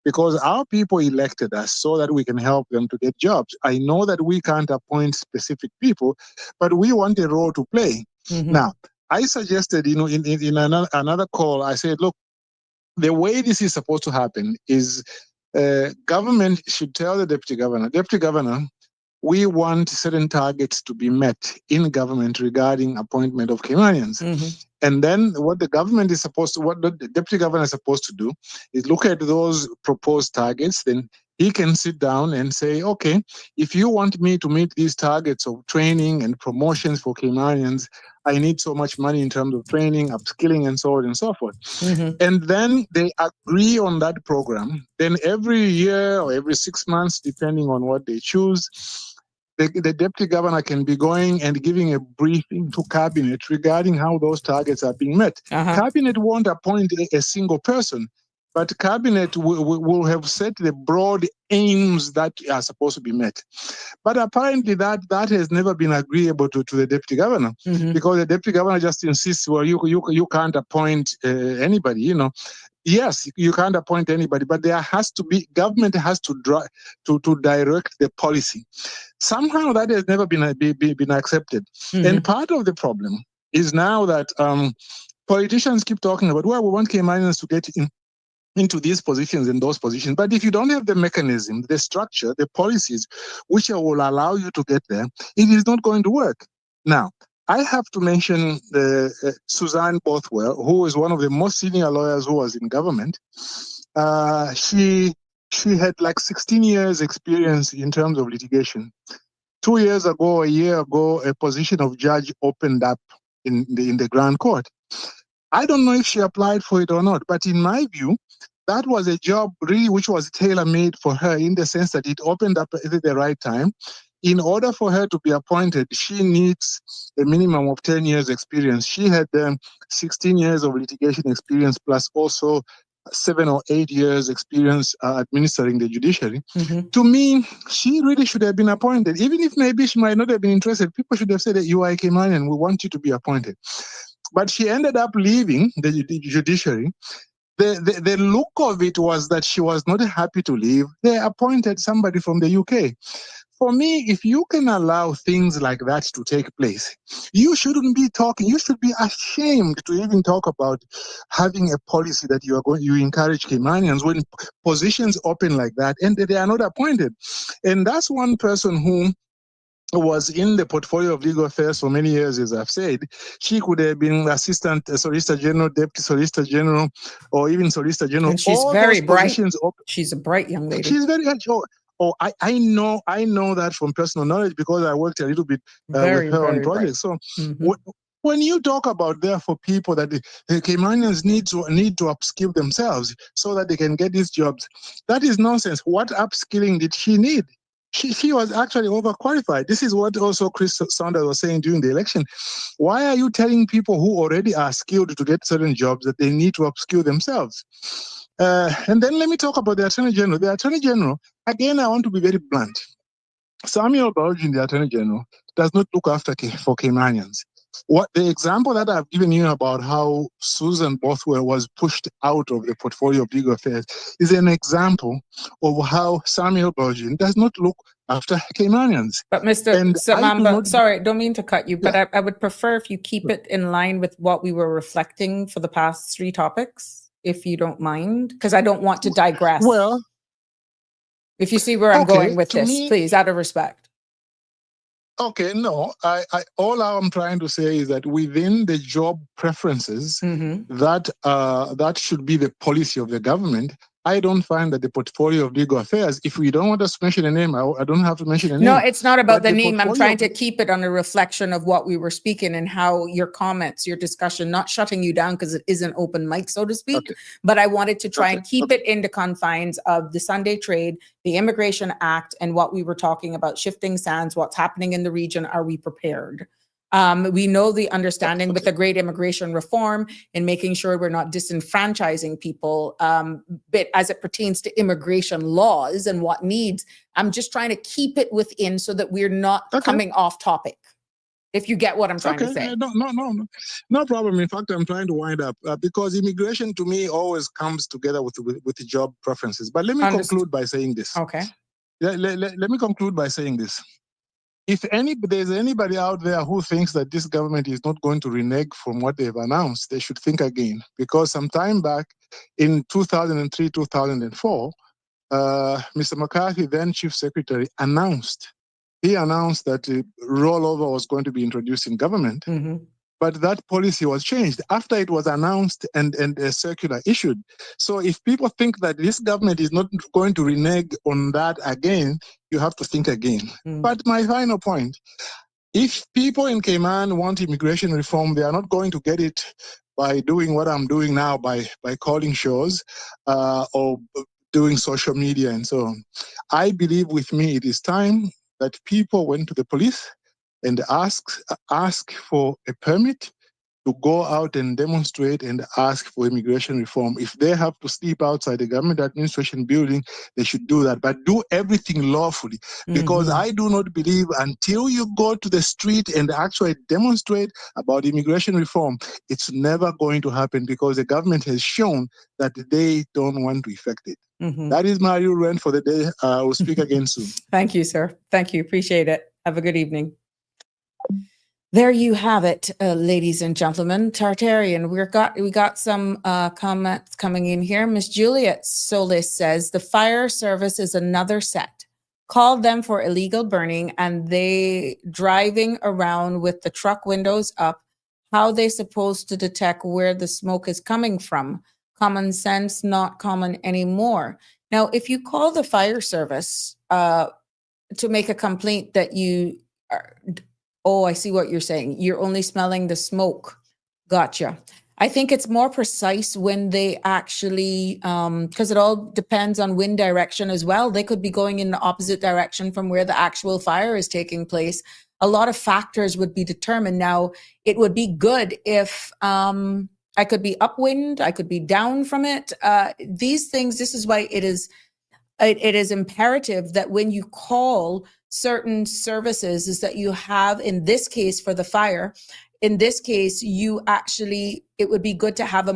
S4: Because our people elected us so that we can help them to get jobs. I know that we can't appoint specific people, but we want a role to play. Now, I suggested, in another call, I said, look, the way this is supposed to happen is government should tell the deputy governor, we want certain targets to be met in government regarding appointment of Caymanians. And then what the deputy governor is supposed to do is look at those proposed targets. Then he can sit down and say, okay, if you want me to meet these targets of training and promotions for Caymanians, I need so much money in terms of training, upskilling, and so on and so forth. And then they agree on that program. Then every year or every 6 months, depending on what they choose, the deputy governor can be going and giving a briefing to cabinet regarding how those targets are being met. Cabinet won't appoint a single person, but cabinet will have set the broad aims that are supposed to be met. But apparently that has never been agreeable to the deputy governor, because the deputy governor just insists, well, you can't appoint anybody, Yes, you can't appoint anybody, but there has to be, government has to direct the policy. Somehow that has never been accepted. And part of the problem is now that politicians keep talking about, well, we want Caymanians to get into these positions and those positions. But if you don't have the mechanism, the structure, the policies, which will allow you to get there, it is not going to work. Now, I have to mention Suzanne Bothwell, who is one of the most senior lawyers who was in government. She had like 16 years experience in terms of litigation. 2 years ago, a year ago, a position of judge opened up in the Grand Court. I don't know if she applied for it or not, but in my view, that was a job really which was tailor-made for her in the sense that it opened up at the right time. In order for her to be appointed, she needs a minimum of 10 years experience. She had 16 years of litigation experience plus also 7 or 8 years experience administering the judiciary.
S2: Mhm.
S4: To me, she really should have been appointed. Even if maybe she might not have been interested, people should have said that you are a Caymanian, we want you to be appointed. But she ended up leaving the judiciary. The look of it was that she was not happy to leave. They appointed somebody from the UK. For me, if you can allow things like that to take place, you shouldn't be talking. You should be ashamed to even talk about having a policy that you encourage Caymanians when positions open like that and they are not appointed. And that's one person who was in the portfolio of legal affairs for many years, as I've said. She could have been assistant solicitor general, deputy solicitor general, or even solicitor general.
S2: And she's
S4: All
S2: very
S4: those
S2: bright.
S4: positions
S2: She's a bright young lady.
S4: She's very I know that from personal knowledge because I worked a little bit
S2: Very,
S4: with her on
S2: very bright.
S4: projects. So
S2: Mhm.
S4: when you talk about therefore people that the Caymanians need to upskill themselves so that they can get these jobs, that is nonsense. What upskilling did she need? She was actually overqualified. This is what also Chris Saunders was saying during the election. Why are you telling people who already are skilled to get certain jobs that they need to upskill themselves? And then let me talk about the Attorney General. The Attorney General, again, I want to be very blunt. Samuel Baroudjin, the Attorney General, does not look after for Caymanians. What the example that I've given you about how Susan Bothwell was pushed out of the portfolio of legal affairs is an example of how Samuel Baroudjin does not look after Caymanians.
S2: But Mr.
S4: And I do
S2: Samamba,
S4: not.
S2: sorry, don't mean to cut you, but
S4: Yeah.
S2: I would prefer if you keep it in line with what we were reflecting for the past 3 topics, if you don't mind, because I don't want to digress.
S4: Well,
S2: if you see where I'm
S4: okay,
S2: going with
S4: to
S2: this,
S4: me-
S2: please, out of respect.
S4: Okay, no, all I'm trying to say is that within the job preferences,
S2: Mhm.
S4: that should be the policy of the government. I don't find that the portfolio of legal affairs, if we don't want us to mention a name, I don't have to mention a name.
S2: No, it's not about
S4: But
S2: the
S4: the
S2: name. I'm
S4: portfolio
S2: trying
S4: of-
S2: to keep it on a reflection of what we were speaking and how your comments, your discussion, not shutting you down because it is an open mic, so to speak.
S4: Okay.
S2: But I wanted to try and
S4: Okay,
S2: keep
S4: okay.
S2: it in the confines of the Sunday trade, the Immigration Act, and what we were talking about, shifting sands, what's happening in the region. Are we prepared? We know the understanding with the great immigration reform and making sure we're not disenfranchising people, but as it pertains to immigration laws and what needs, I'm just trying to keep it within so that we're not
S4: Okay.
S2: coming off topic. If you get what I'm trying to
S4: Okay,
S2: say.
S4: no problem. In fact, I'm trying to wind up because immigration to me always comes together with the job preferences. But let me conclude by saying this.
S2: Okay.
S4: Let me conclude by saying this. If there's anybody out there who thinks that this government is not going to renege from what they've announced, they should think again. Because some time back in 2003, 2004, Mr. McCarthy, then Chief Secretary, announced that the rollover was going to be introduced in government.
S2: Mhm.
S4: But that policy was changed after it was announced and a circular issued. So if people think that this government is not going to renege on that again, you have to think again.
S2: Mm.
S4: But my final point, if people in Cayman want immigration reform, they are not going to get it by doing what I'm doing now, by calling shows or doing social media and so on. I believe with me it is time that people went to the police and ask for a permit to go out and demonstrate and ask for immigration reform. If they have to sleep outside the government administration building, they should do that, but do everything lawfully. Because
S2: Mhm.
S4: I do not believe until you go to the street and actually demonstrate about immigration reform, it's never going to happen because the government has shown that they don't want to effect it.
S2: Mhm.
S4: That is my real rant for the day. I will speak again soon.
S2: Thank you, sir. Thank you. Appreciate it. Have a good evening. There you have it, ladies and gentlemen. Tartarian, we got some comments coming in here. Miss Juliet Solis says the fire service is another set. Called them for illegal burning and they driving around with the truck windows up. How they supposed to detect where the smoke is coming from? Common sense, not common anymore. Now, if you call the fire service, to make a complaint that you are, oh, I see what you're saying. You're only smelling the smoke. Gotcha. I think it's more precise when they actually, because it all depends on wind direction as well. They could be going in the opposite direction from where the actual fire is taking place. A lot of factors would be determined. Now, it would be good if I could be upwind, I could be down from it. These things, this is why it is imperative that when you call certain services is that you have, in this case for the fire, in this case, you actually, it would be good to have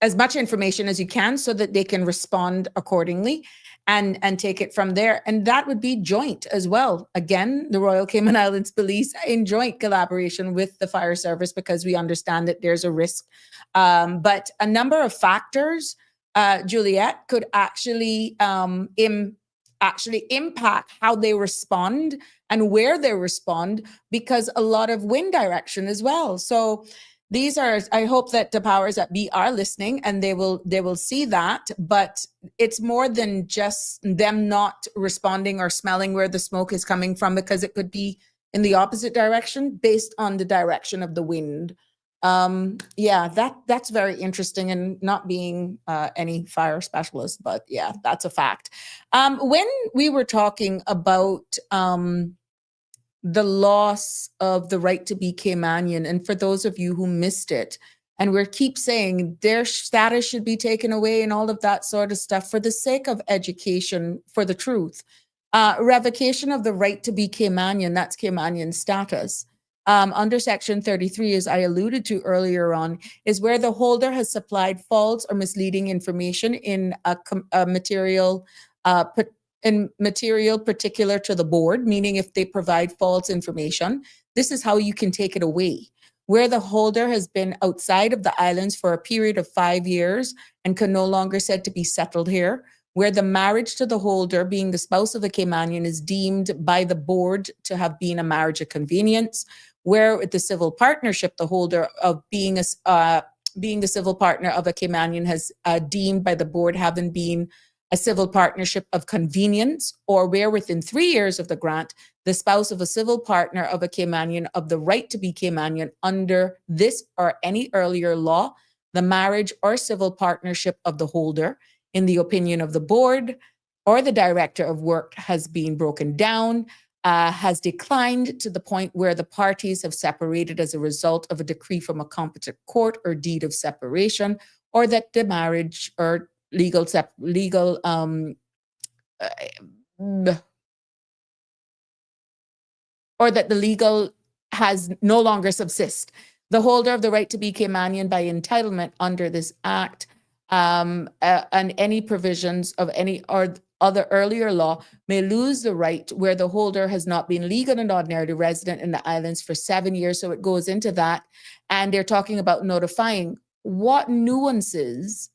S2: as much information as you can so that they can respond accordingly and take it from there. And that would be joint as well. Again, the Royal Cayman Islands Police in joint collaboration with the fire service, because we understand that there's a risk. But a number of factors, Juliet, could actually impact how they respond and where they respond, because a lot of wind direction as well. So these are, I hope that the powers that be are listening and they will see that, but it's more than just them not responding or smelling where the smoke is coming from, because it could be in the opposite direction based on the direction of the wind. Yeah, that's very interesting, and not being any fire specialist, but yeah, that's a fact. When we were talking about the loss of the right to be Caymanian, and for those of you who missed it, and we keep saying their status should be taken away and all of that sort of stuff for the sake of education, for the truth. Revocation of the right to be Caymanian, that's Caymanian status. Under Section 33, as I alluded to earlier on, is where the holder has supplied false or misleading information in a material particular to the board, meaning if they provide false information, this is how you can take it away. Where the holder has been outside of the islands for a period of 5 years and can no longer said to be settled here, where the marriage to the holder, being the spouse of a Caymanian, is deemed by the board to have been a marriage of convenience, where with the civil partnership, the holder of being the civil partner of a Caymanian has deemed by the board having been a civil partnership of convenience, or where within 3 years of the grant, the spouse of a civil partner of a Caymanian of the right to be Caymanian under this or any earlier law, the marriage or civil partnership of the holder, in the opinion of the board or the director of work, has been broken down, has declined to the point where the parties have separated as a result of a decree from a competent court or deed of separation, or that the marriage or or that the legal has no longer subsist. The holder of the right to be Caymanian by entitlement under this act and any provisions of any or other earlier law may lose the right where the holder has not been legal and ordinarily resident in the islands for 7 years. So it goes into that. And they're talking about notifying what nuances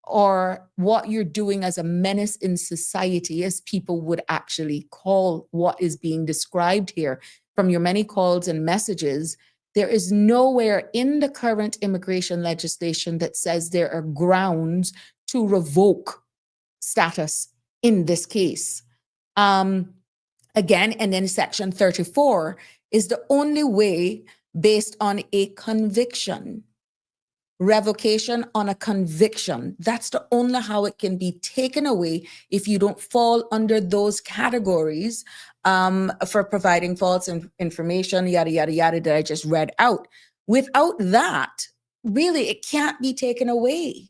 S2: or what you're doing as a menace in society, as people would actually call what is being described here from your many calls and messages. There is nowhere in the current immigration legislation that says there are grounds to revoke status in this case. Again, and then Section 34 is the only way based on a conviction. Revocation on a conviction. That's the only how it can be taken away if you don't fall under those categories for providing false information, yada, yada, yada, that I just read out. Without that, really, it can't be taken away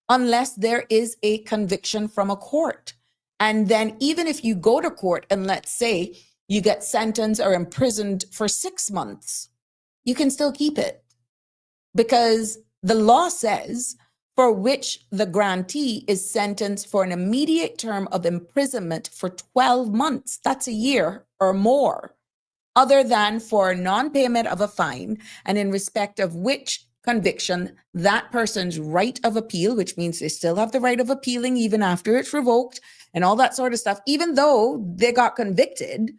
S2: unless there is a conviction from a court. And then even if you go to court and let's say you get sentenced or imprisoned for 6 months, you can still keep it. Because the law says for which the grantee is sentenced for an immediate term of imprisonment for 12 months, that's a year or more, other than for non-payment of a fine, and in respect of which conviction that person's right of appeal, which means they still have the right of appealing even after it's revoked and all that sort of stuff, even though they got convicted,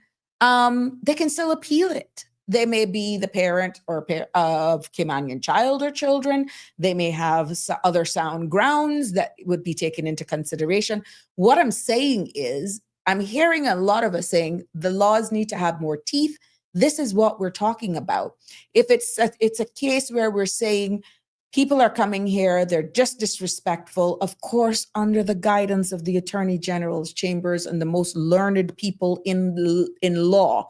S2: they can still appeal it. They may be the parent or of Caymanian child or children. They may have other sound grounds that would be taken into consideration. What I'm saying is I'm hearing a lot of us saying the laws need to have more teeth. This is what we're talking about. If it's a case where we're saying people are coming here, they're just disrespectful, of course, under the guidance of the Attorney General's chambers and the most learned people in law.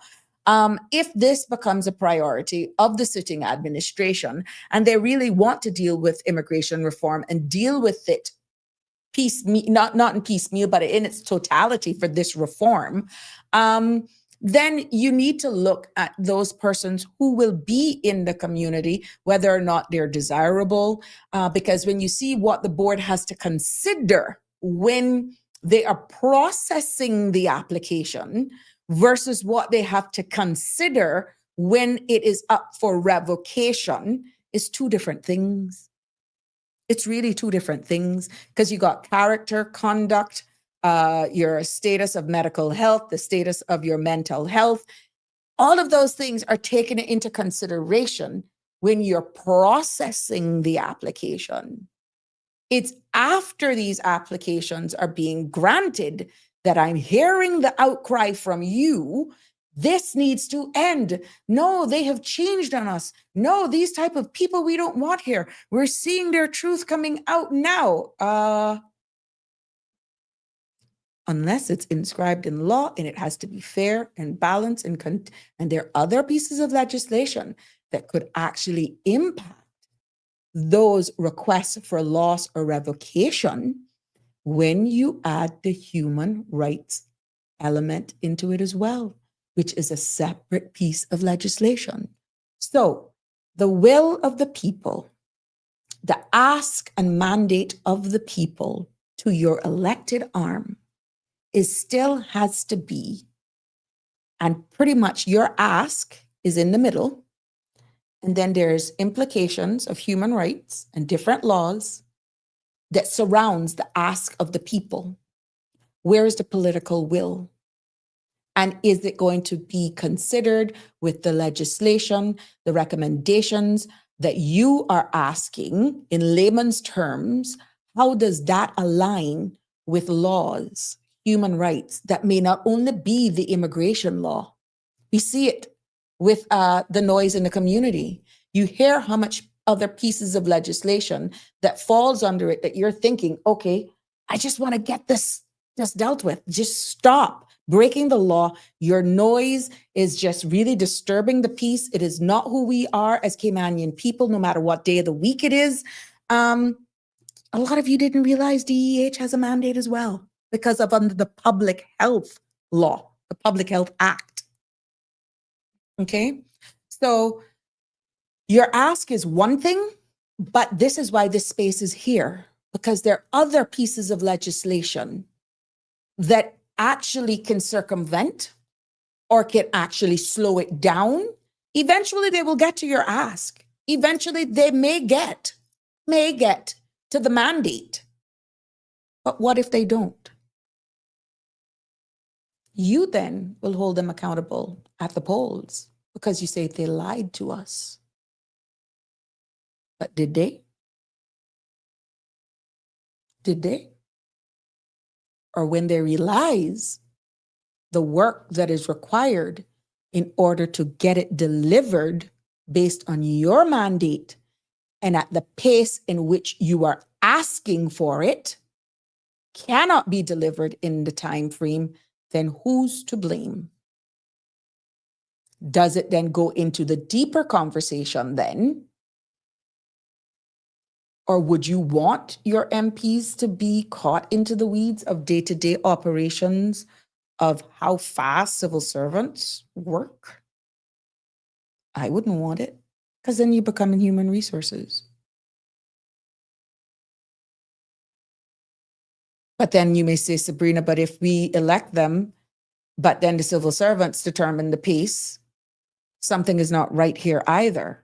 S2: If this becomes a priority of the sitting administration and they really want to deal with immigration reform and deal with it not in piecemeal, but in its totality for this reform, then you need to look at those persons who will be in the community, whether or not they're desirable, because when you see what the board has to consider when they are processing the application versus what they have to consider when it is up for revocation, is two different things. It's really two different things, because you got character, conduct, your status of medical health, the status of your mental health. All of those things are taken into consideration when you're processing the application. It's after these applications are being granted that I'm hearing the outcry from you. This needs to end. No, they have changed on us. No, these type of people we don't want here. We're seeing their truth coming out now. Unless it's inscribed in law, and it has to be fair and balanced, and there are other pieces of legislation that could actually impact those requests for loss or revocation when you add the human rights element into it as well, which is a separate piece of legislation. So the will of the people, the ask and mandate of the people to your elected arm still has to be, and pretty much your ask is in the middle, and then there's implications of human rights and different laws that surrounds the ask of the people. Where is the political will? And is it going to be considered with the legislation, the recommendations that you are asking in layman's terms? How does that align with laws, human rights that may not only be the immigration law? We see it with the noise in the community. You hear how much other pieces of legislation that falls under it that you're thinking, okay, I just want to get this just dealt with. Just stop breaking the law. Your noise is just really disturbing the peace. It is not who we are as Caymanian people, no matter what day of the week it is. A lot of you didn't realize DEH has a mandate as well because of under the public health law, the Public Health Act. Okay, so your ask is one thing, but this is why this space is here, because there are other pieces of legislation that actually can circumvent or can actually slow it down. Eventually they will get to your ask. Eventually they may get to the mandate. But what if they don't? You then will hold them accountable at the polls because you say they lied to us. But did they? Did they? Or when they realize the work that is required in order to get it delivered based on your mandate and at the pace in which you are asking for it cannot be delivered in the time frame, then who's to blame? Does it then go into the deeper conversation then? Or would you want your MPs to be caught into the weeds of day-to-day operations of how fast civil servants work? I wouldn't want it, because then you become in human resources. But then you may say, Sabrina, but if we elect them, but then the civil servants determine the pace, something is not right here either.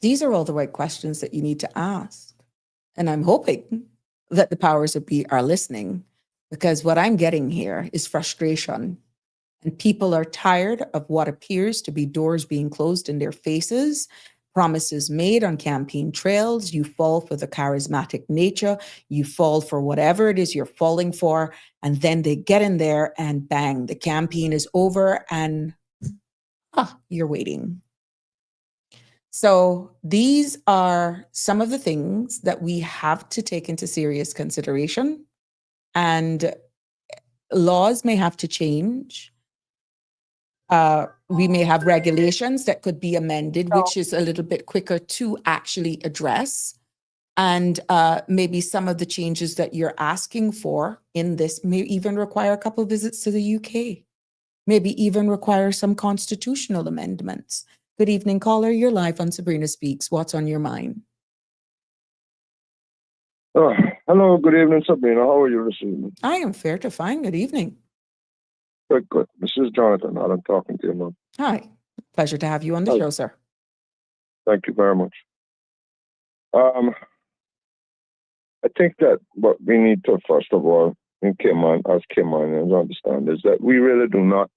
S2: These are all the right questions that you need to ask. And I'm hoping that the powers that be are listening, because what I'm getting here is frustration. And people are tired of what appears to be doors being closed in their faces. promises made on campaign trails, you fall for the charismatic nature, you fall for whatever it is you're falling for, and then they get in there and bang, the campaign is over and you're waiting. So these are some of the things that we have to take into serious consideration, and laws may have to change. We may have regulations that could be amended, which is a little bit quicker to actually address. And maybe some of the changes that you're asking for in this may even require a couple of visits to the UK, maybe even require some constitutional amendments. Good evening, caller. You're live on Sabrina Speaks. What's on your mind?
S10: Hello, good evening, Sabrina. How are you this evening?
S2: I am fair to fine. Good evening.
S10: Good. This is Jonathan. I'm talking to you, ma'am.
S2: Hi. Pleasure to have you on the show, sir.
S10: Thank you very much. I think that what we need to, first of all, in Cayman, as Caymanians understand, is that we really do not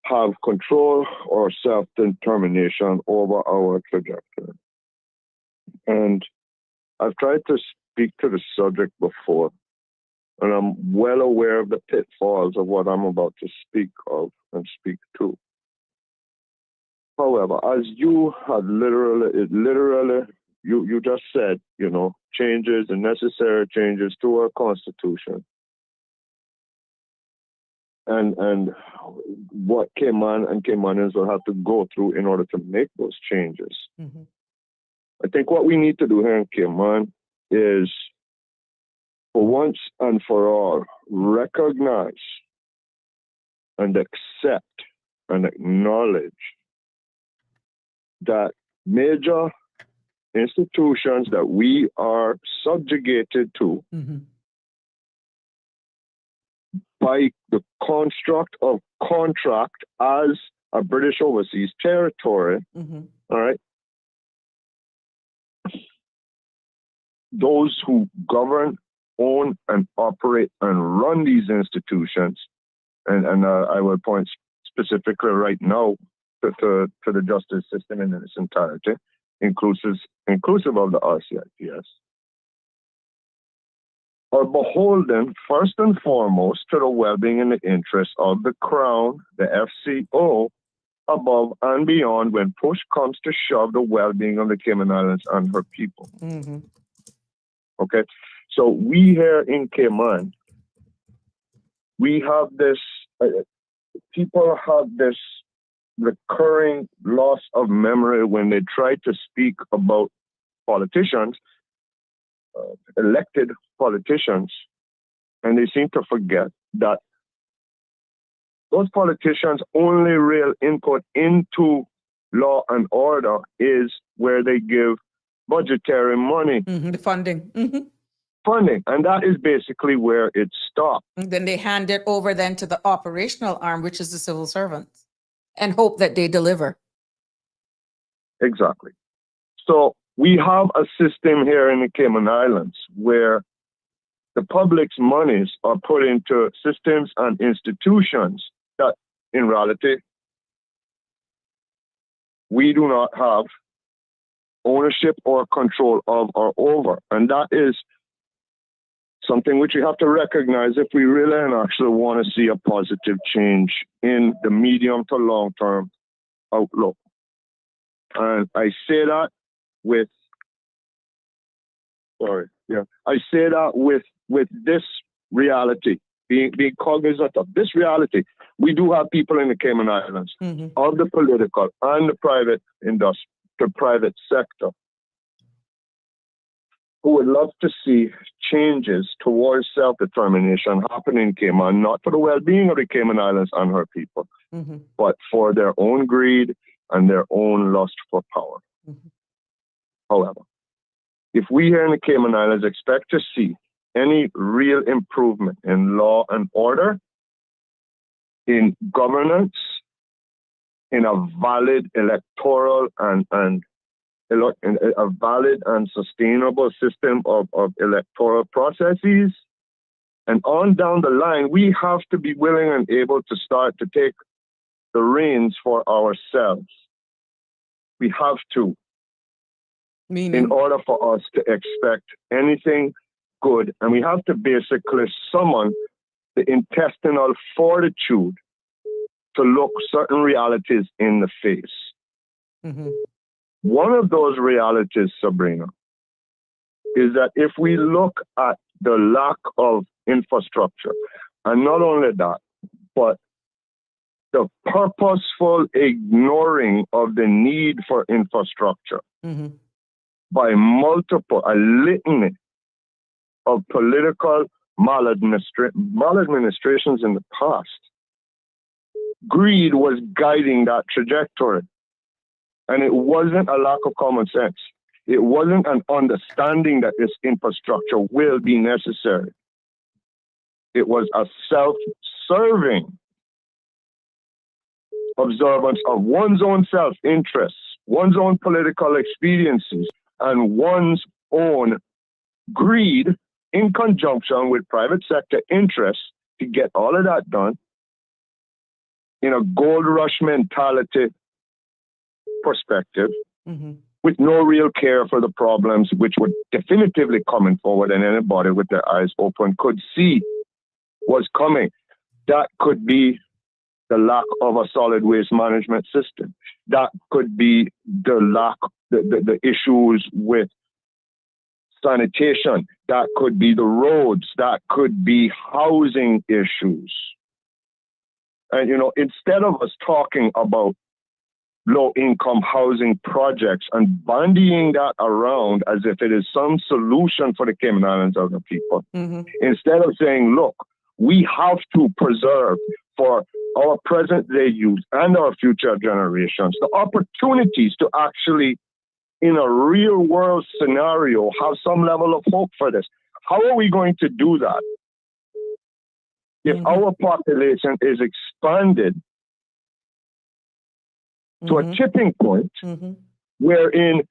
S10: have control or self-determination over our trajectory. And I've tried to speak to the subject before, and I'm well aware of the pitfalls of what I'm about to speak of and speak to. However, as you had literally, you just said, changes and necessary changes to our Constitution. And what Cayman and Caymanians will have to go through in order to make those changes.
S2: Mm-hmm.
S10: I think what we need to do here in Cayman is, for once and for all, recognize and accept and acknowledge that major institutions that we are subjugated to by the construct of contract as a British overseas territory, all right? Those who govern, own, and operate and run these institutions, and I will point specifically right now to the justice system in its entirety, inclusive of the RCIPS, are beholden first and foremost to the well-being and the interests of the Crown, the FCO, above and beyond when push comes to shove the well-being of the Cayman Islands and her people. Okay, so we here in Cayman, we have this, people have this recurring loss of memory when they try to speak about politicians, elected politicians, and they seem to forget that those politicians' only real input into law and order is where they give budgetary money.
S2: The funding.
S10: Funding, and that is basically where it stops.
S2: Then they hand it over then to the operational arm, which is the civil servants, and hope that they deliver.
S10: Exactly. So we have a system here in the Cayman Islands where the public's monies are put into systems and institutions that, in reality, we do not have ownership or control of or over. And that is something which we have to recognize if we really and actually want to see a positive change in the medium to long-term outlook. And I say that with, with this reality, being cognizant of this reality. We do have people in the Cayman Islands, of the political and the private industry, the private sector, who would love to see changes towards self-determination happen in Cayman, not for the well-being of the Cayman Islands and her people, but for their own greed and their own lust for power. However, if we here in the Cayman Islands expect to see any real improvement in law and order, in governance, in a valid electoral and a valid and sustainable system of electoral processes, and on down the line, we have to be willing and able to start to take the reins for ourselves. We have to,
S2: Meaning?
S10: in order for us to expect anything good. And we have to basically summon the intestinal fortitude to look certain realities in the face.
S2: Mm-hmm.
S10: One of those realities, Sabrina, is that if we look at the lack of infrastructure, and not only that, but the purposeful ignoring of the need for infrastructure
S2: Mm-hmm.
S10: by a litany of political maladministrations in the past. Greed was guiding that trajectory. And it wasn't a lack of common sense. It wasn't an understanding that this infrastructure will be necessary. It was a self-serving observance of one's own self-interests, one's own political expediencies, and one's own greed in conjunction with private sector interests to get all of that done in a gold rush mentality perspective,
S2: Mm-hmm.
S10: with no real care for the problems which were definitively coming forward, and anybody with their eyes open could see was coming. That could be the lack of a solid waste management system. That could be the issues with sanitation. That could be the roads. That could be housing issues. And, instead of us talking about low-income housing projects and bandying that around as if it is some solution for the Cayman Islands of the people,
S2: Mm-hmm.
S10: instead of saying, look, we have to preserve for our present-day youth and our future generations the opportunities to actually, in a real-world scenario, have some level of hope for this. How are we going to do that if our population is expanded to a tipping point wherein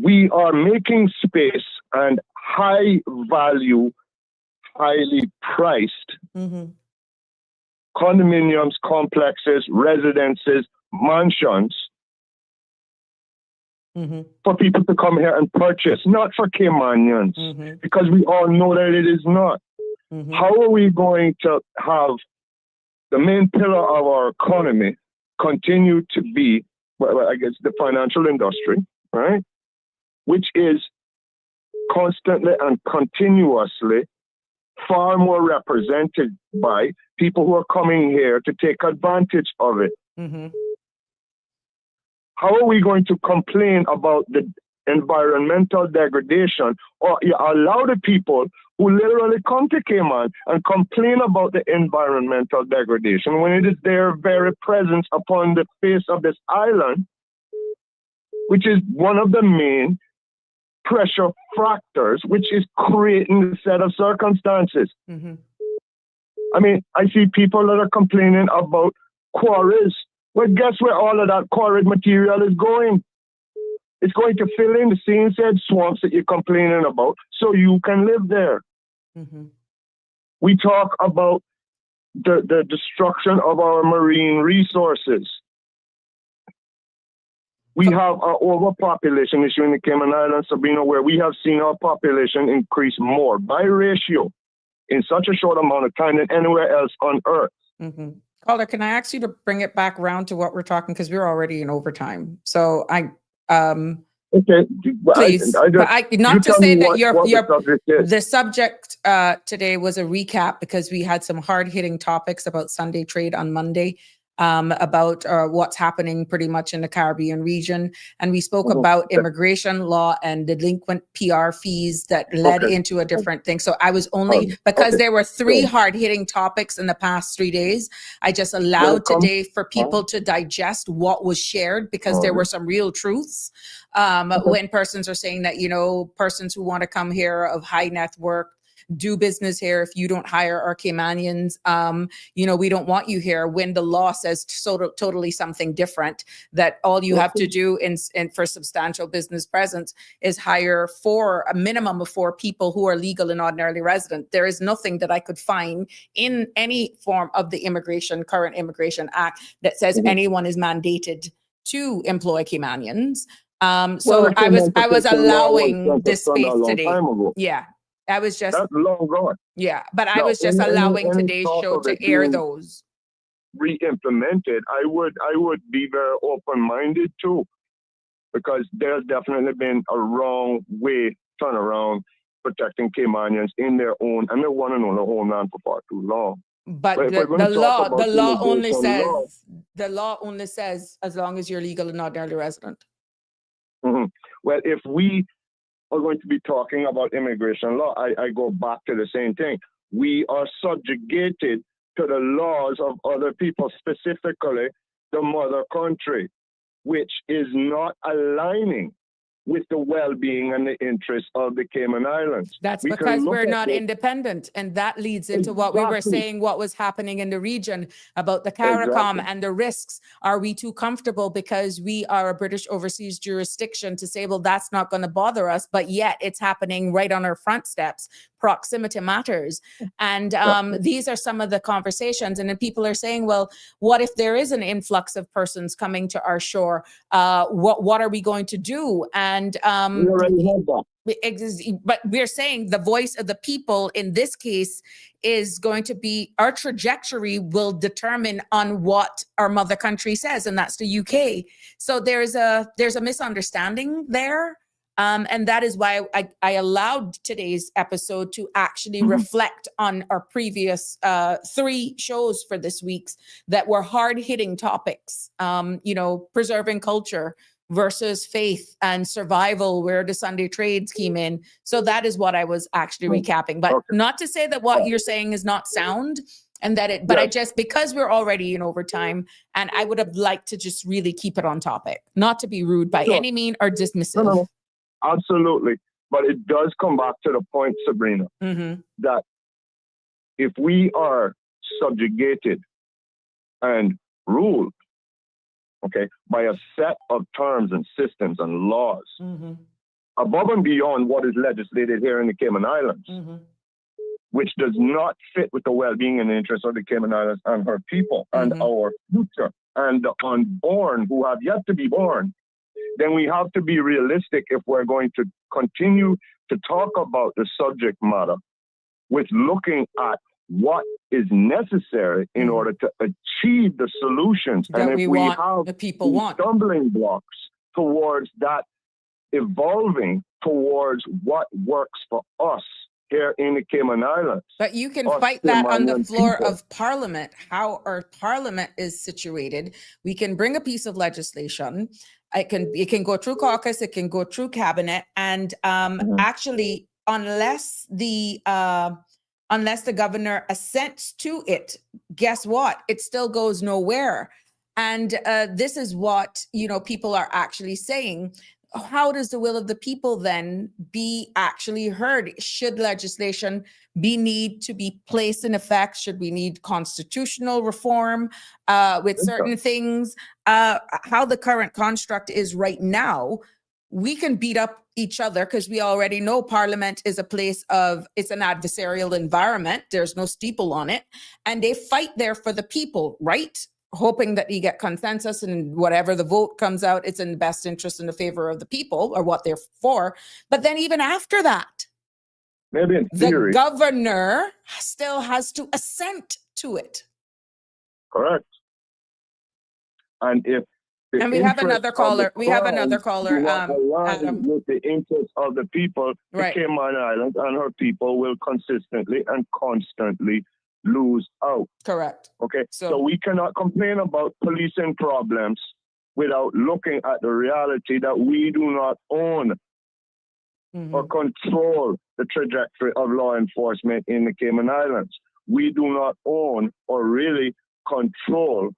S10: we are making space and high value, highly priced condominiums, complexes, residences, mansions for people to come here and purchase, not for Caymanians, because we all know that it is not. How are we going to have the main pillar of our economy continue to be, well, I guess, the financial industry, right? Which is constantly and continuously far more represented by people who are coming here to take advantage of it. How are we going to complain about the environmental degradation, or allow the people who literally come to Cayman and complain about the environmental degradation when it is their very presence upon the face of this island, which is one of the main pressure factors, which is creating the set of circumstances. I mean, I see people that are complaining about quarries. Well, guess where all of that quarried material is going? It's going to fill in the same said swamps that you're complaining about so you can live there. We talk about the destruction of our marine resources. We have an overpopulation issue in the Cayman Islands, Sabrina, where we have seen our population increase more by ratio in such a short amount of time than anywhere else on Earth.
S2: Calder, can I ask you to bring it back around to what we're talking, because we're already in overtime. So
S10: okay,
S2: please, not to say that the subject today was a recap, because we had some hard-hitting topics about Sunday trade on Monday, about what's happening pretty much in the Caribbean region. And we spoke about immigration law and delinquent PR fees that led into a different thing. So I was only, because there were 3 hard-hitting topics in the past 3 days, I just allowed today for people to digest what was shared, because there were some real truths. When persons are saying that, persons who want to come here of high net worth, do business here, if you don't hire our Caymanians, we don't want you here, when the law says totally something different, that all you have to do in for substantial business presence is hire a minimum of 4 people who are legal and ordinarily resident. There is nothing that I could find in any form of the current Immigration Act that says anyone is mandated to employ Caymanians.
S10: Well,
S2: So
S10: the
S2: I was
S10: protection law
S2: allowing
S10: was
S2: this
S10: done a
S2: space
S10: long
S2: today.
S10: time ago.
S2: Yeah, I was just
S10: That's long gone.
S2: yeah, but I
S10: Now,
S2: was just allowing
S10: any
S2: today's
S10: talk
S2: show
S10: of
S2: to
S10: it
S2: air
S10: being
S2: those.
S10: re-implemented, I would be very open-minded too, because there's definitely been a wrong way turnaround protecting Caymanians in their own, and they want to know the homeland for far too long.
S2: But
S10: But if we're going
S2: the
S10: to talk
S2: law, the
S10: about
S2: law only
S10: immigration
S2: says
S10: law,
S2: the law only says as long as you're legal and ordinarily resident.
S10: mhm. Well, if we are going to be talking about immigration law, I go back to the same thing. We are subjugated to the laws of other people, specifically the mother country, which is not aligning with the well-being and the interests of the Cayman Islands.
S2: That's
S10: We can
S2: because
S10: look
S2: we're
S10: at
S2: not
S10: this-
S2: independent. And that leads into what we were
S10: Exactly.
S2: saying, what was happening in the region about the CARICOM
S10: Exactly.
S2: and the risks. Are we too comfortable because we are a British overseas jurisdiction to say, well, that's not going to bother us, but yet it's happening right on our front steps. Proximity matters. And these are some of the conversations. And then people are saying, well, what if there is an influx of persons coming to our shore? What are we going to do? And
S10: We already have that.
S2: but we're saying the voice of the people in this case is going to be, our trajectory will determine on what our mother country says, and that's the UK. So there's a misunderstanding there. And that is why I allowed today's episode to actually reflect on our previous 3 shows for this week's that were hard-hitting topics, preserving culture versus faith and survival, where the Sunday trades came in. So that is what I was actually recapping. But not to say that what you're saying is not sound, and that it, but I just, because we're already in overtime, and I would have liked to just really keep it on topic, not to be rude by any mean or dismissive.
S10: No. Absolutely. But it does come back to the point, Sabrina, that if we are subjugated and ruled, by a set of terms and systems and laws, above and beyond what is legislated here in the Cayman Islands, which does not fit with the well-being and interests of the Cayman Islands and her people and our future and the unborn who have yet to be born, then we have to be realistic if we're going to continue to talk about the subject matter with looking at what is necessary in order to achieve the solutions.
S2: That
S10: and if
S2: we
S10: have
S2: want, the people
S10: these
S2: want.
S10: stumbling blocks towards that evolving towards what works for us here in the Cayman Islands.
S2: But you can
S10: us
S2: fight that on the
S10: Caymanian
S2: floor
S10: people.
S2: of Parliament, how our Parliament is situated. We can bring a piece of legislation. It can go through caucus, it can go through cabinet, and actually, unless the governor assents to it, guess what? It still goes nowhere. And this is what people are actually saying. How does the will of the people then be actually heard? Should legislation need to be placed in effect? Should we need constitutional reform with certain things? How the current construct is right now, we can beat up each other because we already know Parliament is a place of, it's an adversarial environment. There's no steeple on it. And they fight there for the people, right? Hoping that you get consensus and whatever the vote comes out, it's in the best interest in the favor of the people or what they're for. But then even after that,
S10: maybe in theory,
S2: the governor still has to assent to it.
S10: correct. And if
S2: And we have another caller. We have another caller.
S10: Adam. With the interests of the people,
S2: Right.
S10: the Cayman Islands and her people will consistently and constantly lose out.
S2: Correct.
S10: Okay.
S2: So-
S10: So we cannot complain about policing problems without looking at the reality that we do not own or control the trajectory of law enforcement in the Cayman Islands. We do not own or really control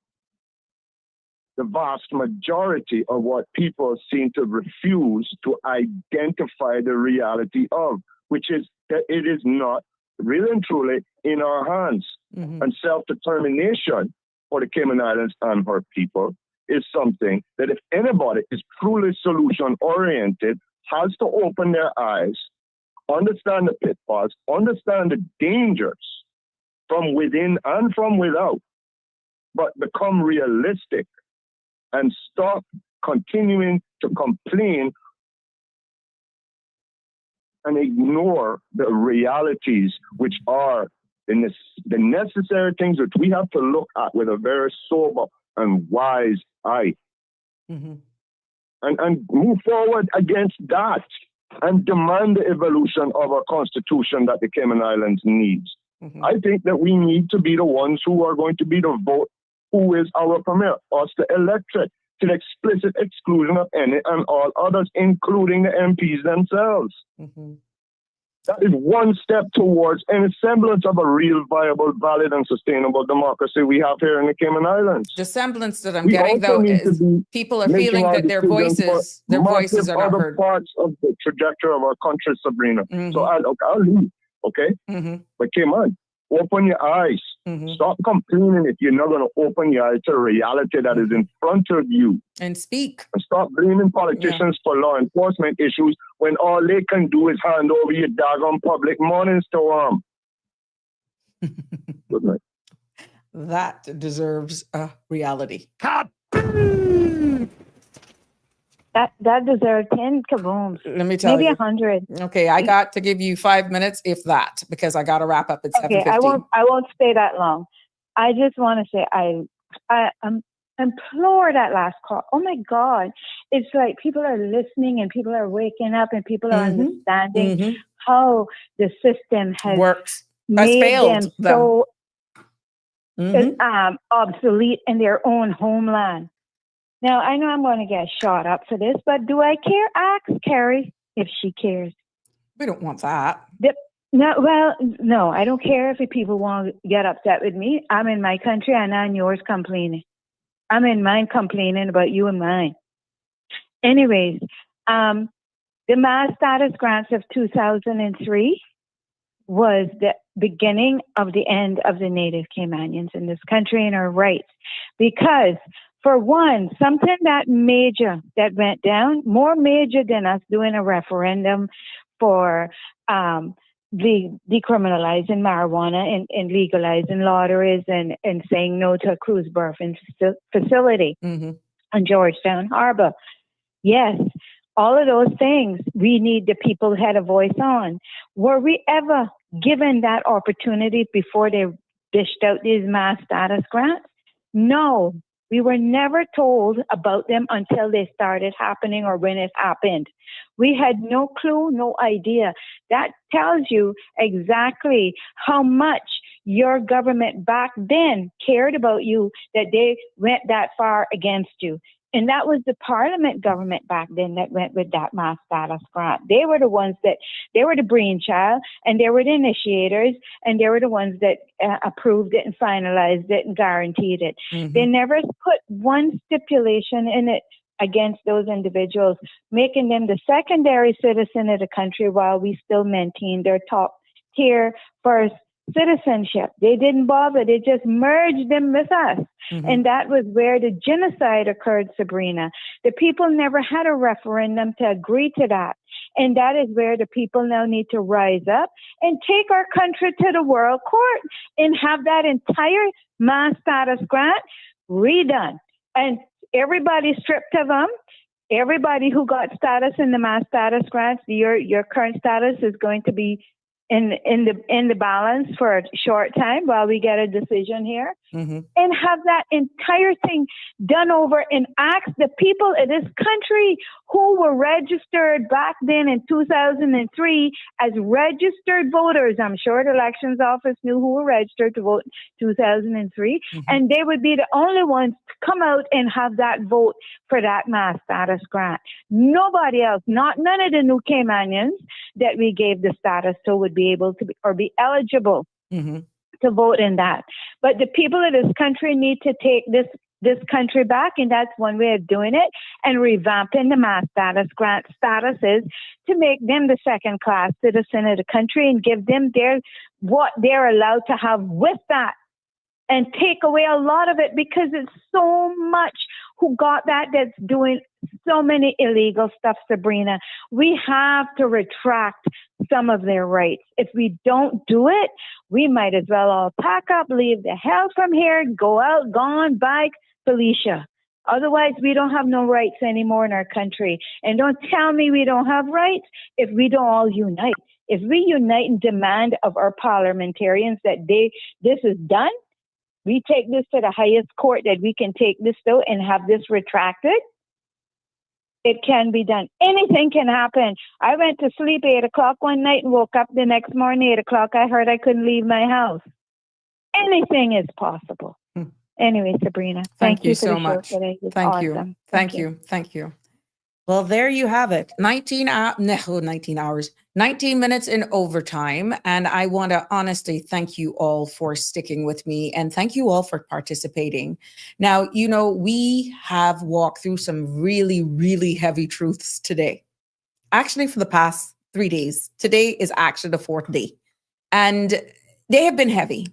S10: the vast majority of what people seem to refuse to identify the reality of, which is that it is not really and truly in our hands. And self-determination for the Cayman Islands and her people is something that if anybody is truly solution-oriented, has to open their eyes, understand the pitfalls, understand the dangers from within and from without, but become realistic and stop continuing to complain and ignore the realities, which are the necessary things that we have to look at with a very sober and wise eye.
S2: Mm-hmm.
S10: And move forward against that and demand the evolution of a constitution that the Cayman Islands needs.
S2: Mm-hmm.
S10: I think that we need to be the ones who are going to be the vote, who is our premier, us the electorate, to the explicit exclusion of any and all others, including the MPs themselves.
S2: Mm-hmm.
S10: That is one step towards any semblance of a real, viable, valid, and sustainable democracy we have here in the Cayman Islands.
S2: The semblance that I'm
S10: We
S2: getting,
S10: also
S2: though,
S10: need to
S2: is
S10: be
S2: people are
S10: making
S2: feeling
S10: our
S2: that their
S10: decisions for
S2: voices are not
S10: other
S2: heard.
S10: parts of the trajectory of our country, Sabrina.
S2: Mm-hmm.
S10: So I'll leave, okay?
S2: Mm-hmm.
S10: But Cayman, open your eyes.
S2: Mm-hmm.
S10: Stop complaining if you're not going to open your eyes to the reality that is in front of you.
S2: And speak.
S10: And stop blaming politicians for law enforcement issues when all they can do is hand over your daggone public monies to them. Good night.
S2: That deserves a reality.
S8: That deserves 10 kabooms.
S2: Let me tell
S8: Maybe
S2: you.
S8: 100.
S2: Okay, I got to give you 5 minutes, if that, because I got to wrap up at 7:15.
S8: Okay, I won't stay that long. I just want to say I implore that last call. Oh my God. It's like people are listening and people are waking up and people are understanding how the system has
S2: works.
S8: Made
S2: failed
S8: them so obsolete in their own homeland. Now, I know I'm going to get shot up for this, but do I care? Ask Carrie if she cares.
S2: We don't want that.
S8: No, I don't care if people want to get upset with me. I'm in my country and I'm yours complaining. I'm in mine complaining about you and mine. Anyways, the mass status grants of 2003 was the beginning of the end of the Native Caymanians in this country and our rights. Because, for one, something that major that went down, more major than us doing a referendum for decriminalizing marijuana and legalizing lotteries and saying no to a cruise birthing facility on Georgetown Harbor. Yes, all of those things we need the people who had a voice on. Were we ever given that opportunity before they dished out these mass status grants? No, we were never told about them until they started happening or when it happened. We had no clue, no idea. That tells you exactly how much your government back then cared about you, that they went that far against you. And that was the Parliament government back then that went with that mass status grant. They were the ones they were the brainchild, and they were the initiators, and they were the ones that approved it and finalized it and guaranteed it. They never put one stipulation in it against those individuals, making them the secondary citizen of the country while we still maintain their top tier first citizenship. They didn't bother. They just merged them with us. And that was where the genocide occurred, Sabrina. The people never had a referendum to agree to that. And that is where the people now need to rise up and take our country to the World Court and have that entire mass status grant redone. And everybody stripped of them. Everybody who got status in the mass status grants, your current status is going to be in the balance for a short time while we get a decision here, and have that entire thing done over and ask the people of this country who were registered back then in 2003 as registered voters. I'm sure the elections office knew who were registered to vote in 2003, and they would be the only ones to come out and have that vote for that mass status grant. Nobody else, none of the new Caymanians that we gave the status to would be able to be eligible to vote in that. But the people of this country need to take this country back, and that's one way of doing it, and revamping the mass status grant statuses to make them the second class citizen of the country and give them what they're allowed to have with that, and take away a lot of it, because it's so much who got that's doing so many illegal stuff, Sabrina. We have to retract some of their rights. If we don't do it, we might as well all pack up, leave the hell from here, go out, gone, bike, Felicia. Otherwise, we don't have no rights anymore in our country. And don't tell me we don't have rights if we don't all unite. If we unite and demand of our parliamentarians that this is done, we take this to the highest court, that we can take this though and have this retracted, it can be done. Anything can happen. I went to sleep 8 o'clock one night and woke up the next morning 8 o'clock. I heard I couldn't leave my house. Anything is possible. Anyway, Sabrina, thank you
S2: so
S8: for the
S2: much.
S8: show today. It's
S2: Thank
S8: awesome.
S2: you. Thank you. Thank you. Well, there you have it. 19 hours, 19 minutes in overtime. And I want to honestly thank you all for sticking with me, and thank you all for participating. Now, you know, we have walked through some really, really heavy truths today. Actually, for the past 3 days. Today is actually the 4th day. And they have been heavy.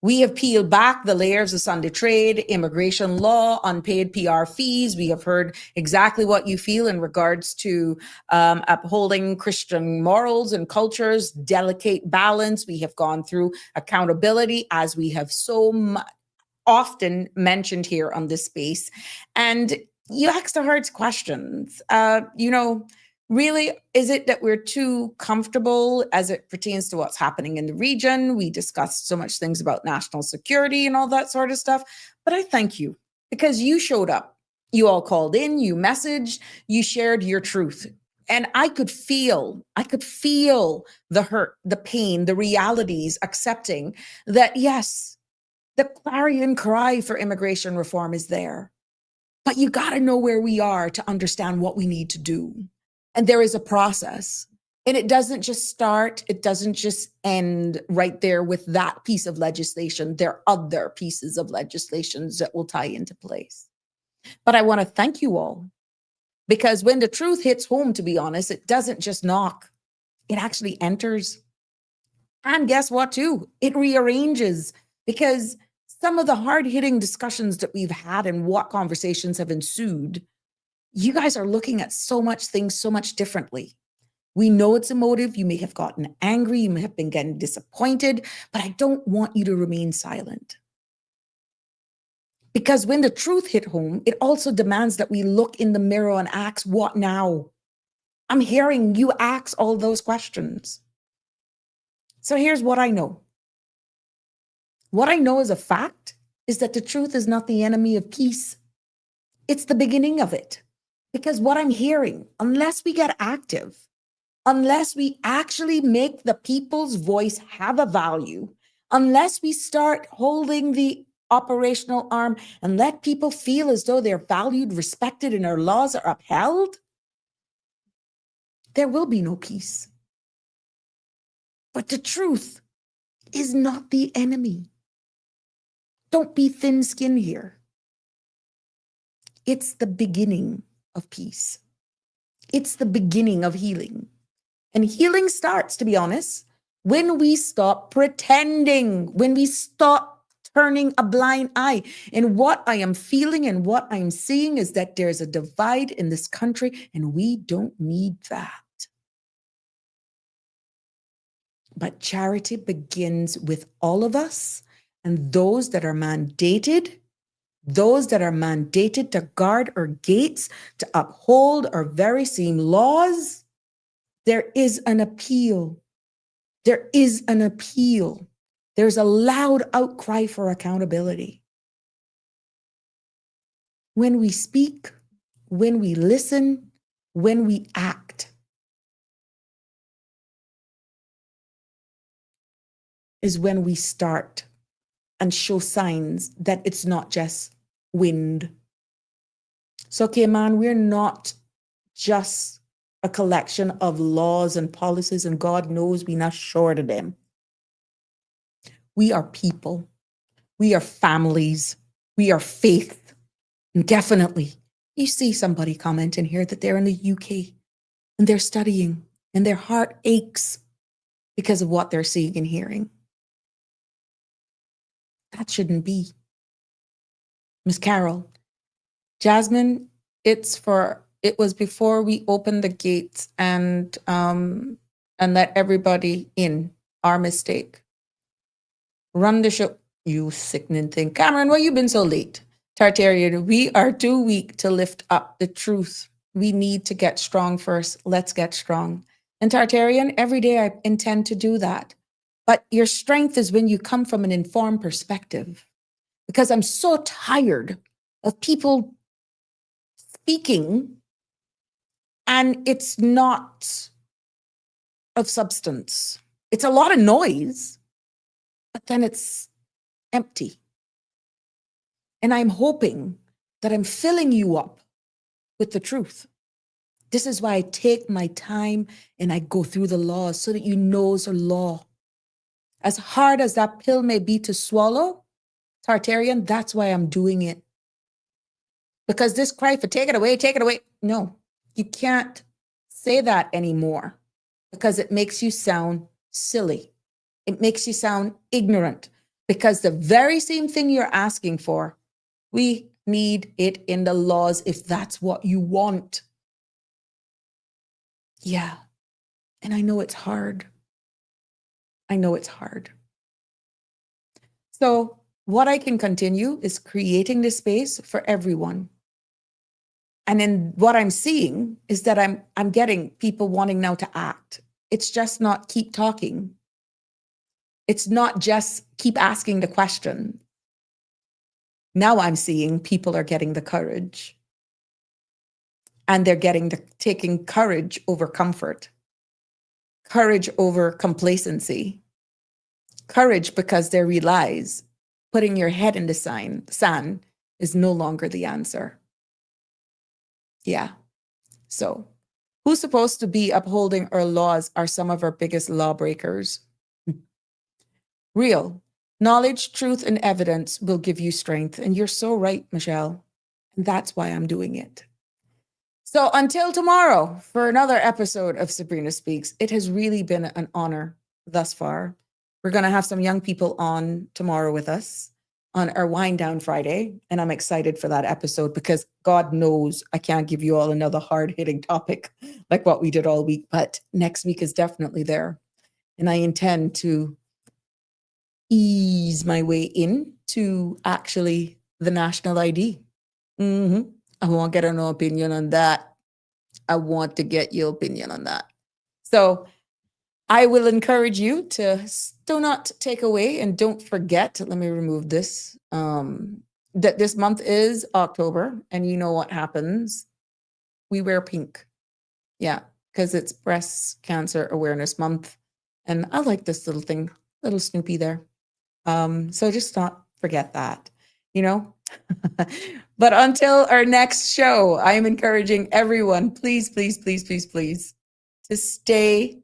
S2: We have peeled back the layers of Sunday trade, immigration law, unpaid PR fees. We have heard exactly what you feel in regards to upholding Christian morals and cultures, delicate balance. We have gone through accountability, as we have so often mentioned here on this space. And you asked the hard questions. Really, is it that we're too comfortable as it pertains to what's happening in the region? We discussed so much things about national security and all that sort of stuff. But I thank you, because you showed up. You all called in, you messaged, you shared your truth. And I could feel the hurt, the pain, the realities, accepting that, yes, the clarion cry for immigration reform is there. But you got to know where we are to understand what we need to do. And there is a process, and it doesn't just start, it doesn't just end right there with that piece of legislation. There are other pieces of legislations that will tie into place. But I want to thank you all, because when the truth hits home, to be honest, it doesn't just knock, it actually enters. And guess what, too? It rearranges, because some of the hard-hitting discussions that we've had and what conversations have ensued, you guys are looking at so much things so much differently. We know it's emotive. You may have gotten angry. You may have been getting disappointed, but I don't want you to remain silent. Because when the truth hit home, it also demands that we look in the mirror and ask, what now? I'm hearing you ask all those questions. So here's what I know. What I know as a fact is that the truth is not the enemy of peace. It's the beginning of it. Because what I'm hearing, unless we get active, unless we actually make the people's voice have a value, unless we start holding the operational arm and let people feel as though they're valued, respected, and our laws are upheld, there will be no peace. But the truth is not the enemy. Don't be thin-skinned here. It's the beginning of peace. It's the beginning of healing. And healing starts, to be honest, when we stop pretending, when we stop turning a blind eye. And what I am feeling and what I'm seeing is that there's a divide in this country, and we don't need that. But charity begins with all of us, and those that are mandated to guard our gates, to uphold our very same laws. There is an appeal. There is an appeal. There's a loud outcry for accountability. When we speak, when we listen, when we act, is when we start and show signs that it's not just wind. So, Cayman, we're not just a collection of laws and policies, and God knows we're not short of them. We are people. We are families. We are faith. And definitely, you see somebody comment in here that they're in the UK and they're studying and their heart aches because of what they're seeing and hearing. That shouldn't be. Miss Carol, Jasmine, it was before we opened the gates and let everybody in. Our mistake. Run the show. You sickening thing. Cameron, why you been so late? Tartarian, we are too weak to lift up the truth. We need to get strong first. Let's get strong. And Tartarian, every day I intend to do that. But your strength is when you come from an informed perspective. Because I'm so tired of people speaking and it's not of substance. It's a lot of noise, but then it's empty. And I'm hoping that I'm filling you up with the truth. This is why I take my time and I go through the laws so that you know it's a law. As hard as that pill may be to swallow, Tartarian, that's why I'm doing it. Because this cry for take it away, no, you can't say that anymore because it makes you sound silly. It makes you sound ignorant because the very same thing you're asking for, we need it in the laws if that's what you want. Yeah. And I know it's hard. I know it's hard. So what I can continue is creating this space for everyone. And then what I'm seeing is that I'm getting people wanting now to act. It's just not keep talking. It's not just keep asking the question. Now I'm seeing people are getting the courage. And they're taking courage over comfort. Courage over complacency. Courage because they realize putting your head in the sand is no longer the answer. Yeah. So who's supposed to be upholding our laws are some of our biggest lawbreakers. Real knowledge, truth, and evidence will give you strength. And you're so right, Michelle. And that's why I'm doing it. So until tomorrow for another episode of Sabrina Speaks, it has really been an honor thus far. We're going to have some young people on tomorrow with us on our Wind Down Friday. And I'm excited for that episode because God knows I can't give you all another hard-hitting topic like what we did all week. But next week is definitely there. And I intend to ease my way into actually the national ID. I want to get an opinion on that. I want to get your opinion on that. So I will encourage you to do not take away and don't forget, let me remove this, that this month is October and you know what happens. We wear pink. Yeah, because it's Breast Cancer Awareness Month. And I like this little thing, little Snoopy there. So just not forget that, you know. But until our next show, I am encouraging everyone, please, please, please, please, please, to stay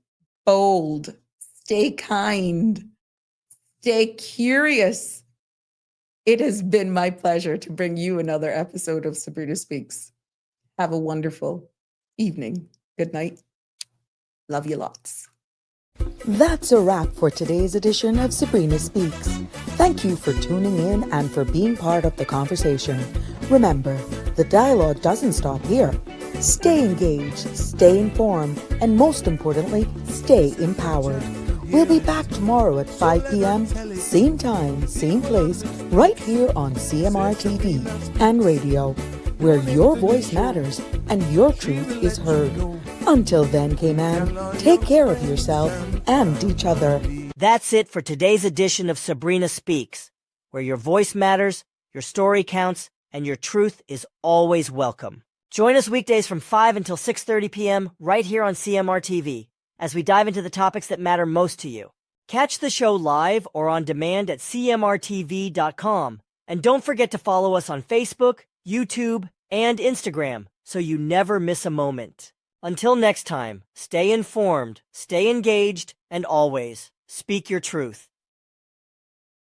S2: bold, stay kind, stay curious. It has been my pleasure to bring you another episode of Sabrina Speaks. Have a wonderful evening. Good night. Love you lots.
S11: That's a wrap for today's edition of Sabrina Speaks. Thank you for tuning in and for being part of the conversation. Remember, the dialogue doesn't stop here. Stay engaged, stay informed, and most importantly, stay empowered. We'll be back tomorrow at 5 p.m., same time, same place, right here on CMR TV and radio, where your voice matters and your truth is heard. Until then, K-Man, take care of yourself and each other.
S12: That's it for today's edition of Sabrina Speaks, where your voice matters, your story counts, and your truth is always welcome. Join us weekdays from 5 until 6:30 p.m. right here on CMR TV as we dive into the topics that matter most to you. Catch the show live or on demand at cmrtv.com. And don't forget to follow us on Facebook, YouTube, and Instagram so you never miss a moment. Until next time, stay informed, stay engaged, and always speak your truth.